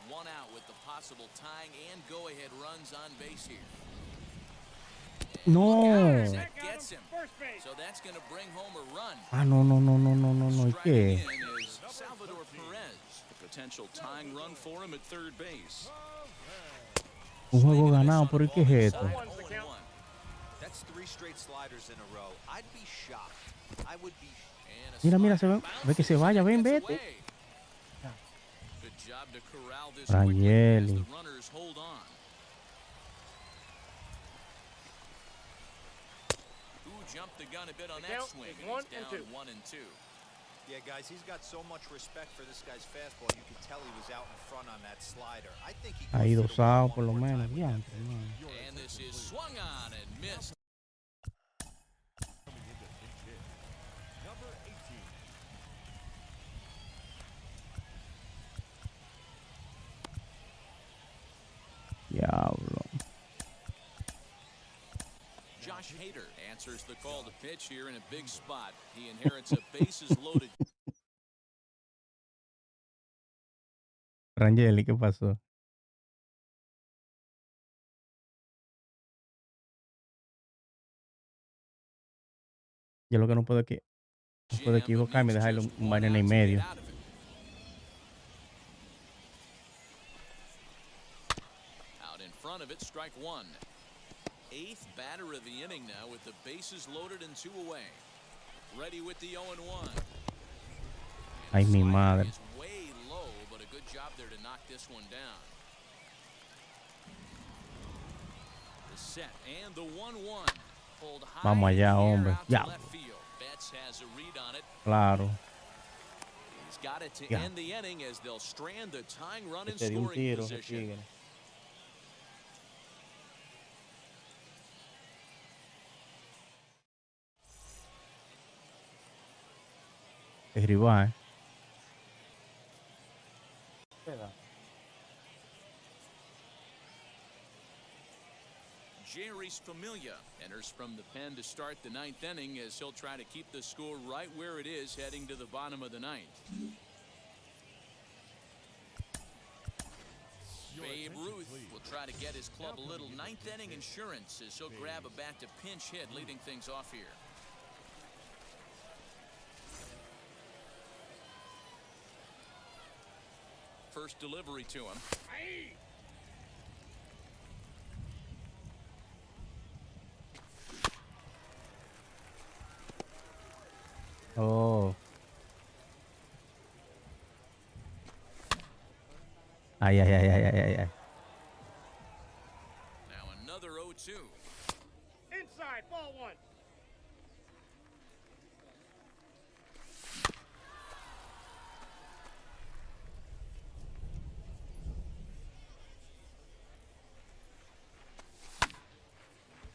One out with the possible tying and go-ahead runs on base here. No. That gets him. So that's going to bring home a run. Ah, no. ¿Y Striking qué? in is Salvador Perez. The potential tying run for him at third base. Un juego ganado, ¿pero y qué es esto? That's 3 straight sliders in a row. I'd be shocked. I would be. Mira, se ve, ve que se vaya, ven, vete. Good job to corral this Rangel. quickly as the runners hold on. jumped the gun a bit on that swing. And he's down 1-2. Yeah, guys, he's got so much respect for this guy's fastball. You can tell he was out in front on that slider. I think he ha ido usado por lo menos. And this is swung on and missed. Number 18. Diablo. Josh Hader answers the call to pitch here in a big spot. He inherits a bases loaded. Rangeli, ¿qué pasó? Yo lo que no puedo es que no puedo equivocarme y dejarle un banana y medio. Out in front of it, strike one. 8th batter of the inning now with the bases loaded and 2 away. Ready with the 0-1. Ay, mi madre. Is way low, but a good job there to knock this one down. The set and the 1-1. Pulled high. Vamos allá, hombre. Ya. Ya. Betts has a read on it. Claro. He's got it to Ya. end the inning as they'll strand the tying run in Te di un scoring tiro, position. Seeger. Es rival. Jerry's Familia enters from the pen to start the 9th inning as he'll try to keep the score right where it is heading to the bottom of the 9th. Babe Ruth will try to get his club a little 9th inning insurance as he'll grab a bat to pinch hit, leading things off here. First delivery to him. Oh. Ay, ay, ay, ay, ay, ay. Now another 0-2. Inside, ball one.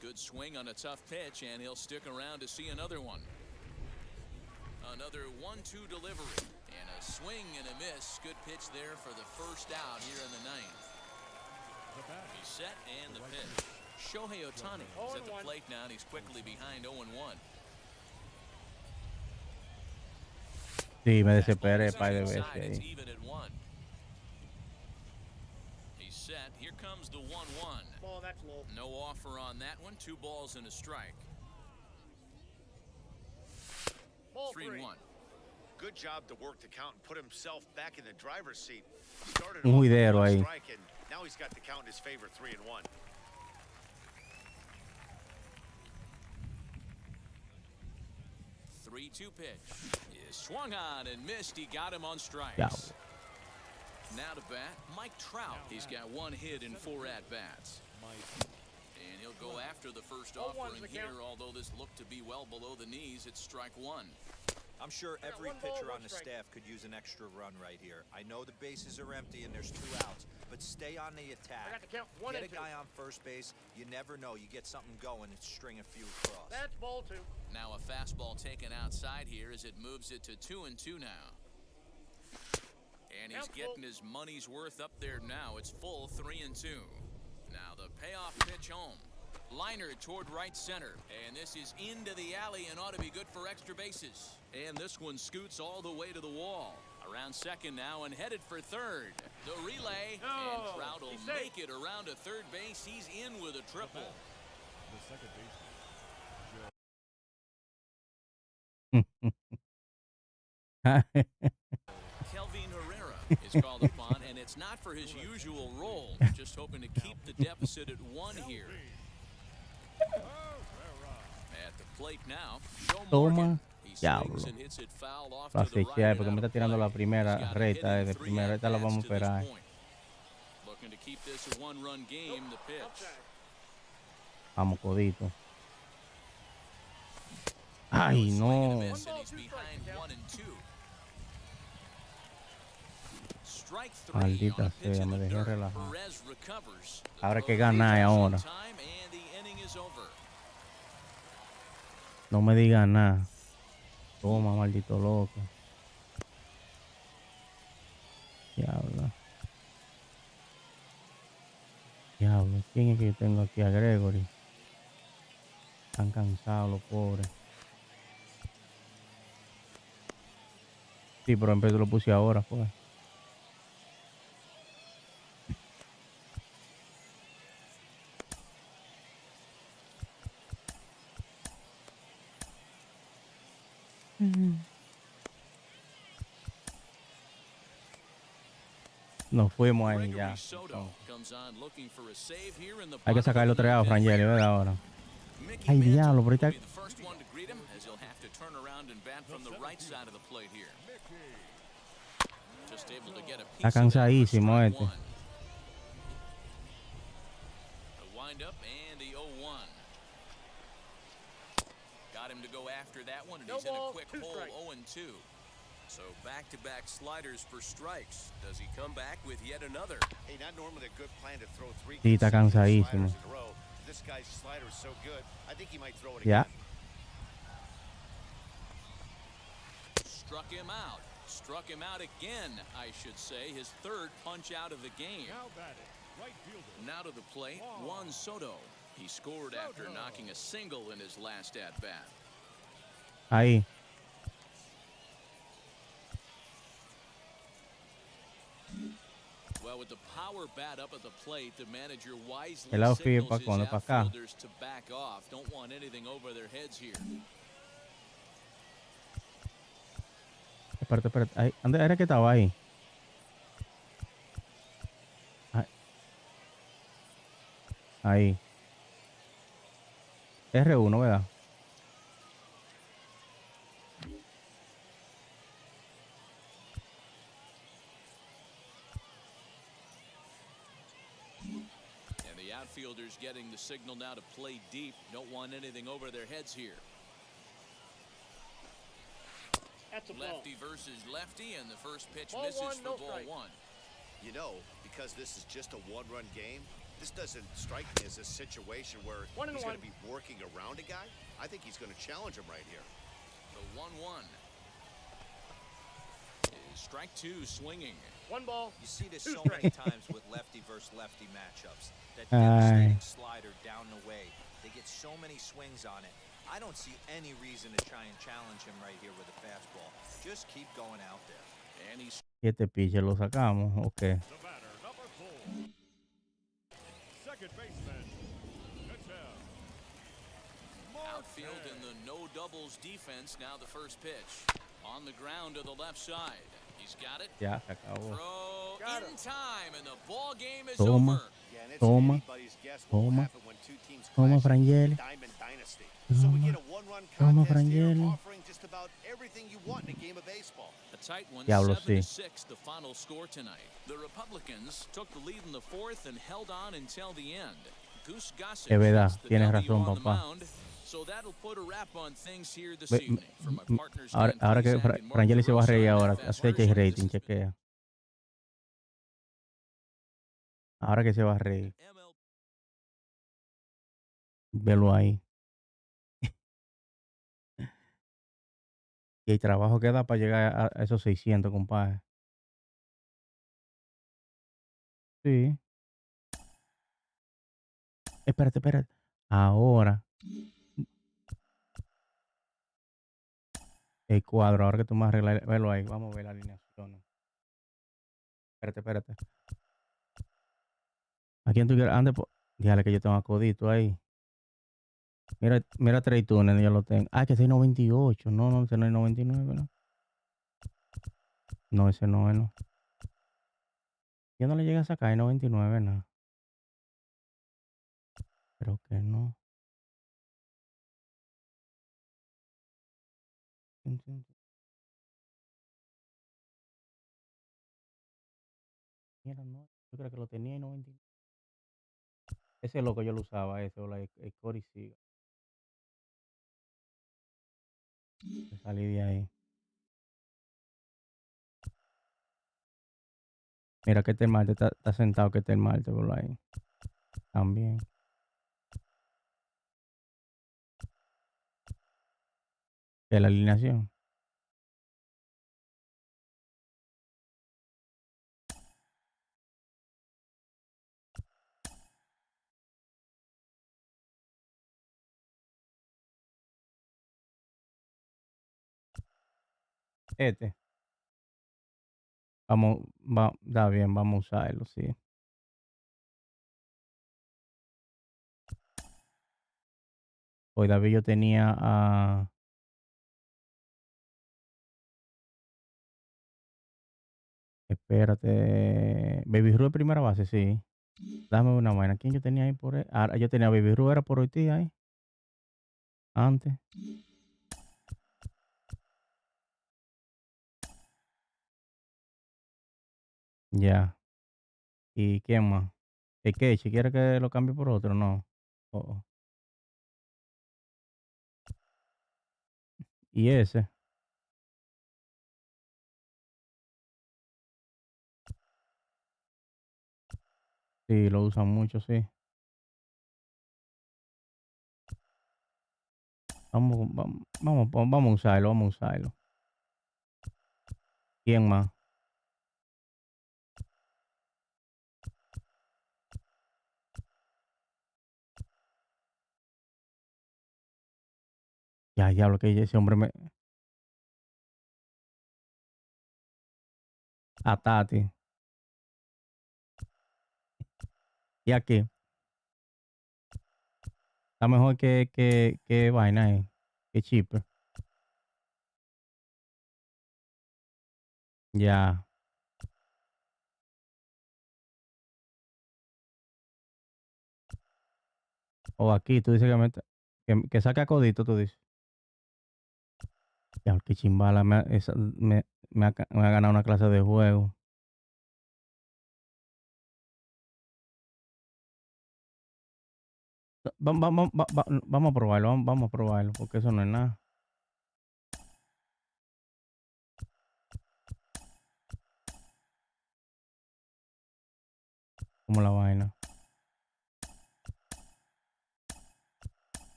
Good swing on a tough pitch, and he'll stick around to see another one. Another 1-2 delivery, and a swing and a miss. Good pitch there for the first out here in the 9th. He's set and the pitch. Shohei Otani is at the plate now, and he's quickly behind 0-1. Sí, me desesperé par de veces It's ahí. even at 1. He's set. Here comes the 1-1. Ball, that's low. No offer on that one. 2 balls and a strike. Ball 3-1. Good job to work the count and put himself back in the driver's seat. Started Un off with juidero one ahí. strike, and now he's got the count in his favor, 3-1. Three-two pitch is swung on and missed. He got him on strikes. Yeah. Now to bat, Mike Trout. He's got 1 hit in 4 at-bats. And he'll go after the first offering here, although this looked to be well below the knees. It's strike 1. I'm sure every pitcher on the staff could use an extra run right here. I know the bases are empty and there's 2 outs, but stay on the attack. I got the count. 1 Get a and 2. guy on first base. You never know. You get something going and string a few across. That's ball 2. Now a fastball taken outside here as it moves it to 2-2 now. And he's getting his money's worth up there now. It's full 3-2. Now the payoff pitch home. Liner toward right center. And this is into the alley and ought to be good for extra bases. And this one scoots all the way to the wall. Around second now and headed for third. The relay. And Trout will make it around to third base. He's in with a triple. The second baseman. Kelvin Herrera is called upon, and it's not for his usual role. Just hoping to keep the deficit at 1 here. At the plate now, Toma. He Diablo. swings and hits it foul off Lo to the right aceché and porque me out está of tirando la play. primera He's got a recta hit in de 3 primera. Esta la at-bats vamos a to this esperar. point. Looking to keep this a 1-run game. The pitch. Vamos, codito. Ay, No swing and a no. miss, and he's behind 1-2. Strike three on Maldita a pitch sea, in me the dejé dirt. relajar. Perez recovers. The Ahora hay que throw ganar falls ahora. in time, and the inning is over. No me digas nada. Toma, maldito loco. Diablo. Diablo. ¿Quién es que yo tengo aquí? A Gregory. Están cansados los pobres. Sí, pero en vez de lo puse ahora, pues. Nos fuimos ahí ya. Gregory Soto comes on looking for a save here in the Hay que bottom sacarlo of the tres a ninth Frangeli, inning. ¿verdad? Ahora. Mickey Ay, Mantle diablo, pero will ahorita. be the first one to greet him, as he'll have to turn around and bat from the right side of the plate here. Just able to get a Está piece of it for cansadísimo strike este. one. The wind up and the 0-1. Got him to go after that one, and No he's in a balls, quick 2 hole, strikes. 0-2. So back-to-back sliders for strikes. Does he come back with yet another? Hey, not normally a good plan to throw 3 Sí, está consecutive cansadísimo. sliders in a row. This guy's slider is so good. I think he might throw it Ya. again. Struck him out. Struck him out again, I should say. His third punch out of the game. Now batting, right fielder. Now to the plate, Juan Soto. He scored after knocking a single in his last at-bat. Ahí. Well, with the power bat up at the plate, the manager wisely El outfield signals pa' his cuando, pa' acá. outfielders to back off. Don't want anything over their heads here. Espérate, espérate. Ahí. ¿Dónde era que estaba ahí? Ahí. R1, ¿verdad? And the outfielders getting the signal now to play deep. Don't want anything over their heads here. That's a ball. Lefty versus lefty, and the first pitch Ball misses one, for no ball strike. one. You know, because this is just a one-run game, this doesn't strike me as a situation where 1 and he's going 1. to be working around a guy. I think he's going to challenge him right here. The 1-1. Is strike two swinging. 1 ball. You see this 2 so many strikes. times with lefty versus lefty matchups. That Aye. devastating slider down the way. They get so many swings on it. I don't see any reason to try and challenge him right here with a fastball. Just keep going out there. And he's Y este pitcher lo sacamos. Ok. The batter, number 4. Second baseman, Mantle. outfield in the no doubles defense. Now the first pitch. On the ground to the left side. He's got it. Ya, se acabó. Throw Got in him. time, and the ball game is Toma. over. Yeah, and it's Toma. anybody's guess what will Toma. happen when two teams Toma, clash in Frangeli. Diamond Dynasty. So we Toma. get a one-run Toma, contest here, Frangeli. offering just about everything you want in a game of baseball. A tight one, Diablo, 7-6, the final score tonight. The Republicans took the lead in the fourth and held on until the end. Goose Gossett Es verdad, gets the tienes W razón, on the papá. mound. So that'll put a wrap on things here this Ve- evening. From my partners, Ahora, Dan ahora que Plesac and Mark Frangeli se va a DeRosa reír and ahora, FS acecha y Version, rating, this has been chequea. Ahora que se va a reír, ML velo ahí. Y el trabajo que da para llegar a esos 600, compadre. Sí. Espérate, espérate. Ahora, el cuadro, ahora que tú me arreglas, velo ahí, vamos a ver la alineación. Espérate, espérate. ¿A quién tú quieres? Ande, dígale que yo tengo a Codito ahí. Mira, mira Trey Turner, yo lo tengo. Ah, que ese es 98. No, no, ese no es 99, ¿no? No, ese no es, no. Yo no le llegué a sacar el 99, no. Creo que no. Mira, no. Yo creo que lo tenía en 99. Ese loco yo lo usaba, ese, o el Cody Seeger. Salí de ahí. Mira que este Marte está sentado, que este Marte por ahí. También. De la alineación. Este. Vamos, está bien, vamos a usarlo, sí. Hoy David yo tenía a... Espérate. Baby Ruth de primera base, sí. Dame una vaina. ¿Quién yo tenía ahí por ahí? Ah, yo tenía a Baby Ruth, era por Ortiz ahí. Antes. Ya. ¿Y quién más? ¿El qué? ¿Si quiere que lo cambie por otro? No. Oh. Y ese. Sí, lo usan mucho, sí. Vamos a usarlo, vamos a usarlo. ¿Quién más? Ya, lo que ese hombre me... A Tati. ¿Y aquí? Está mejor que vaina, que chip. Ya. O aquí, tú dices que saque a Codito, tú dices. Ya, que chimbala, me ha ganado una clase de juego. Vamos a probarlo, vamos a probarlo, porque eso no es nada. Como la vaina.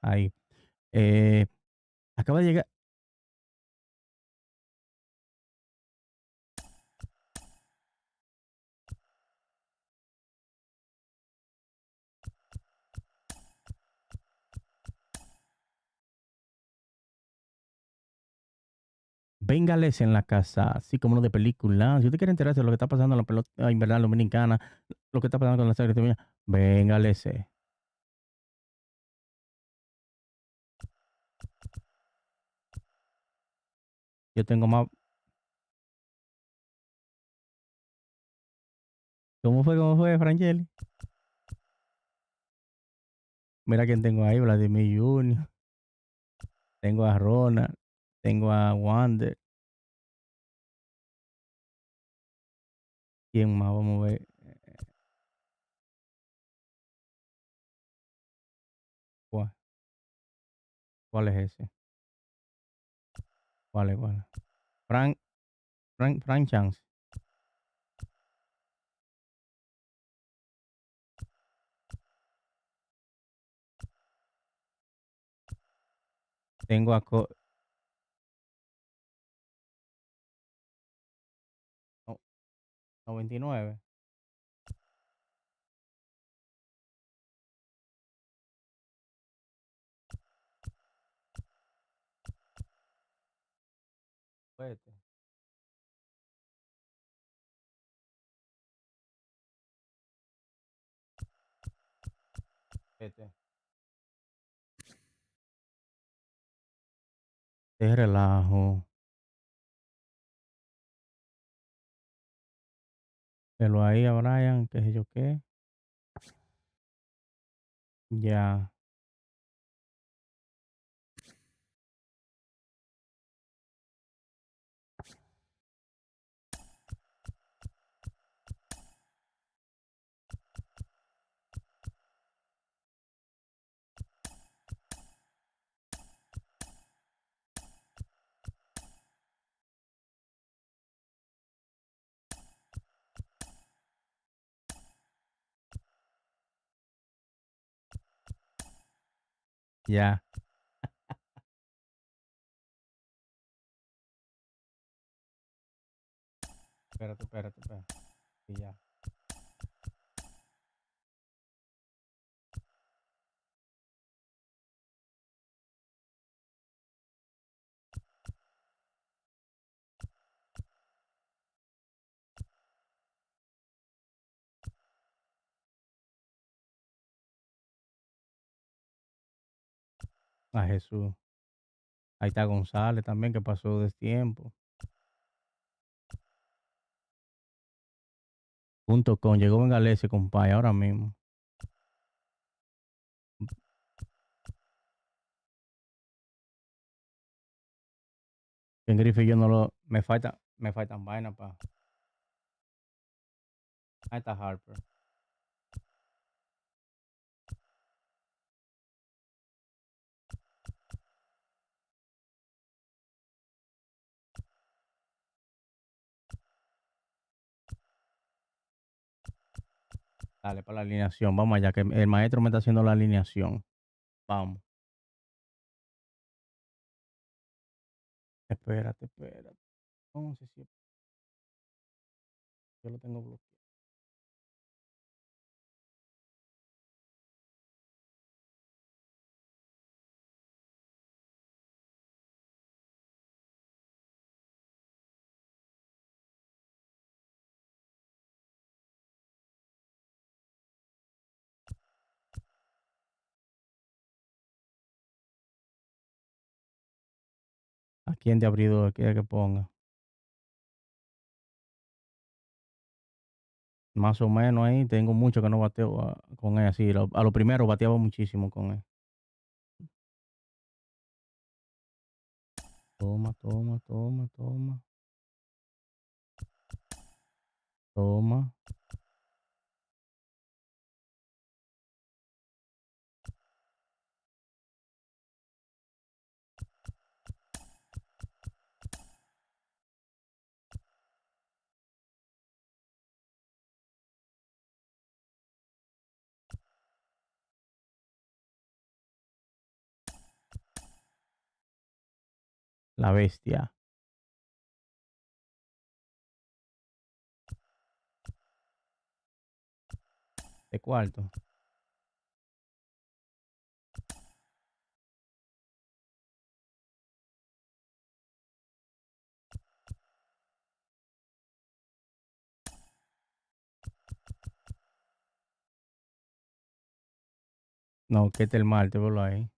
Ahí. Acaba de llegar. Véngales en la casa, así como lo de película. Si usted quiere enterarse de lo que está pasando en la pelota invernal dominicana, lo que está pasando con la selección, véngales. Yo tengo más. ¿Cómo fue, Frangeli? Mira quién tengo ahí, Vladimir Jr. Tengo a Ronald. Tengo a Wander. ¿Quién más? Vamos a ver. ¿Cuál, cuál es ese? ¿Cuál? Frank Chance. Tengo a 99. Este. Te relajo. Pero ahí a Brian, qué sé yo qué. Ya. Ya. Espérate. Y ya. A Jesús. Ahí está González también, que pasó de tiempo. .com. Llegó en Galese, compadre, ahora mismo. En Griffith yo no lo... me faltan vainas pa. Ahí está Harper. Dale para la alineación. Vamos allá, que el maestro me está haciendo la alineación. Vamos. Espérate. Entonces, sí, yo lo tengo bloqueado. ¿A quién de abridor quiere que ponga? Más o menos ahí. Tengo mucho que no bateo con él. Así, a lo primero bateaba muchísimo con él. Toma. La bestia. De cuarto. No, que este el martes, velo ahí.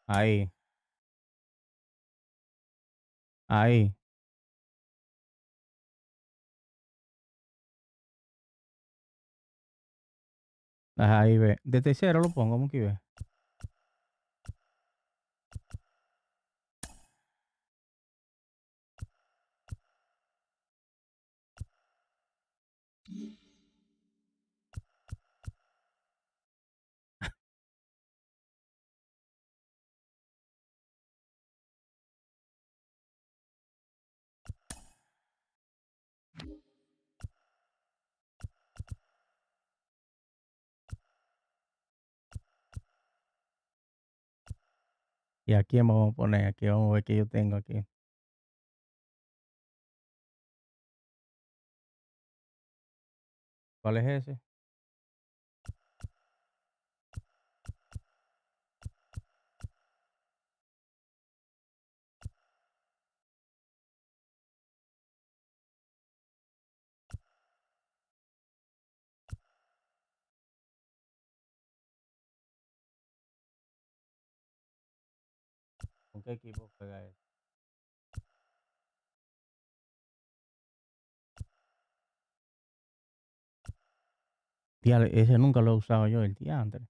Ahí. Ajá, ahí ve. De tercero lo pongo, como que ve. ¿Y a quién vamos a poner? Aquí vamos a ver qué yo tengo aquí. ¿Cuál es ese? ¿Con qué equipo juega ese? Tía, ese nunca lo he usado yo, el diantre.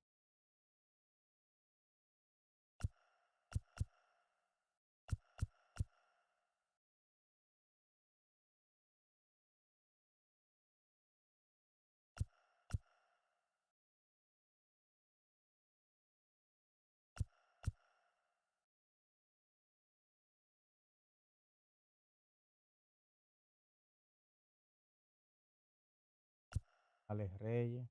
Alex Reyes.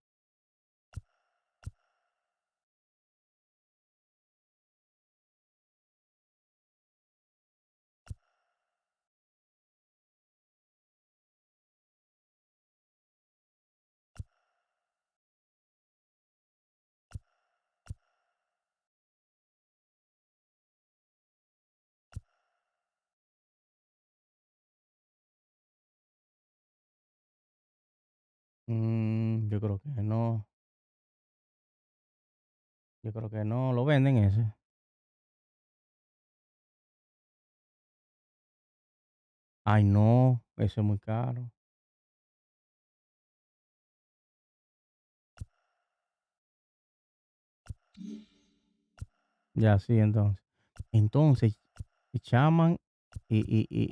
Yo creo que no. Yo creo que no. Lo venden ese. Ay, no. Ese es muy caro. Ya, sí, entonces. Entonces, chaman y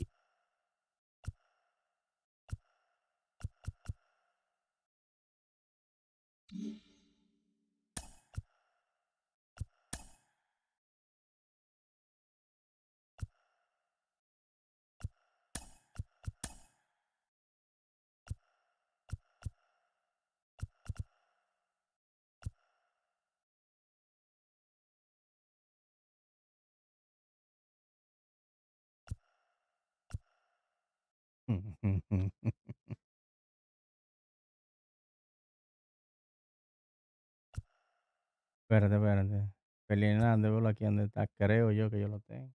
espérate, espérate. Ferdinand, velo aquí donde está. Creo yo que yo lo tengo.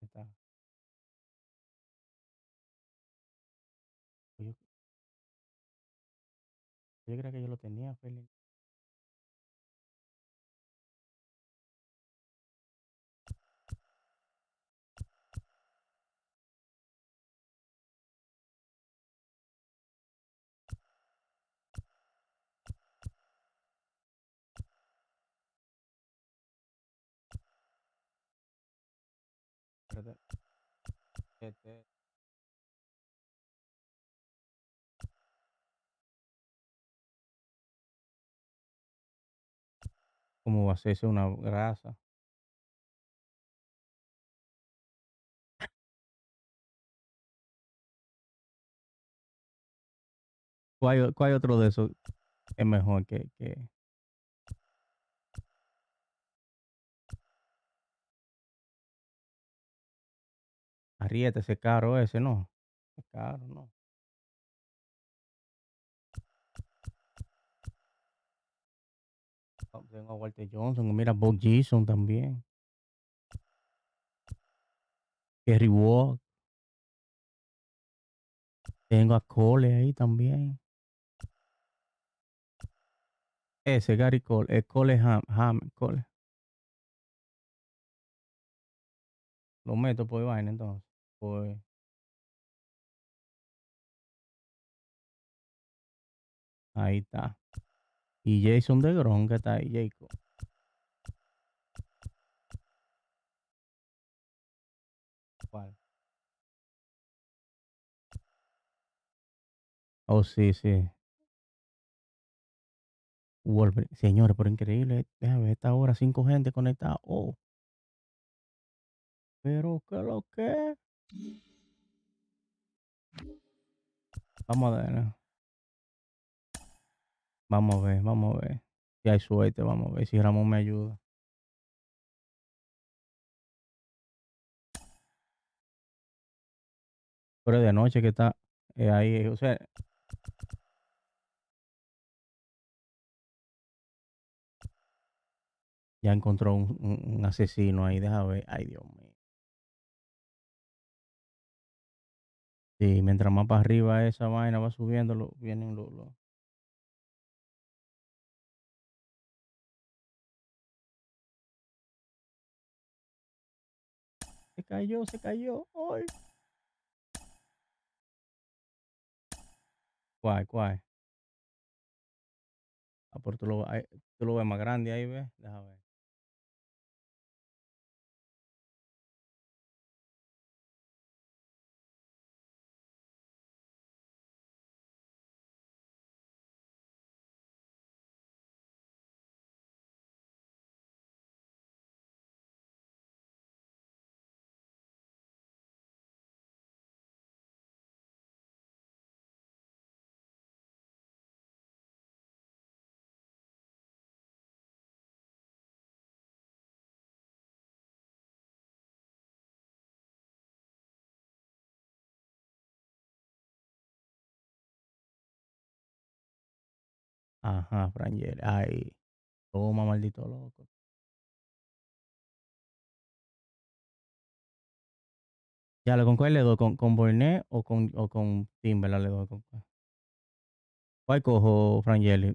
Ahí está. Yo creo que yo lo tenía, Ferdinand. Espérate. Este, ¿cómo va a hacerse una grasa? ¿Cuál otro de esos es mejor que Arrieta, ese caro ese, no? Es caro, no. Tengo a Walter Johnson, mira, Bob Gibson también. Kerry Ward. Tengo a Cole ahí también. Ese Gary Cole, Cole Cole. Lo meto por vaina entonces. Pues ahí está. Y Jason DeGrom, que está ahí, Jacob. ¿Cuál? Oh, sí, sí. Wolverine. Señores, pero increíble. Déjame ver, esta hora 5 gente conectada. Oh, pero ¿qué lo que? Vamos a ver, ¿no? Vamos a ver, vamos a ver. Si hay suerte, vamos a ver si Ramón me ayuda. Pero de noche que está ahí, o sea, ya encontró un asesino ahí, déjame ver. Ay, Dios mío. Sí, mientras más para arriba esa vaina va subiendo, vienen los. Se cayó, se cayó. Ay. ¿Cuál, cuál? Ah, pero tú lo ves más grande ahí, ¿ves? Déjame ver. Ajá, Frangel. Ay, toma, maldito loco. Ya, ¿con cuál le doy? ¿Con Bornet o con Timberland le doy? ¿Con cuál? ¿Cuál cojo, Frangeli?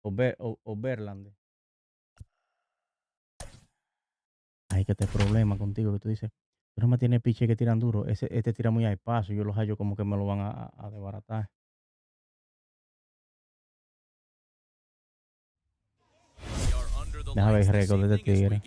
O Berland. Ay, que este problema contigo que tú dices. Tú no me tienes piche que tiran duro. Este tira muy a espacio. Yo los hallo como que me lo van a desbaratar. Déjame ver el récord de este tigre.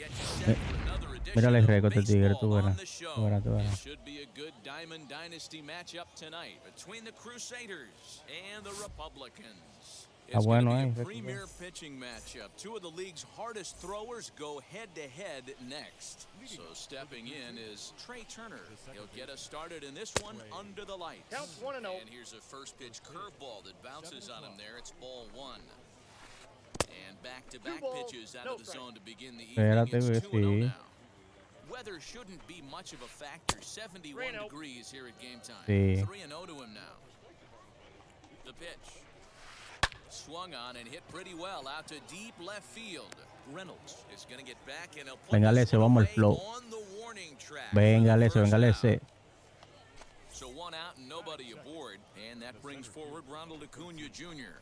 Mírale el récord de este tigre, tú verás. Tú verás, tú verás. Should be a good Diamond Dynasty matchup tonight between the Crusaders and the Republicans. It's going to be a premier pitching matchup. Two of the league's hardest throwers go head-to-head next. So stepping in is Trey Turner. He'll get us started in this one under the lights. And here's a first pitch curveball that bounces on him there. It's ball one. And back-to-back pitches out of the zone to begin the evening. It's 2-0 now. Weather shouldn't be much of a factor. 71 degrees here at game time. 3-0 to him now. The pitch. Swung on and hit pretty well out to deep left field. Reynolds is going to get back and he'll put this vamos al flow. on the warning track. Véngale. So one out and nobody aboard. And that brings forward Ronald Acuna Jr.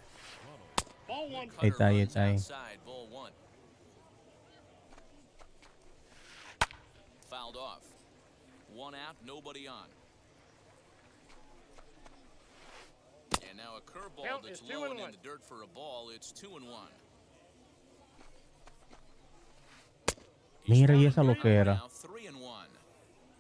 Ball one. Está ahí. Outside, ball one. Fouled off. One out, nobody on. And now a curveball that's low and in the dirt for a ball. It's 2-1. Mira, y esa loquera. 3-1.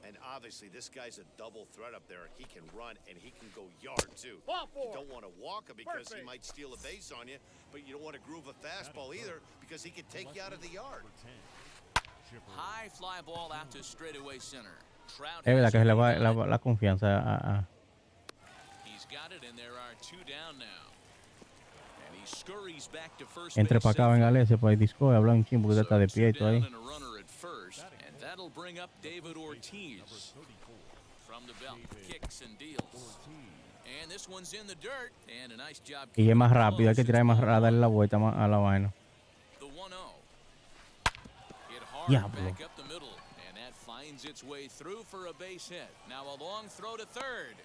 And obviously, this guy's a double threat up there. He can run and he can go yard too. You don't want to walk him because he might steal a base on you, but you don't want to groove a fastball either because he can take you out of the yard. High fly ball out to straightaway center. Trout. Es verdad que se le va la confianza He's got it and there are two down now. And he scurries back to first Entre para acá, venga, ese por el disco y habla un chimbo que está de pie y todo ahí. And that'll bring up David Ortiz. From the belt, kicks and deals. And this one's in the dirt and a nice job. Y es más rápido, hay que tirar más rápido, darle la vuelta a la vaina. The 1-0. Hit hard back up the middle and that finds its way through for a base hit. Now a long throw to third.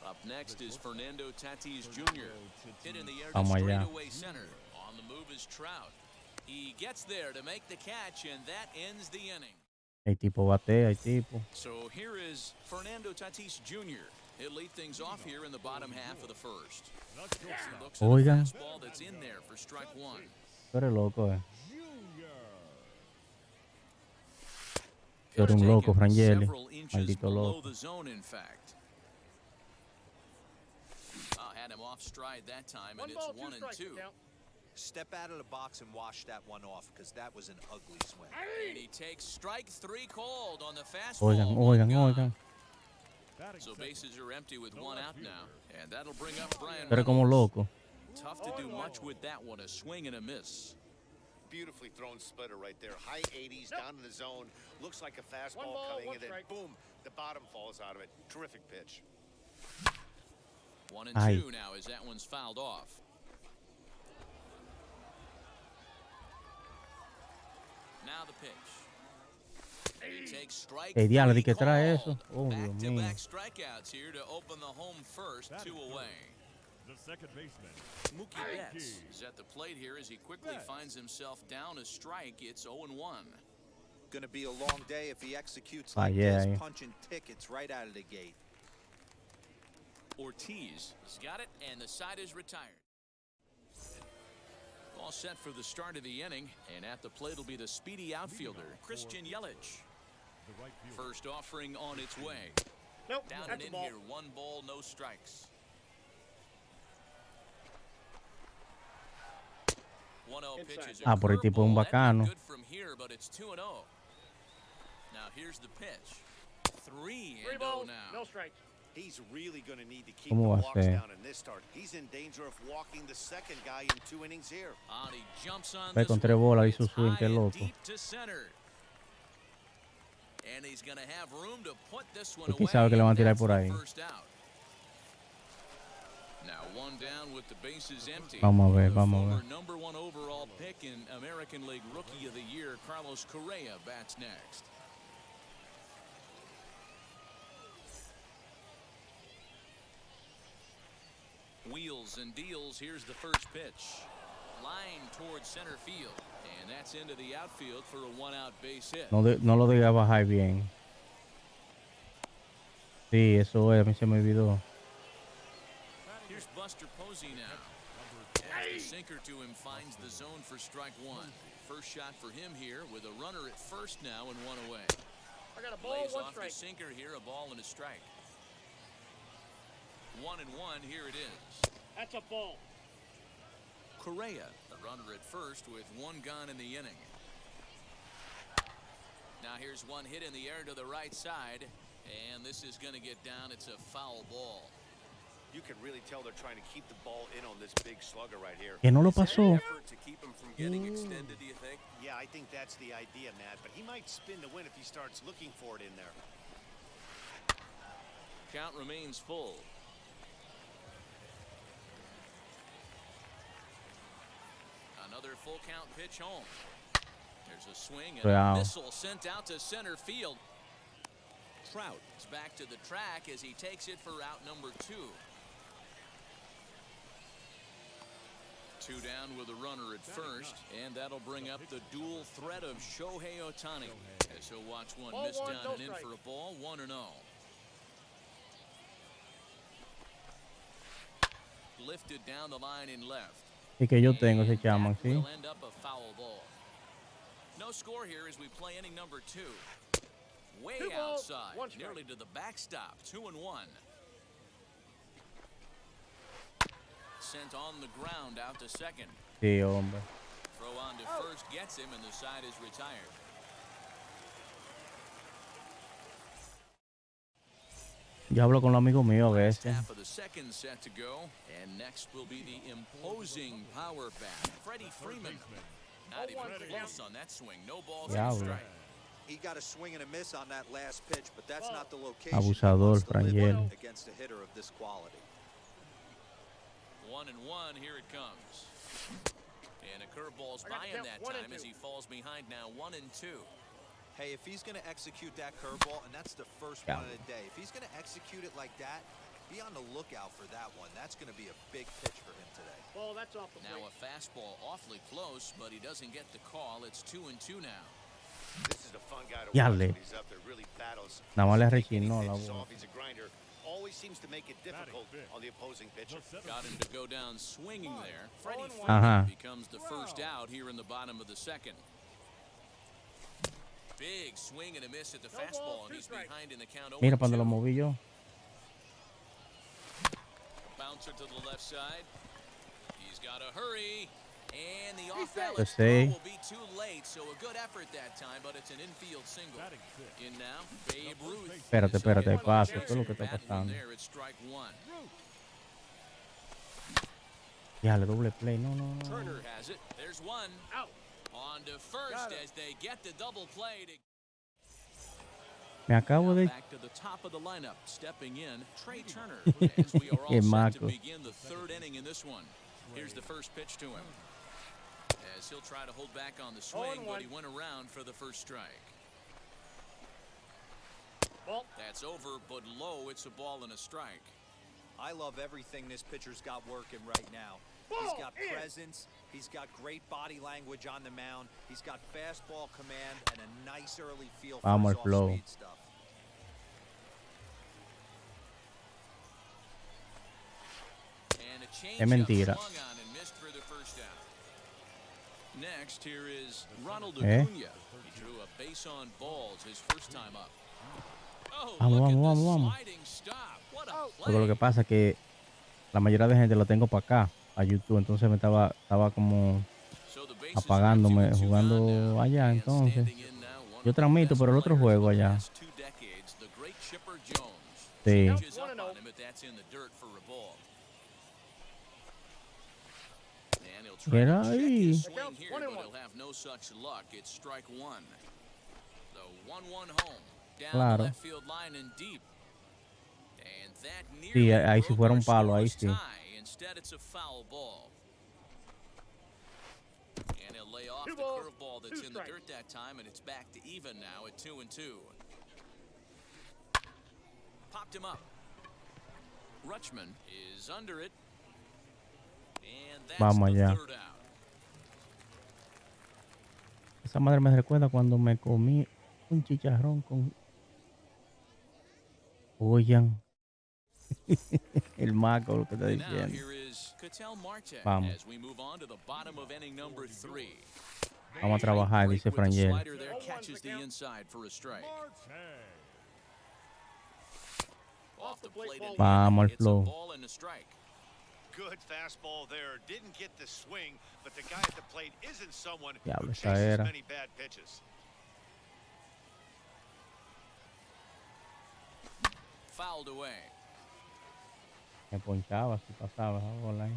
Up next is Fernando Tatis Jr. Hit in the air to straightaway center. On the move is Trout. He gets there to make the catch, and that ends the inning. El tipo batea, el tipo. So here is Fernando Tatis Jr. He'll lead things off here in the bottom half of the first. Looks at a fastball that's in there for strike one. Tú eres loco, Tú eres un loco, Frangeli. Maldito loco. Had him off stride that time, and it's 1-2. Step out of the box and wash that one off, because that was an ugly swing. And he takes strike three called on the fastball. Oigan. So bases are empty with one out now, and that'll bring up Brian Pero como loco. Tough to do much with that one, a swing and a miss. Beautifully thrown splitter right there. High 80s down in the zone. Looks like a fastball coming, and then boom, the bottom falls out of it. Terrific pitch. 1-2 now as that one's fouled off. Now the pitch. And he takes strike. El diablo, ¿de qué trae eso? Oh, Dios mío. Back-to-back strikeouts here to open the home first, 2 away. The second baseman, Mookie Betts is at the plate here as he quickly finds himself down a strike. It's 0-1. Going to be a long day if he executes like this, punching tickets right out of the gate. Ortiz has got it, and the side is retired. All set for the start of the inning, and at the plate will be the speedy outfielder, Christian Yelich. First offering on its way. Down and in here, 1 ball, no strikes. 1-0 pitches. Por el tipo un bacano. Good from here, but it's 2-0. Now here's the pitch. 3-0 now. No strikes. He's really going to need to keep the walks down in this start. He's in danger of walking the second guy in 2 innings here. He jumps on Ve con 3 bolas, hizo swing, qué loco. Deep to center. And he's going to have room to put this one away. ¿Quién sabe que le van a tirar por ahí? Now 1 down with the bases empty. Vamos a ver. Number 1 overall pick in American League Rookie of the Year, Carlos Correa bats next. wheels and deals. Here's the first pitch. Line towards center field. And that's into the outfield for a one-out base hit. No lo debía bajar bien. Sí, eso es. A mí se me olvidó. Here's Buster Posey now. As the sinker to him finds the zone for strike one. First shot for him here with a runner at first now and one away. I got a ball, Lays one off strike. the sinker here, a ball and a strike. 1-1, here it is. That's a ball. Correa, the runner at first with one gone in the inning. Now here's one hit in the air to the right side, and this is going to get down. It's a foul ball. You can really tell they're trying to keep the ball in on this big slugger right here. Que no lo Is that an pasó. effort to keep him from getting extended, do you think? Yeah, I think that's the idea, Matt. But he might spin to win if he starts looking for it in there. Count remains full. Another full count pitch home. There's a swing and a missile sent out to center field. Trout is back to the track as he takes it for out number 2. 2 down with a runner at first, and that'll bring up the dual threat of Shohei Otani. As he'll watch one miss down and in for a ball, 1-0. Lifted down the line in left. Y que yo tengo ese chamo, ¿sí? Will end up a foul ball. No score here as we play inning number 2. Way outside, nearly to the backstop. 2-1. Sent on the ground out to second. Sí, hombre. Throw on to first gets him, and the side is retired. Yo hablo con los amigos míos a veces. Half of the second set to go, and next will be the imposing power bat, Freddie Freeman. Not even close on that swing. No balls in strike. He got a swing and a miss on that last pitch, but that's not the location Abusador, Frangel. against a hitter of this quality. 1-1, here it comes. And a curveball's by him that time as he falls behind now 1-2. Hey, if he's going to execute that curveball, and that's the first one of the day, if he's going to execute it like that, be on the lookout for that one. That's going to be a big pitch for him today. Ball, that's off the Now a fastball awfully close, but he doesn't get the call. It's 2-2 now. This is a fun guy to Ya watch le. when he's up there, really battles. Nada más le Taking rechinó any la pitches bola. off. He's a grinder. Always seems to make it difficult on the opposing pitcher. Got him to go down swinging there. Freddie Ajá. Freeman becomes the first out here in the bottom of the second. Big swing and a miss at the fastball, and he's behind in the count. Mira cuando lo moví yo. Bouncer to the left side. He's got to hurry. And the off Just balance say. throw will be too late, so a good effort that time, but it's an infield single. In now, Babe Ruth. Espérate, paso. ¿Qué es lo que está pasando? There, it's strike 1. Ya le doble play. No. Turner has it. There's one. Out. On to first as they get the double play. Me acabo de... Back to the top of the lineup, stepping in, Trey Turner. As we are all set to begin the third inning in this one. Here's the first pitch to him. As he'll try to hold back on the swing, but he went around for the first strike. Ball. That's over, but low. It's a ball and a strike. I love everything this pitcher's got working right now. He's got presence. He's got great body language on the mound. He's got fastball command and a nice early feel for his off-speed stuff. And a change Es mentira. swung on and missed for the first out. Next, here is Ronald Acuna. He drew a base on balls his first time up. Oh, Vamos. sliding stop. What a Porque play. lo que pasa es que la mayoría de gente lo tengo para acá, a YouTube. Entonces me estaba como apagándome, jugando allá. Entonces yo transmito por el otro juego allá. Sí. Era ahí. Claro. Sí, ahí si fuera un palo, ahí sí. Instead, it's a foul ball. And he'll lay off the curveball that's in the dirt that time, and it's back to even now at 2-2. Popped him up. Rutschman is under it. And that's Vamos the allá. third out. Esa madre me recuerda cuando me comí un chicharrón con Oyan. El maco, lo que está And now diciendo. here is Ketel Marte Vamos. as we move on to the bottom of inning number 3. Vamos a trabajar, dice With the Frangel. slider there, catches the inside for a strike. Off the plate in the Vamos al inning, it's a flow. ball and a strike. Good fastball there. Didn't get the swing, but the guy at the plate isn't someone who Diablo, esa chases era. many bad pitches. Fouled away. Me ponchaba si pasaba esa bola ahí.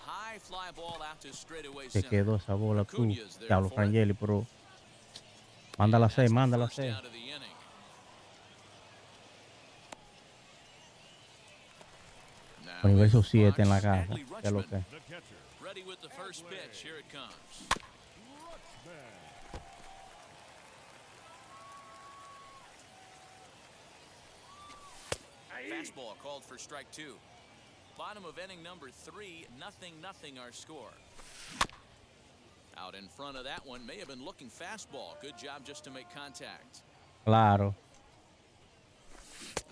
High fly ball out to straightaway Se center. quedó esa bola tú. Acuña's there Diablo, for it. Frangeli, pero mándala a 6, That's the mándala a first 6. out of the inning. Now Universo is 7 en la Fox, casa. Adley ¿Qué es lo Rutschman. que? The catcher, Ready with the first pitch. Here it comes. Fastball called for strike 2. Bottom of inning number 3, 0-0 our score. Out in front of that one, may have been looking fastball. Good job just to make contact. Claro.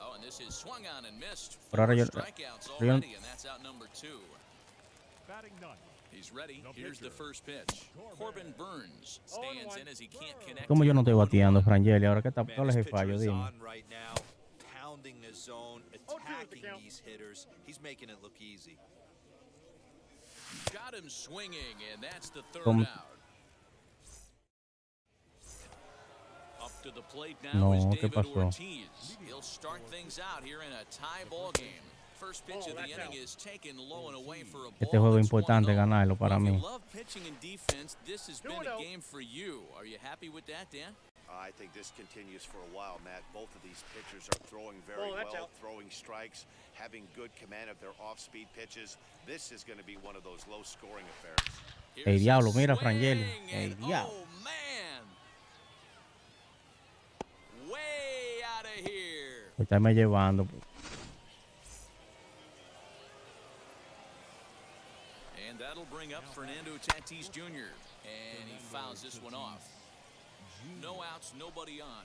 Oh, and this is swung on and missed. Pero ahora 4 yo- strikeouts yo- already, and that's out number 2. batting ninth. He's ready. The Here's the pitcher, first pitch. Corbin Burns stands in as he can't connect. ¿Cómo yo no estoy to bateando, 1-1. Frangeli? Ahora que está, Man, ¿cuál es this el pitcher fallo? is Dime. on right now, pounding the zone, attacking these hitters. He's making it look easy. Got him swinging, and that's the third ¿Cómo? out. Up to the plate now No, is ¿qué David pasó? Ortiz. He'll start things out here in a tie ball game. First pitch of the inning is taken low and away for a ball. Este juego es that's 1-0. importante ganarlo para Well, if mí. you love pitching and defense, this has been a game for you. Are you happy with that, Dan? I think this continues for a while, Matt. Both of these pitchers are throwing very well, throwing strikes, having good command of their off-speed pitches. This is going to be one of those low-scoring affairs. El Here's a diablo, mira, swing, Frangeli. and El diablo. oh, man. Way out of here. Estarme llevando. And that'll bring up Fernando Tatis Jr. And he fouls this one off. No outs, nobody on.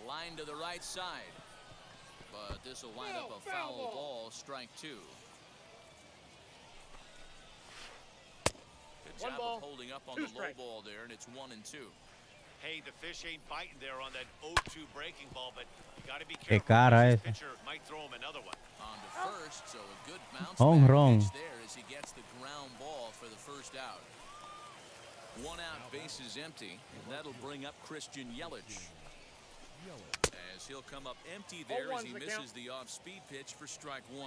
Line to the right side. But this will wind up a foul ball, strike 2. Good job of holding up on the low ball there, and it's 1-2. Hey, the fish ain't biting there on that 0-2 breaking ball, but you got to be Qué careful. cara This esa. pitcher might throw him another one. On to first, so a good bounce Home back run. pitch there as he gets the ground ball for the first out. 1 out, bases empty, and that'll bring up Christian Yelich. As he'll come up empty there as he misses the off-speed pitch for strike 1.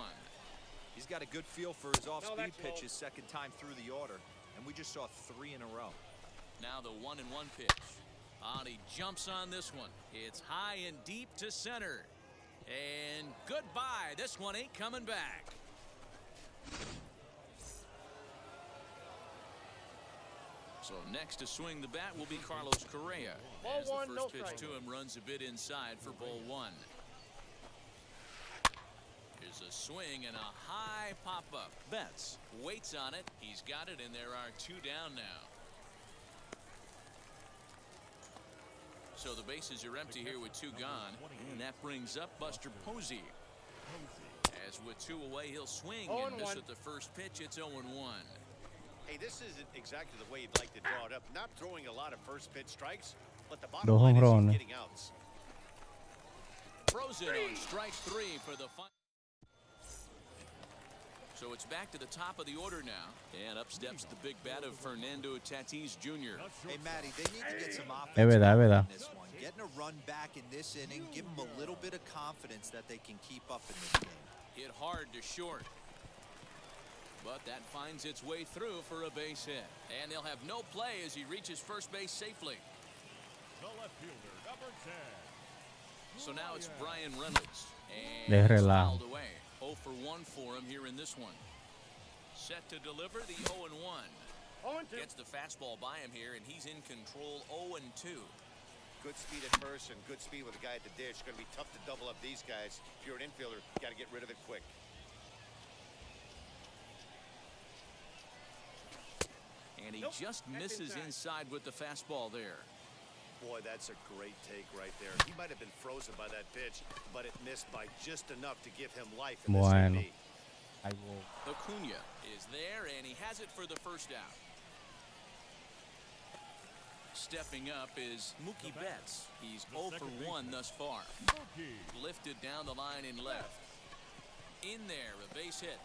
He's got a good feel for his off-speed pitch his second time through the order, and we just saw 3 in a row. Now the 1-1 pitch. And he jumps on this one. It's high and deep to center. And goodbye. This one ain't coming back. So next to swing the bat will be Carlos Correa. As the first pitch to him runs a bit inside for ball 1. Here's a swing and a high pop-up. Betts waits on it. He's got it, and there are 2 down now. So the bases are empty here with 2 gone, and that brings up Buster Posey. As with 2 away, he'll swing and miss at the first pitch. It's 0-1. Hey, this isn't exactly the way you'd like to draw it up. Not throwing a lot of first pitch strikes, but the bottom Dos line is jonrones. he's getting outs. Throws it on strike 3 for the final. So it's back to the top of the order now. And up steps the big bat of Fernando Tatis Jr. Hey, Matty, they need to get some offense Es verdad, es verdad. in this one. Getting a run back in this inning, give them a little bit of confidence that they can keep up in this game. Hit hard to short. But that finds its way through for a base hit. And they'll have no play as he reaches first base safely. The left fielder, number 10. So now it's Brian Reynolds. De And it's relajo. fouled away. 0 for 1 for him here in this one. Set to deliver the 0-1. Gets the fastball by him here, and he's in control 0-2. Good speed at first and good speed with the guy at the ditch. Going to be tough to double up these guys. If you're an infielder, you got to get rid of it quick. And he just misses inside with the fastball there. Boy, that's a great take right there. He might have been frozen by that pitch, but it missed by just enough to give him life in this AB. Acuna is there, and he has it for the first out. Stepping up is Mookie Betts. He's 0 for 1 thus far. Lifted down the line in left. In there, a base hit.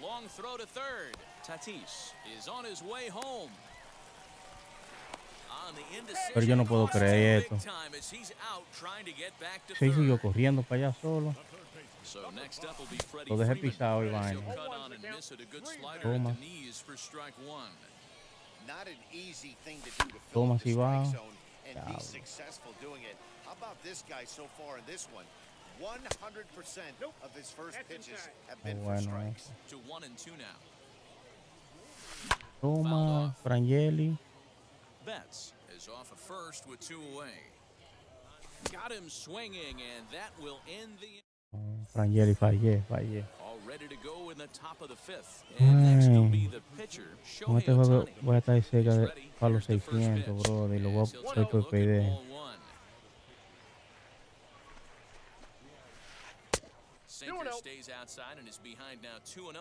Long throw to third. Tatis is on his way home. Pero yo no puedo creer esto. Se siguió corriendo para allá solo. Lo dejé pisado y vaina. Toma. Toma si va. And be successful doing it. How about this guy so far in this one? 100% of his first pitches have been for strikes. To 1-2 now. Toma, Frangeli. Betts is off at first with 2 away. Got him swinging, and that will end the. Frangeli fallé. All ready to go in the top of the 5th. And next will be the pitcher, Con este Shohei juego Otani. voy a estar cerca de para los Here's the first 600, pitch. bro. Y lo voy a As he'll hacer take a por look at PD. ball 1. Seeger stays outside and is behind now 2-0.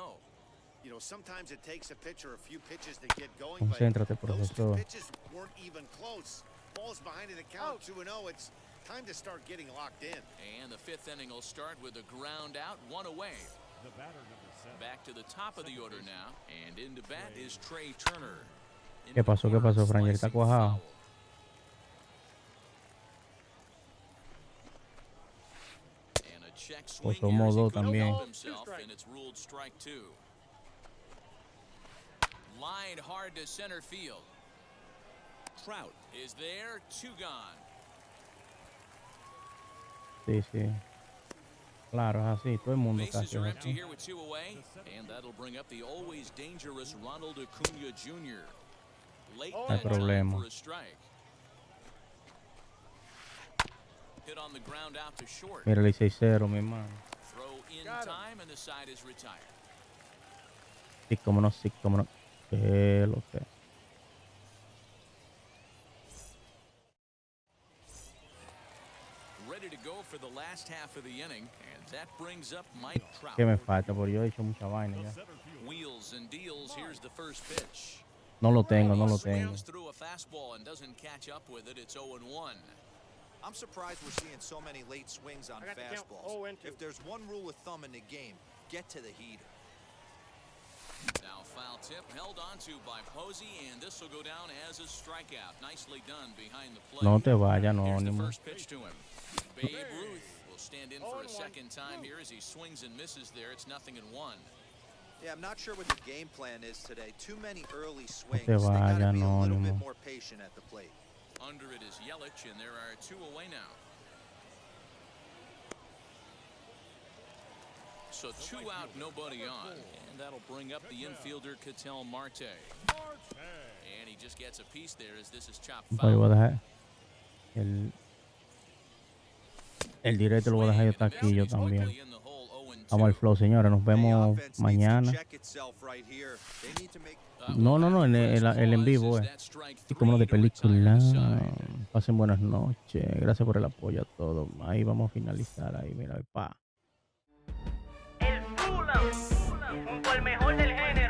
You know, sometimes it takes a pitcher a few pitches to get going, Concéntrate, but those 2 profesor. pitches weren't even close. Ball's behind in the count, 2-0. It's time to start getting locked in. And the 5th inning will start with a ground out, 1 away. Back to the top of the order now, and into bat is Trey Turner. ¿Qué pasó, Frangeli? ¿Está cuajado? And a check Pues swing somos here as he dos también. covers himself, and it's ruled strike 2. Line hard to center field. Trout is there, 2 gone. Sí. Claro, es así. Todo el mundo Bases casi are es empty así. here with 2 away, and that'll bring up the always dangerous Ronald Acuna Jr. Late No hay that time problema. for a strike. Hit on the ground out to short. Mira, le 6-0, mi hermano. Throw in time, and the side is retired. Sí, cómo no. Lo sé. Ready to go for the last half of the inning, and that brings up Mike Trout. ¿Qué me falta? Porque yo he hecho mucha vaina ya. Wheels and deals. Here's the first pitch. No lo tengo. Swings through a fastball and doesn't catch up with it. It's 0-1. I'm surprised we're seeing so many late swings on fastballs. If there's one rule of thumb in the game, get to the heater. Now foul tip held onto by Posey, and this will go down as a strikeout. Nicely done behind the plate. No te vayas, no, Here's ni the mo- first pitch to him. Babe Ruth will stand in for a second time here as he swings and misses there. It's 0-1. Yeah, I'm not sure what the game plan is today. Too many early swings. te They gotta vayas, be a little Anónimo. bit more patient at the plate. Under it is Yelich, and there are 2 away now. So 2 out, nobody on. And that'll bring up the infielder, Ketel Marte. And he just gets a piece there as this is chopped Pues foul. voy a dejar el directo lo voy a dejar yo aquí yo también. Vamos al flow, señores. Nos vemos mañana. No, el en vivo y como lo de película. Pasen buenas noches. Gracias por el apoyo a todos. Ahí vamos a finalizar ahí, mira, pa. El Fulham, junto al mejor del género.